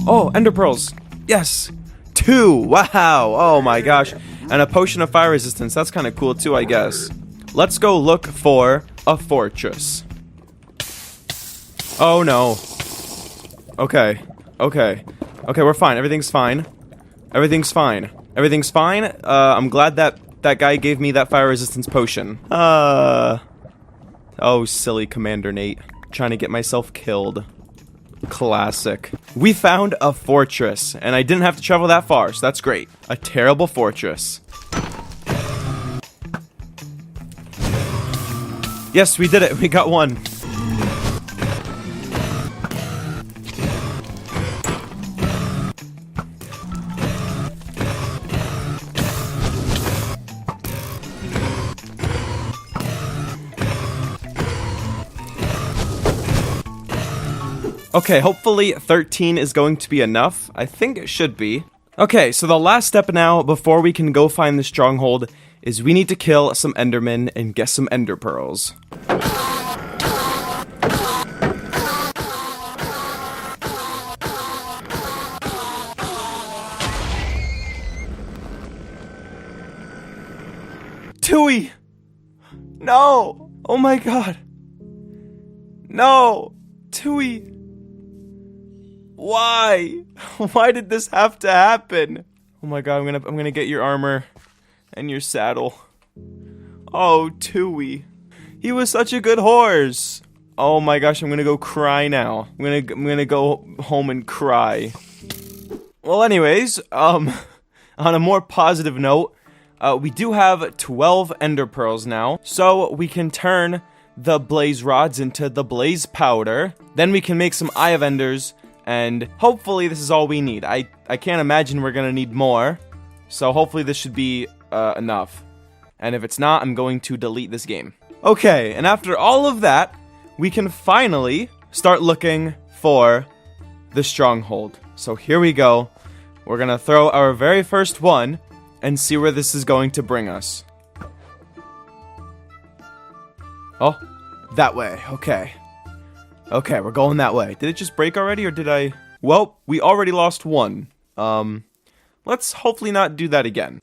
Oh, ender pearls. Yes. 2. Wow. Oh my gosh. And a potion of fire resistance. That's kind of cool too, I guess. Let's go look for a fortress. Oh no. Okay. Okay. Okay, we're fine. Everything's fine. Everything's fine. Everything's fine. I'm glad that guy gave me that fire resistance potion. Oh, silly Commander Nate. Trying to get myself killed. Classic. We found a fortress, and I didn't have to travel that far, so that's great. A terrible fortress. Yes, we did it. We got one. Okay, hopefully 13 is going to be enough. I think it should be. Okay, so the last step now before we can go find the stronghold is we need to kill some endermen and get some ender pearls. Tui! No! Oh my god! No! Tui! Why? Why did this have to happen? Oh my god, I'm gonna get your armor and your saddle. Oh, Tui. He was such a good horse. Oh my gosh, I'm gonna go cry now. I'm gonna go home and cry. Well, anyways, on a more positive note, we do have 12 ender pearls now, so we can turn the blaze rods into the blaze powder. Then we can make some eye of enders. And hopefully this is all we need. I can't imagine we're gonna need more. So hopefully this should be enough. And if it's not, I'm going to delete this game. Okay, and after all of that, we can finally start looking for the stronghold. So here we go. We're gonna throw our very first one and see where this is going to bring us. Oh, that way. Okay. Okay, we're going that way. Did it just break already, or did I... Well, we already lost one. Let's hopefully not do that again.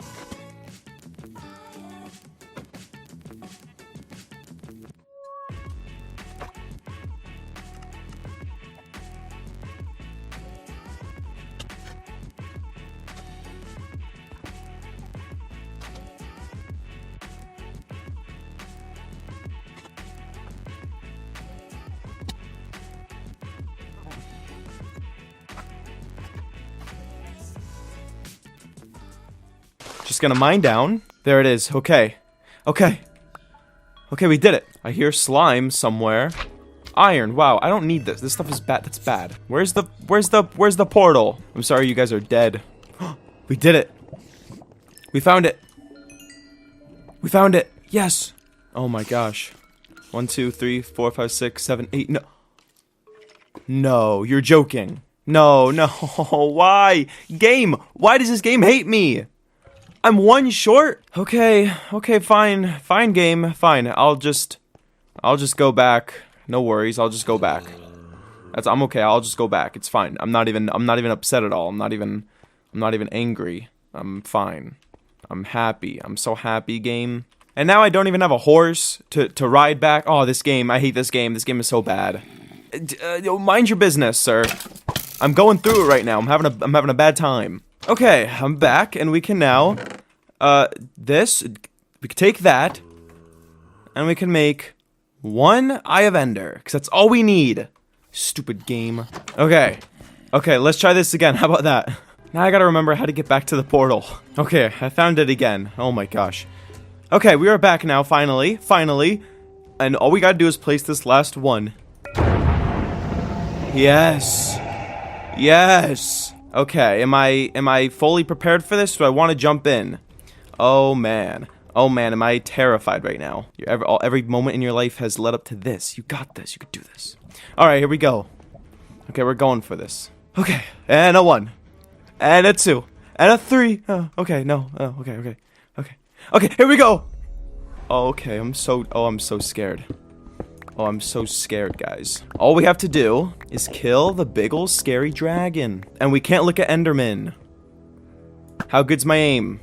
Just gonna mine down. There it is. Okay. Okay. Okay, we did it. I hear slime somewhere. Iron. Wow, I don't need this. This stuff is bad. That's bad. Where's the portal? I'm sorry, you guys are dead. We did it. We found it. We found it. Yes. Oh my gosh. 1, 2, 3, 4, 5, 6, 7, 8. No. No, you're joking. No, no. Why? Game. Why does this game hate me? I'm one short? Okay, okay, fine. Fine, game. Fine. I'll just go back. No worries, I'll just go back. I'm okay, I'll just go back. It's fine. I'm not even upset at all. I'm not even angry. I'm fine. I'm happy. I'm so happy, game. And now I don't even have a horse to ride back. Oh, this game. I hate this game. This game is so bad. Mind your business, sir. I'm going through it right now. I'm having a bad time. Okay, I'm back, and we can now, we can take that, and we can make one Eye of Ender, because that's all we need. Stupid game. Okay, let's try this again. How about that? Now I gotta remember how to get back to the portal. Okay, I found it again. Oh my gosh. Okay, we are back now, finally, and all we gotta do is place this last one. Yes. Yes. Okay, am I fully prepared for this? Do I want to jump in? Oh man, am I terrified right now? Every moment in your life has led up to this. You got this. You could do this. All right, here we go. Okay, we're going for this. Okay, and a 1, and a 2, and a 3. Oh, okay, no. Oh, okay. Here we go. Okay, I'm so scared. Oh, I'm so scared, guys. All we have to do is kill the big ol' scary dragon. And we can't look at Enderman. How good's my aim?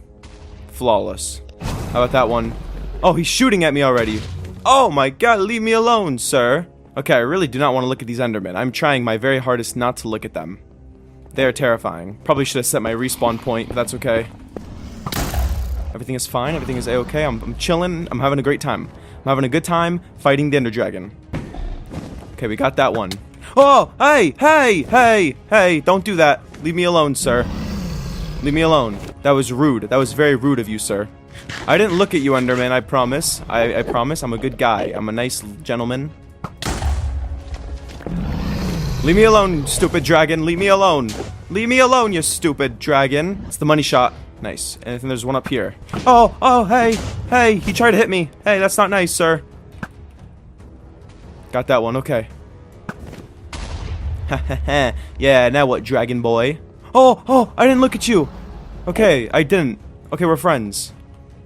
Flawless. How about that one? Oh, he's shooting at me already. Oh my god, leave me alone, sir. Okay, I really do not want to look at these Endermen. I'm trying my very hardest not to look at them. They are terrifying. Probably should have set my respawn point, but that's okay. Everything is fine. Everything is a-okay. I'm chilling. I'm having a great time. I'm having a good time fighting the Ender Dragon. Okay, we got that one. Oh, hey, don't do that. Leave me alone, sir. Leave me alone. That was rude. That was very rude of you, sir. I didn't look at you, Enderman, I promise. I promise. I'm a good guy. I'm a nice gentleman. Leave me alone, stupid dragon. Leave me alone. Leave me alone, you stupid dragon. It's the money shot. Nice. And I think there's one up here. Oh, hey, he tried to hit me. Hey, that's not nice, sir. Got that one, okay. Yeah, now what, dragon boy? Oh, I didn't look at you. Okay, I didn't. Okay, we're friends.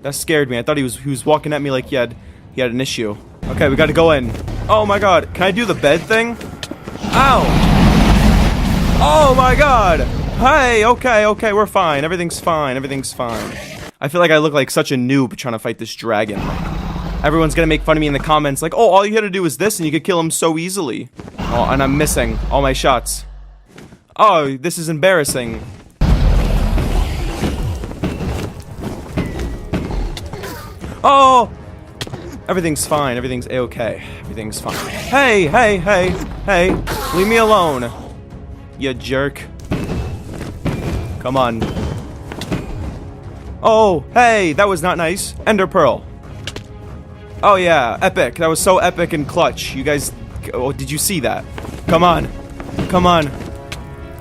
That scared me. I thought he was walking at me like he had an issue. Okay, we gotta go in. Oh my god, can I do the bed thing? Ow! Oh my god! Hey, okay, we're fine. Everything's fine. I feel like I look like such a noob trying to fight this dragon. Everyone's gonna make fun of me in the comments like, oh, all you had to do was this and you could kill him so easily. Oh, and I'm missing all my shots. Oh, this is embarrassing. Oh! Everything's fine. Everything's a-okay. Everything's fine. Hey! Leave me alone. You jerk. Come on. Oh, hey! That was not nice. Ender Pearl. Oh yeah, epic. That was so epic and clutch. You guys... Oh, did you see that? Come on.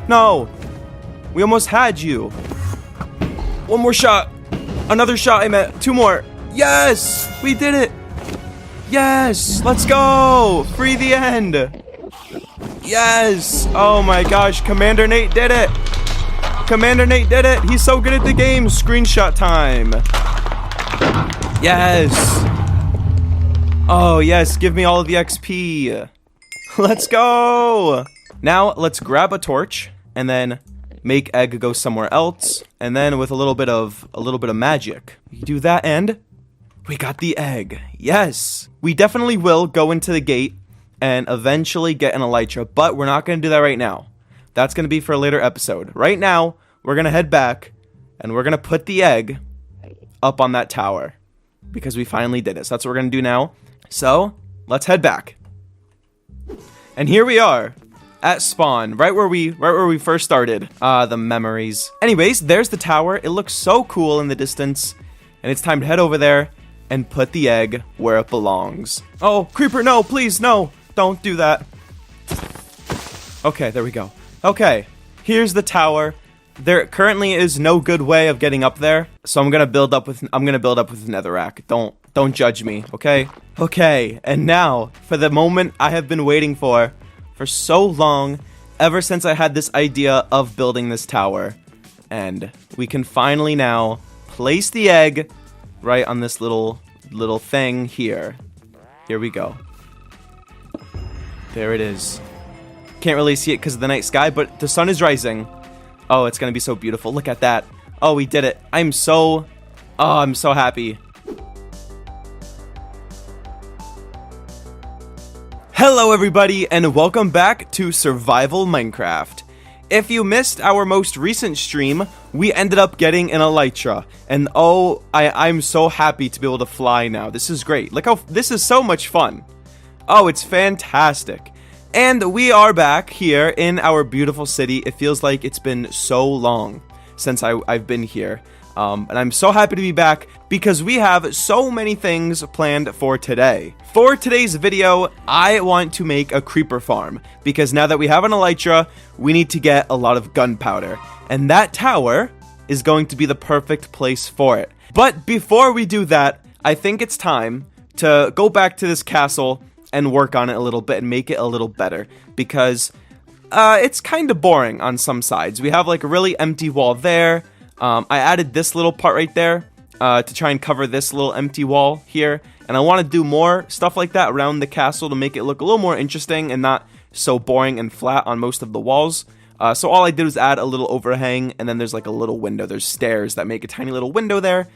No! We almost had you. One more shot. Another shot, I meant. 2 more. Yes! We did it! Yes! Let's go! Free the end! Yes! Oh my gosh, Commander Nate did it! He's so good at the game! Screenshot time! Yes! Oh yes, give me all of the XP! Let's go! Now, let's grab a torch, and then make egg go somewhere else, and then with a little bit of magic. You do that and... we got the egg. Yes! We definitely will go into the gate and eventually get an Elytra, but we're not going to do that right now. That's going to be for a later episode. Right now, we're going to head back and we're going to put the egg up on that tower because we finally did it. So that's what we're going to do now. So, let's head back. And here we are at spawn, right where we first started. The memories. Anyways, there's the tower. It looks so cool in the distance, and it's time to head over there and put the egg where it belongs. Oh, creeper, no, please, no. Don't do that. Okay, there we go. Okay, here's the tower. There currently is no good way of getting up there, so I'm gonna build up with netherrack. Don't judge me, okay? Okay, and now for the moment I have been waiting for so long, ever since I had this idea of building this tower. And we can finally now place the egg right on this little thing here. Here we go. There it is. Can't really see it because of the night sky, but the sun is rising. Oh, it's gonna be so beautiful. Look at that. Oh, we did it. I'm so happy. Hello everybody, and welcome back to Survival Minecraft. If you missed our most recent stream, we ended up getting an Elytra, and oh, I'm so happy to be able to fly now. This is great. Look how this is so much fun. Oh, it's fantastic. And we are back here in our beautiful city. It feels like it's been so long since I've been here. And I'm so happy to be back because we have so many things planned for today. For today's video, I want to make a creeper farm because now that we have an Elytra, we need to get a lot of gunpowder. And that tower is going to be the perfect place for it. But before we do that, I think it's time to go back to this castle and work on it a little bit and make it a little better because it's kind of boring on some sides. We have like a really empty wall there. I added this little part right there to try and cover this little empty wall here. And I want to do more stuff like that around the castle to make it look a little more interesting and not so boring and flat on most of the walls. So all I did was add a little overhang, and then there's like a little window. There's stairs that make a tiny little window there.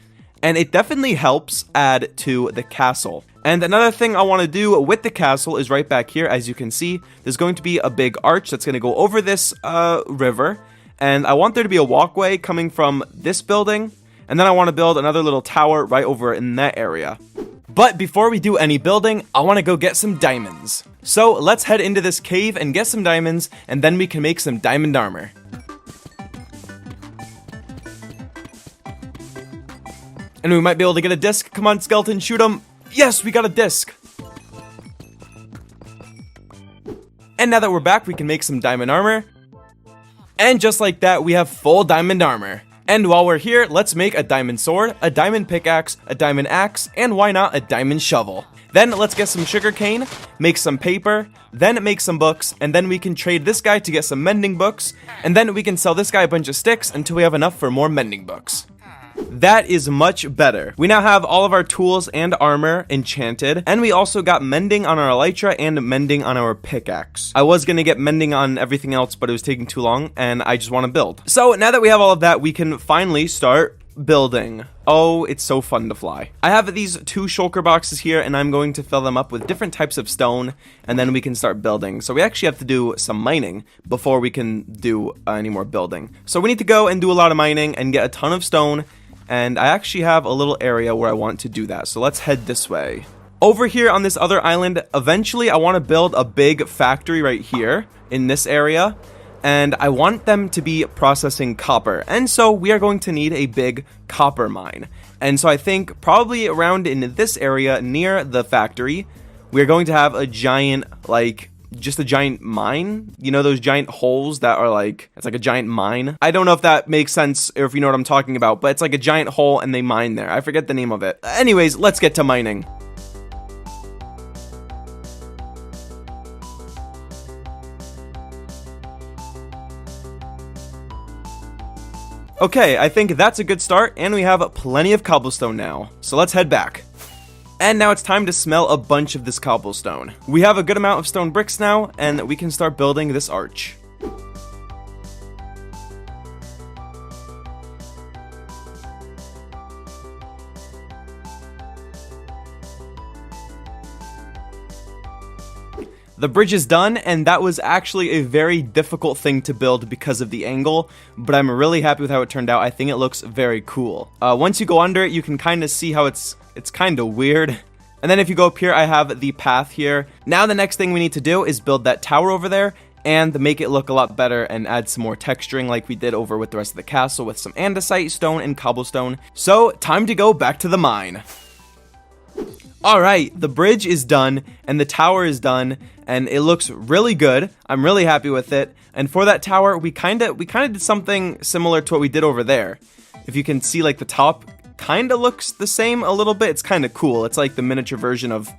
And it definitely helps add to the castle. And another thing I want to do with the castle is right back here. As you can see, there's going to be a big arch that's going to go over this river. And I want there to be a walkway coming from this building. And then I want to build another little tower right over in that area. But before we do any building, I want to go get some diamonds. So let's head into this cave and get some diamonds, and then we can make some diamond armor. And we might be able to get a disc. Come on, skeleton, shoot him. Yes, we got a disc. And now that we're back, we can make some diamond armor. And just like that, we have full diamond armor. And while we're here, let's make a diamond sword, a diamond pickaxe, a diamond axe, and why not a diamond shovel. Then let's get some sugar cane, make some paper, then make some books, and then we can trade this guy to get some mending books, and then we can sell this guy a bunch of sticks until we have enough for more mending books. That is much better. We now have all of our tools and armor enchanted, and we also got mending on our elytra and mending on our pickaxe. I was gonna get mending on everything else, but it was taking too long, and I just want to build. So now that we have all of that, we can finally start building. Oh, it's so fun to fly. I have these 2 shulker boxes here, and I'm going to fill them up with different types of stone, and then we can start building. So we actually have to do some mining before we can do any more building. So we need to go and do a lot of mining and get a ton of stone. And I actually have a little area where I want to do that. So let's head this way. Over here on this other island, eventually I want to build a big factory right here in this area. And I want them to be processing copper. And so we are going to need a big copper mine. And so I think probably around in this area near the factory, we're going to have a giant, just a giant mine. You know those giant holes that are it's like a giant mine? I don't know if that makes sense or if you know what I'm talking about, but it's like a giant hole and they mine there. I forget the name of it. Anyways, let's get to mining. Okay, I think that's a good start, and we have plenty of cobblestone now. So let's head back. And now it's time to smell a bunch of this cobblestone. We have a good amount of stone bricks now, and we can start building this arch. The bridge is done, and that was actually a very difficult thing to build because of the angle, but I'm really happy with how it turned out. I think it looks very cool. Once you go under it, you can kind of see how it's kind of weird. And then if you go up here, I have the path here. Now the next thing we need to do is build that tower over there and make it look a lot better and add some more texturing like we did over with the rest of the castle with some andesite, stone, and cobblestone. So time to go back to the mine. Alright, the bridge is done and the tower is done and it looks really good. I'm really happy with it. And for that tower, we kind of did something similar to what we did over there. If you can see, the top kind of looks the same a little bit. It's kind of cool. It's like the miniature version of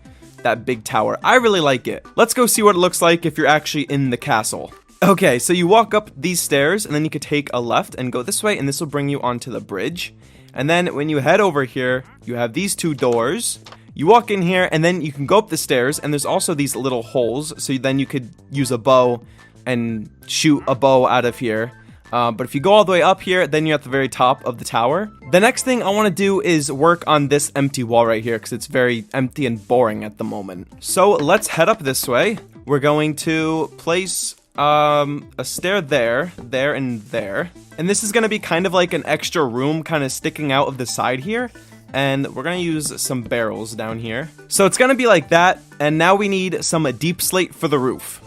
that big tower. I really like it. Let's go see what it looks like if you're actually in the castle. Okay, so you walk up these stairs and then you could take a left and go this way and this will bring you onto the bridge. And then when you head over here, you have these 2 doors. You walk in here and then you can go up the stairs and there's also these little holes. So then you could use a bow and shoot a bow out of here. But if you go all the way up here, then you're at the very top of the tower. The next thing I want to do is work on this empty wall right here because it's very empty and boring at the moment. So let's head up this way. We're going to place a stair there, and there. And this is going to be kind of like an extra room kind of sticking out of the side here. And we're going to use some barrels down here. So it's going to be like that. And now we need some deep slate for the roof.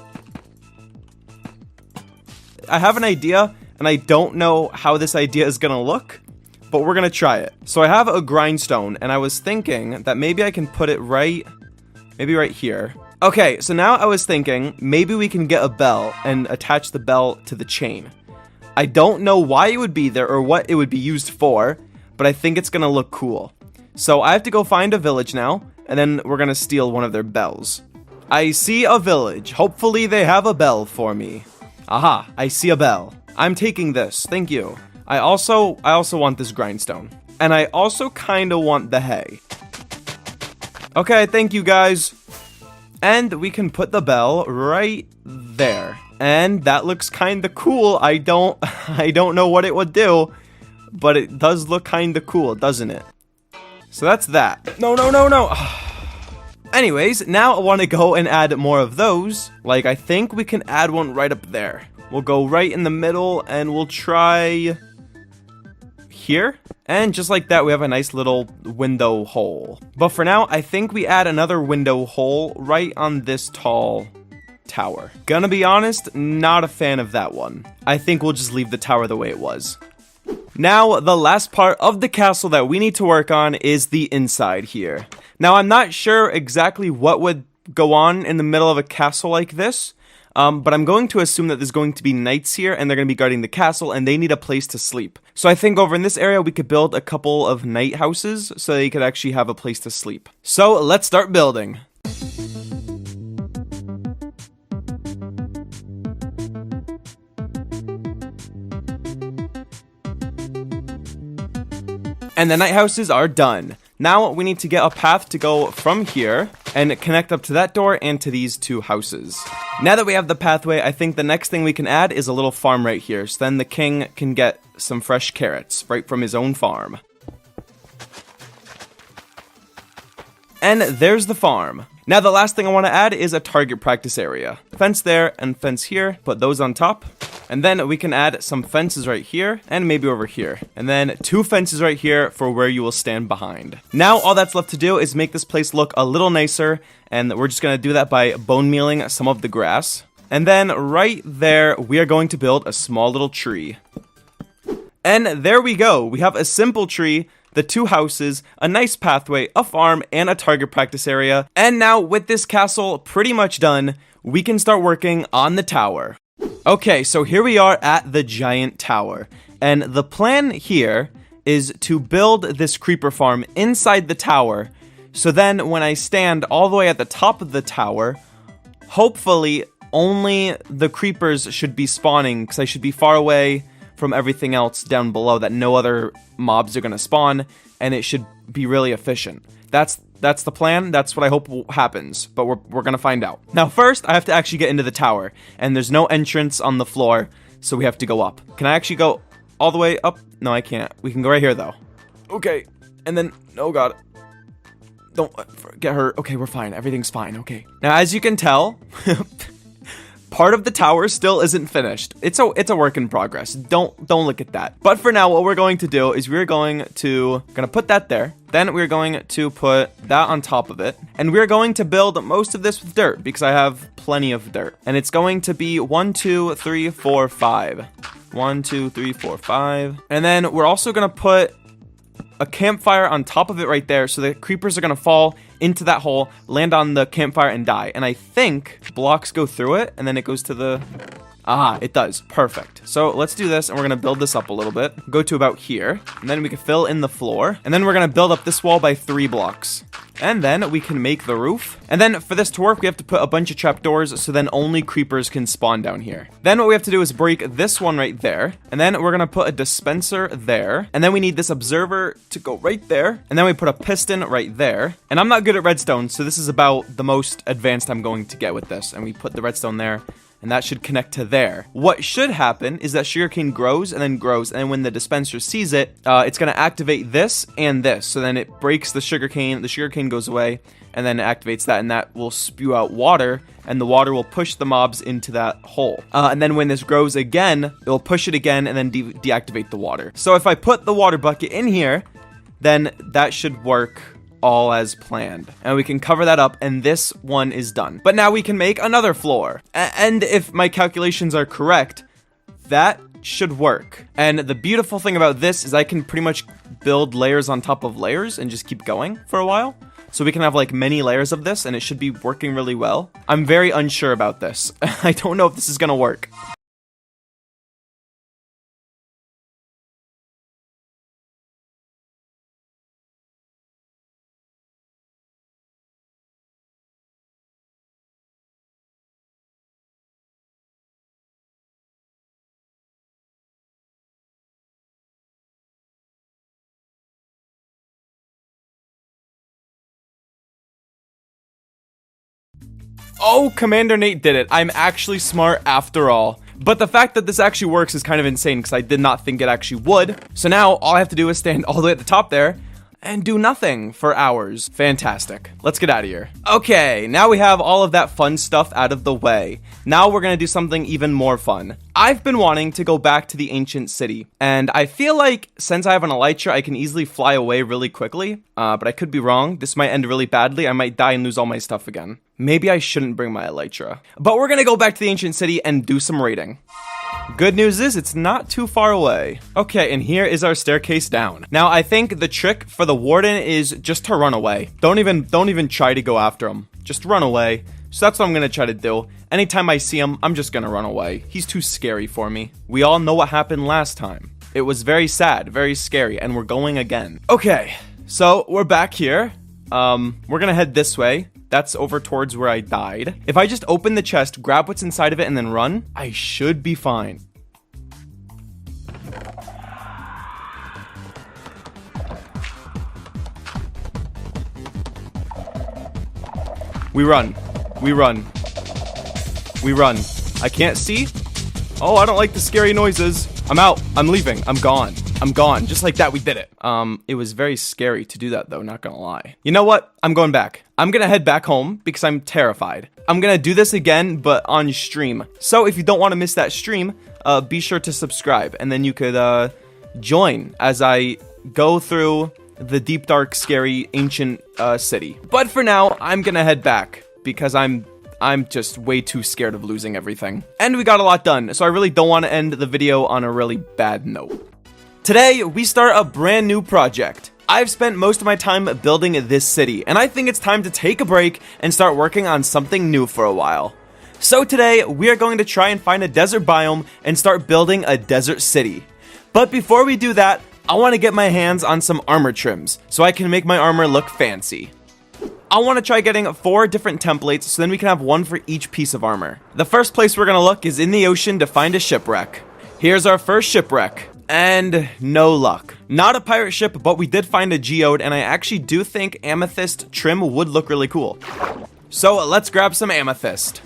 I have an idea, and I don't know how this idea is going to look, but we're going to try it. So I have a grindstone, and I was thinking that maybe I can put it maybe right here. Okay, so now I was thinking maybe we can get a bell and attach the bell to the chain. I don't know why it would be there or what it would be used for, but I think it's going to look cool. So I have to go find a village now, and then we're going to steal one of their bells. I see a village. Hopefully they have a bell for me. Aha, I see a bell. I'm taking this. Thank you. I also want this grindstone. And I also kind of want the hay. Okay, thank you guys. And we can put the bell right there. And that looks kind of cool. I don't know what it would do, but it does look kind of cool, doesn't it? So that's that. No. Anyways, now I want to go and add more of those. I think we can add one right up there. We'll go right in the middle and we'll try here. And just like that, we have a nice little window hole. But for now, I think we add another window hole right on this tall tower. Gonna be honest, not a fan of that one. I think we'll just leave the tower the way it was. Now, the last part of the castle that we need to work on is the inside here. Now, I'm not sure exactly what would go on in the middle of a castle like this, but I'm going to assume that there's going to be knights here, and they're going to be guarding the castle, and they need a place to sleep. So I think over in this area, we could build a couple of knight houses, so they could actually have a place to sleep. So, let's start building. And the night houses are done. Now we need to get a path to go from here and connect up to that door and to these two houses. Now that we have the pathway, I think the next thing we can add is a little farm right here. So then the king can get some fresh carrots right from his own farm. And there's the farm. Now the last thing I want to add is a target practice area. Fence there and fence here. Put those on top. And then we can add some fences right here and maybe over here. And then 2 fences right here for where you will stand behind. Now all that's left to do is make this place look a little nicer. And we're just going to do that by bone mealing some of the grass. And then right there, we are going to build a small little tree. And there we go. We have a simple tree, the 2 houses, a nice pathway, a farm, and a target practice area. And now with this castle pretty much done, we can start working on the tower. Okay, so here we are at the giant tower, and the plan here is to build this creeper farm inside the tower, so then when I stand all the way at the top of the tower, hopefully only the creepers should be spawning, because I should be far away from everything else down below that no other mobs are going to spawn, and it should be really efficient. That's the plan. That's what I hope happens, but we're gonna find out. Now first, I have to actually get into the tower, and there's no entrance on the floor, so we have to go up. Can I actually go all the way up? No, I can't. We can go right here, though. Okay, and then, oh god. Don't get hurt. Okay, we're fine. Everything's fine, okay. Now, as you can tell, part of the tower still isn't finished. It's a work in progress. Don't look at that. But for now, what we're going to do is we're going to put that there. Then we're going to put that on top of it. And we're going to build most of this with dirt because I have plenty of dirt. And it's going to be 1, 2, 3, 4, 5. 1, 2, 3, 4, 5. And then we're also going to put a campfire on top of it right there, so the creepers are going to fall into that hole, land on the campfire, and die. And I think blocks go through it, and then it goes to the... Ah, it does. Perfect. So let's do this, and we're going to build this up a little bit. Go to about here, and then we can fill in the floor. And then we're going to build up this wall by 3 blocks. And then we can make the roof. And then for this to work, we have to put a bunch of trapdoors, so then only creepers can spawn down here. Then what we have to do is break this one right there. And then we're going to put a dispenser there. And then we need this observer to go right there. And then we put a piston right there. And I'm not good at redstone, so this is about the most advanced I'm going to get with this. And we put the redstone there. And that should connect to there. What should happen is that sugarcane grows, and then when the dispenser sees it, it's going to activate this and this. So then it breaks the sugarcane goes away, and then it activates that, and that will spew out water, and the water will push the mobs into that hole. And then when this grows again, it will push it again, and then deactivate the water. So if I put the water bucket in here, then that should work all as planned, and we can cover that up, and this one is done. But now we can make another floor, and if my calculations are correct, that should work. And the beautiful thing about this is I can pretty much build layers on top of layers and just keep going for a while, so we can have like many layers of this, and it should be working really well. I'm very unsure about this. I don't know if this is gonna work. Oh, Commander Nate did it. I'm actually smart after all. But the fact that this actually works is kind of insane because I did not think it actually would. So now all I have to do is stand all the way at the top there, and do nothing for hours. Fantastic. Let's get out of here. Okay, now we have all of that fun stuff out of the way. Now we're gonna do something even more fun. I've been wanting to go back to the ancient city, and I feel like since I have an Elytra, I can easily fly away really quickly, but I could be wrong. This might end really badly. I might die and lose all my stuff again. Maybe I shouldn't bring my Elytra. But we're gonna go back to the ancient city and do some raiding. Good news is it's not too far away. Okay, and here is our staircase down. Now, I think the trick for the Warden is just to run away. Don't even try to go after him. Just run away. So that's what I'm gonna try to do. Anytime I see him, I'm just gonna run away. He's too scary for me. We all know what happened last time. It was very sad, very scary, and we're going again. Okay, so we're back here. We're gonna head this way. That's over towards where I died. If I just open the chest, grab what's inside of it, and then run, I should be fine. We run. We run. We run. I can't see. Oh, I don't like the scary noises. I'm out. I'm leaving. I'm gone. I'm gone. Just like that, we did it. It was very scary to do that, though, not gonna lie. You know what? I'm going back. I'm gonna head back home because I'm terrified. I'm gonna do this again, but on stream. So if you don't want to miss that stream, be sure to subscribe, and then you could join as I go through the deep, dark, scary, ancient city. But for now, I'm gonna head back because I'm just way too scared of losing everything. And we got a lot done, so I really don't want to end the video on a really bad note. Today, we start a brand new project. I've spent most of my time building this city, and I think it's time to take a break and start working on something new for a while. So today, we are going to try and find a desert biome and start building a desert city. But before we do that, I want to get my hands on some armor trims so I can make my armor look fancy. I want to try getting 4 different templates so then we can have one for each piece of armor. The first place we're going to look is in the ocean to find a shipwreck. Here's our first shipwreck. And no luck. Not a pirate ship, but we did find a geode, and I actually do think amethyst trim would look really cool. So let's grab some amethyst.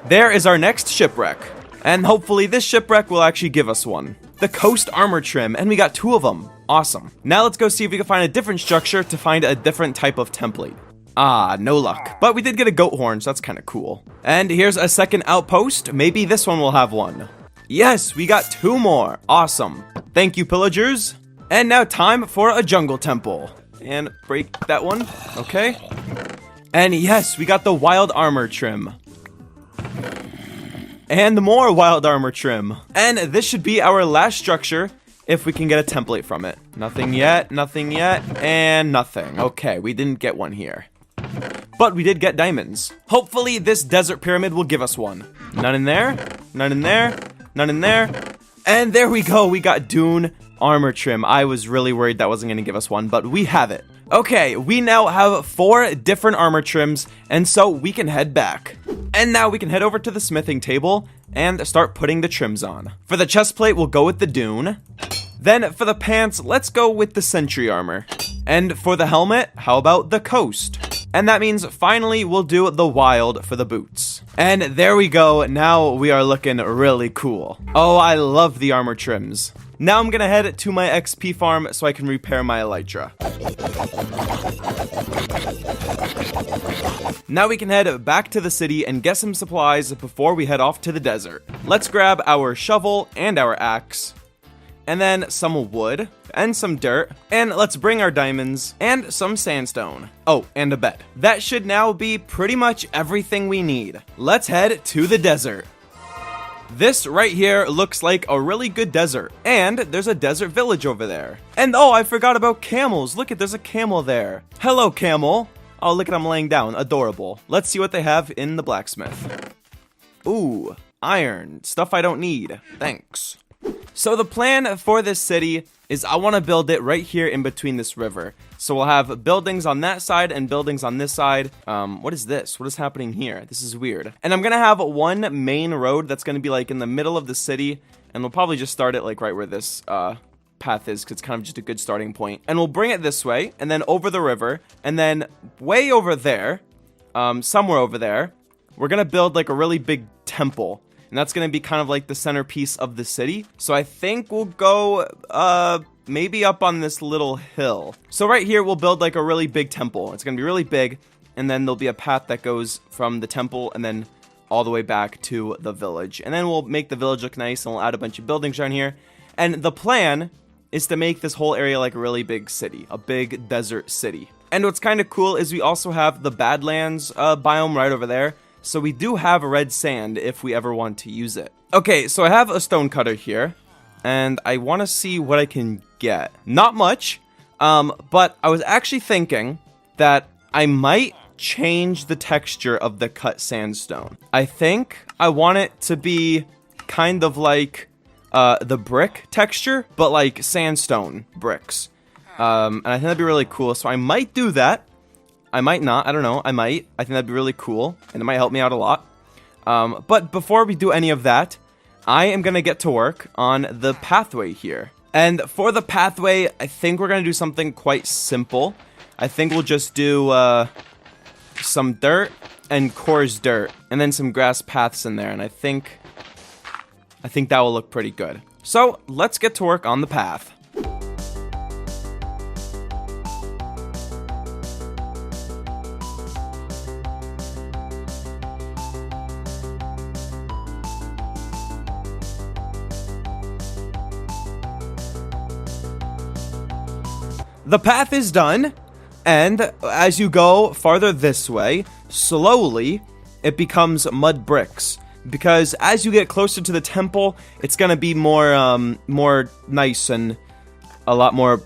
There is our next shipwreck. And hopefully this shipwreck will actually give us one. The coast armor trim, and we got 2 of them. Awesome. Now let's go see if we can find a different structure to find a different type of template. Ah, no luck. But we did get a goat horn, so that's kind of cool. And here's a second outpost. Maybe this one will have one. Yes, we got 2 more. Awesome. Thank you, pillagers. And now time for a jungle temple. And break that one. Okay. And yes, we got the wild armor trim. And more wild armor trim. And this should be our last structure if we can get a template from it. Nothing yet, and nothing. Okay, we didn't get one here. But we did get diamonds. Hopefully this desert pyramid will give us one. None in there, none in there, none in there. And there we go, we got dune armor trim. I was really worried that wasn't gonna give us one, but we have it. Okay, we now have 4 different armor trims, and so we can head back. And now we can head over to the smithing table and start putting the trims on. For the chest plate, we'll go with the dune. Then for the pants, let's go with the sentry armor. And for the helmet, how about the coast? And that means finally we'll do the wild for the boots. And there we go, now we are looking really cool. Oh, I love the armor trims. Now I'm gonna head to my XP farm so I can repair my Elytra. Now we can head back to the city and get some supplies before we head off to the desert. Let's grab our shovel and our axe, and then some wood and some dirt, and let's bring our diamonds and some sandstone. Oh, and a bed. That should now be pretty much everything we need. Let's head to the desert. This right here looks like a really good desert, and there's a desert village over there. And oh, I forgot about camels. Look there's a camel there. Hello, camel. Oh, look at him laying down. Adorable. Let's see what they have in the blacksmith. Ooh, iron. Stuff I don't need. Thanks. So the plan for this city is I want to build it right here in between this river. So we'll have buildings on that side and buildings on this side. What is this? What is happening here? This is weird. And I'm going to have one main road that's going to be like in the middle of the city. And we'll probably just start it like right where this path is, because it's kind of just a good starting point. And we'll bring it this way and then over the river. And then way over there, somewhere over there, we're going to build like a really big temple. And that's going to be kind of like the centerpiece of the city. So I think we'll go, maybe up on this little hill. So right here, we'll build like a really big temple. It's gonna be really big, and then there'll be a path that goes from the temple and then all the way back to the village. And then we'll make the village look nice, and we'll add a bunch of buildings around here. And the plan is to make this whole area like a really big city, a big desert city. And what's kind of cool is we also have the Badlands biome right over there. So we do have red sand if we ever want to use it. Okay, so I have a stone cutter here, and I want to see what I can get. Not much, but I was actually thinking that I might change the texture of the cut sandstone. I think I want it to be kind of like the brick texture, but like sandstone bricks. And I think that'd be really cool, so I might do that. I might not, I don't know, I might. I think that'd be really cool, and it might help me out a lot. But before we do any of that, I am gonna get to work on the pathway here. And for the pathway, I think we're gonna do something quite simple. I think we'll just do some dirt and coarse dirt, and then some grass paths in there, and I think that will look pretty good. So let's get to work on the path. The path is done, and as you go farther this way, slowly, it becomes mud bricks. Because as you get closer to the temple, it's gonna be more nice and a lot more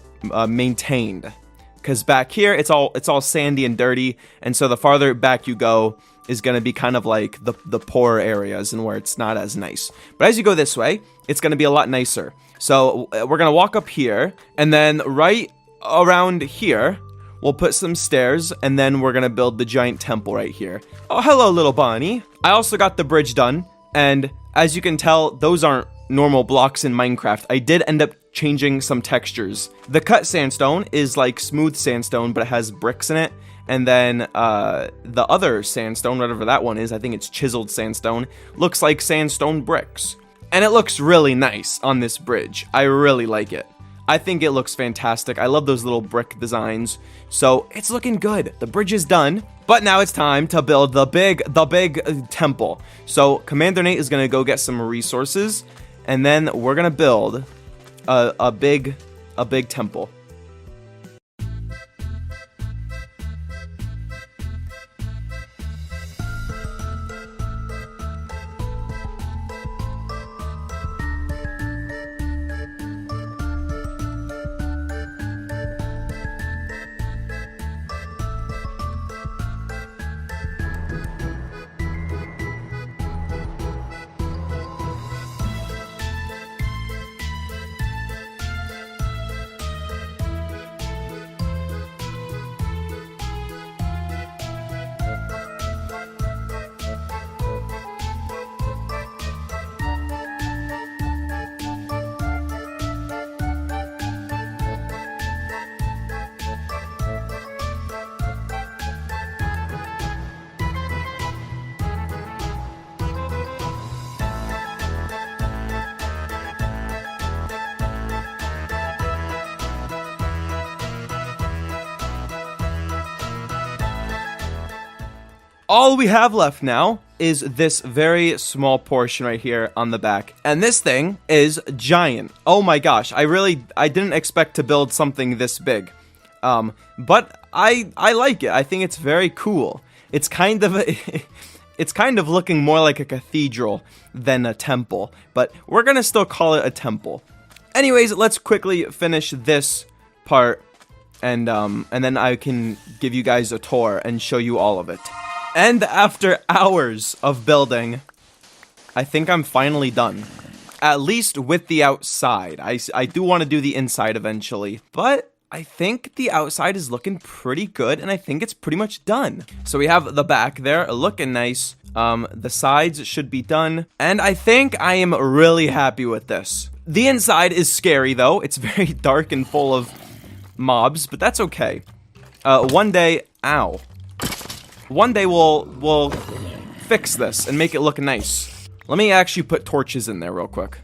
maintained. Because back here, it's all sandy and dirty, and so the farther back you go is gonna be kind of like the poorer areas and where it's not as nice. But as you go this way, it's gonna be a lot nicer. So we're gonna walk up here, and then right around here, we'll put some stairs, and then we're gonna build the giant temple right here. Oh, hello, little Bonnie. I also got the bridge done, and as you can tell, those aren't normal blocks in Minecraft. I did end up changing some textures. The cut sandstone is like smooth sandstone, but it has bricks in it, and then the other sandstone, whatever that one is, I think it's chiseled sandstone, looks like sandstone bricks. And it looks really nice on this bridge. I really like it. I think it looks fantastic. I love those little brick designs. So it's looking good. The bridge is done, but now it's time to build the big temple. So Commander Nate is gonna go get some resources, and then we're gonna build a big temple. All we have left now is this very small portion right here on the back. And this thing is giant. Oh my gosh, I didn't expect to build something this big. But I like it. I think it's very cool. It's kind of it's kind of looking more like a cathedral than a temple, but we're gonna still call it a temple. Anyways, let's quickly finish this part, and then I can give you guys a tour and show you all of it. And after hours of building, I think I'm finally done. At least with the outside. I do want to do the inside eventually, but I think the outside is looking pretty good, and I think it's pretty much done. So we have the back there looking nice. The sides should be done, and I think I am really happy with this. The inside is scary though. It's very dark and full of mobs, but that's okay. One day we'll fix this and make it look nice. Let me actually put torches in there real quick.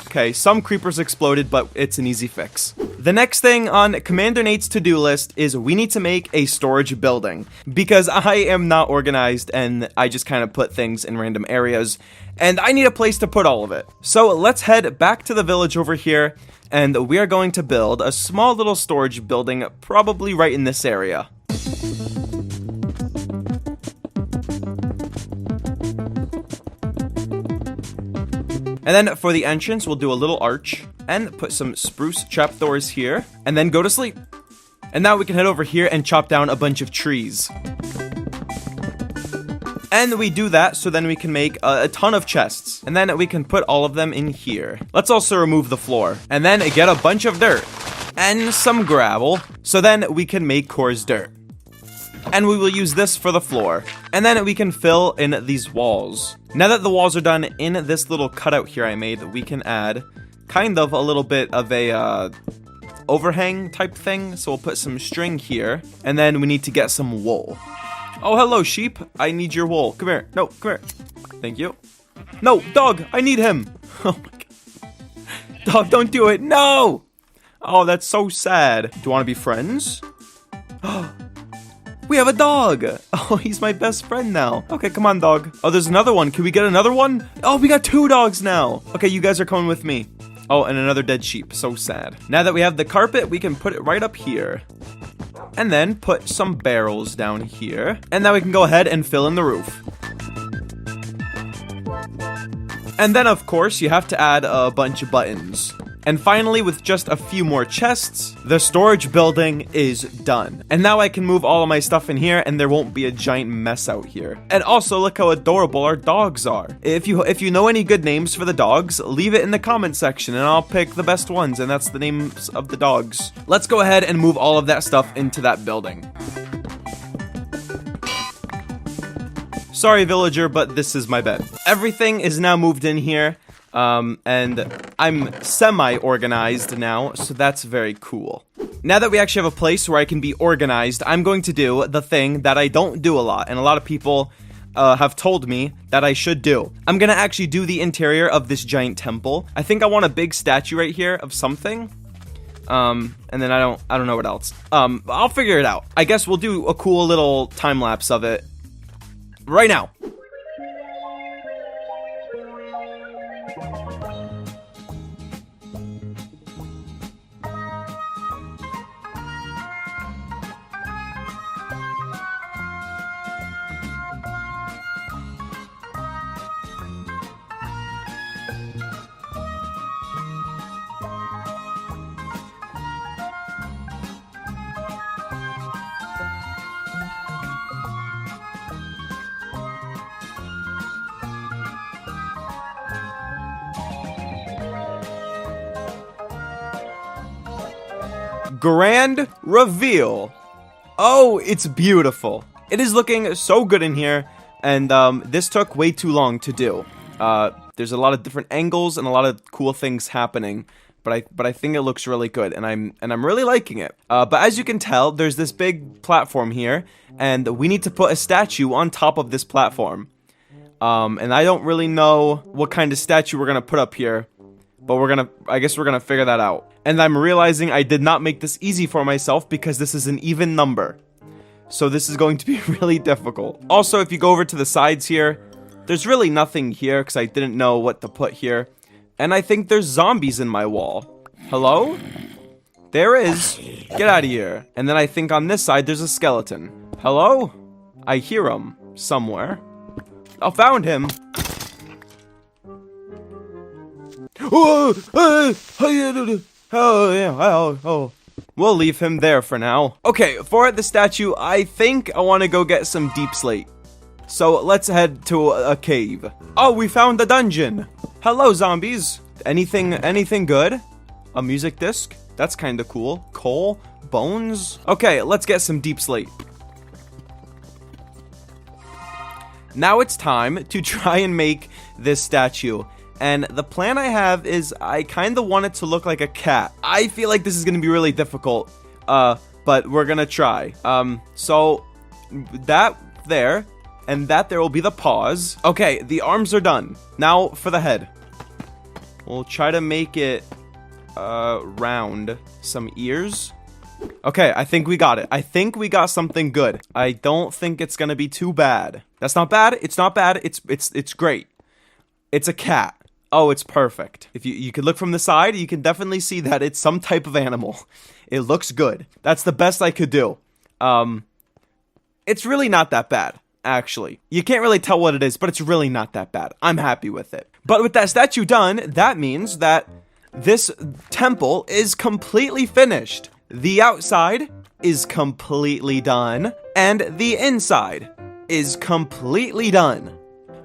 Okay, some creepers exploded, but it's an easy fix. The next thing on Commander Nate's to-do list is we need to make a storage building, because I am not organized and I just kind of put things in random areas, and I need a place to put all of it. So let's head back to the village over here, and we are going to build a small little storage building, probably right in this area. And then for the entrance, we'll do a little arch and put some spruce trapdoors here and then go to sleep. And now we can head over here and chop down a bunch of trees. And we do that so then we can make a ton of chests. And then we can put all of them in here. Let's also remove the floor. And then get a bunch of dirt and some gravel. So then we can make coarse dirt. And we will use this for the floor. And then we can fill in these walls. Now that the walls are done in this little cutout here I made, we can add kind of a little bit of a overhang type thing. So we'll put some string here. And then we need to get some wool. Oh, hello, sheep. I need your wool. Come here. No, come here. Thank you. No, dog. I need him. Oh, my God. Dog, don't do it. No. Oh, that's so sad. Do you want to be friends? We have a dog. Oh, he's my best friend now. Okay, come on, dog. Oh, there's another one. Can we get another one? Oh, we got 2 dogs now. Okay, you guys are coming with me. Oh, and another dead sheep. So sad. Now that we have the carpet, we can put it right up here. And then put some barrels down here. And now we can go ahead and fill in the roof. And then, of course, you have to add a bunch of buttons. And finally, with just a few more chests, the storage building is done. And now I can move all of my stuff in here and there won't be a giant mess out here. And also, look how adorable our dogs are. If you know any good names for the dogs, leave it in the comment section and I'll pick the best ones, and that's the names of the dogs. Let's go ahead and move all of that stuff into that building. Sorry, villager, but this is my bed. Everything is now moved in here. And I'm semi-organized now, so that's very cool. Now that we actually have a place where I can be organized, I'm going to do the thing that I don't do a lot, and a lot of people have told me that I should do. I'm gonna actually do the interior of this giant temple. I think I want a big statue right here of something. And then I don't know what else. I'll figure it out. I guess we'll do a cool little time lapse of it right now. Grand reveal. Oh, it's beautiful. It is looking so good in here, and this took way too long to do. There's a lot of different angles and a lot of cool things happening, but I think it looks really good, and I'm really liking it. But as you can tell, there's this big platform here, and we need to put a statue on top of this platform. And I don't really know what kind of statue we're gonna put up here, but I guess we're gonna figure that out. And I'm realizing I did not make this easy for myself because this is an even number. So this is going to be really difficult. Also, if you go over to the sides here, there's really nothing here because I didn't know what to put here. And I think there's zombies in my wall. Hello? There is. Get out of here. And then I think on this side there's a skeleton. Hello? I hear him somewhere. I found him. Oh, yeah, oh. We'll leave him there for now. Okay, for the statue, I think I want to go get some deep slate. So let's head to a cave. Oh, we found the dungeon. Hello, zombies. Anything good? A music disc? That's kind of cool. Coal? Bones? Okay, let's get some deep slate. Now it's time to try and make this statue. And the plan I have is I kind of want it to look like a cat. I feel like this is going to be really difficult, but we're going to try. So that there, and that there will be the paws. Okay, the arms are done. Now for the head. We'll try to make it round. Some ears. Okay, I think we got it. I think we got something good. I don't think it's gonna be too bad. That's not bad. It's not bad. It's great. It's a cat. Oh, it's perfect. If you could look from the side, you can definitely see that it's some type of animal. It looks good. That's the best I could do. It's really not that bad, actually. You can't really tell what it is, but it's really not that bad. I'm happy with it. But with that statue done, that means that this temple is completely finished. The outside is completely done, and the inside is completely done.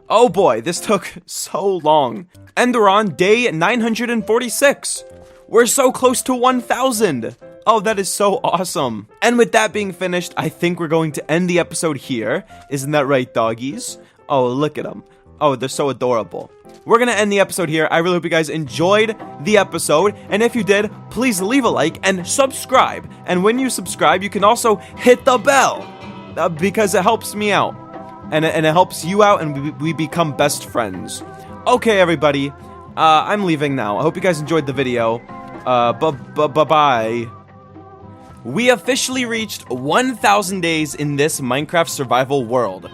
Oh boy, this took so long. And we're on day 946. We're so close to 1,000. Oh, that is so awesome. And with that being finished, I think we're going to end the episode here. Isn't that right, doggies? Oh, look at them. Oh, they're so adorable. We're going to end the episode here. I really hope you guys enjoyed the episode. And if you did, please leave a like and subscribe. And when you subscribe, you can also hit the bell because it helps me out. And it helps you out, and we become best friends. Okay, everybody. I'm leaving now. I hope you guys enjoyed the video. Bye-bye. We officially reached 1,000 days in this Minecraft survival world.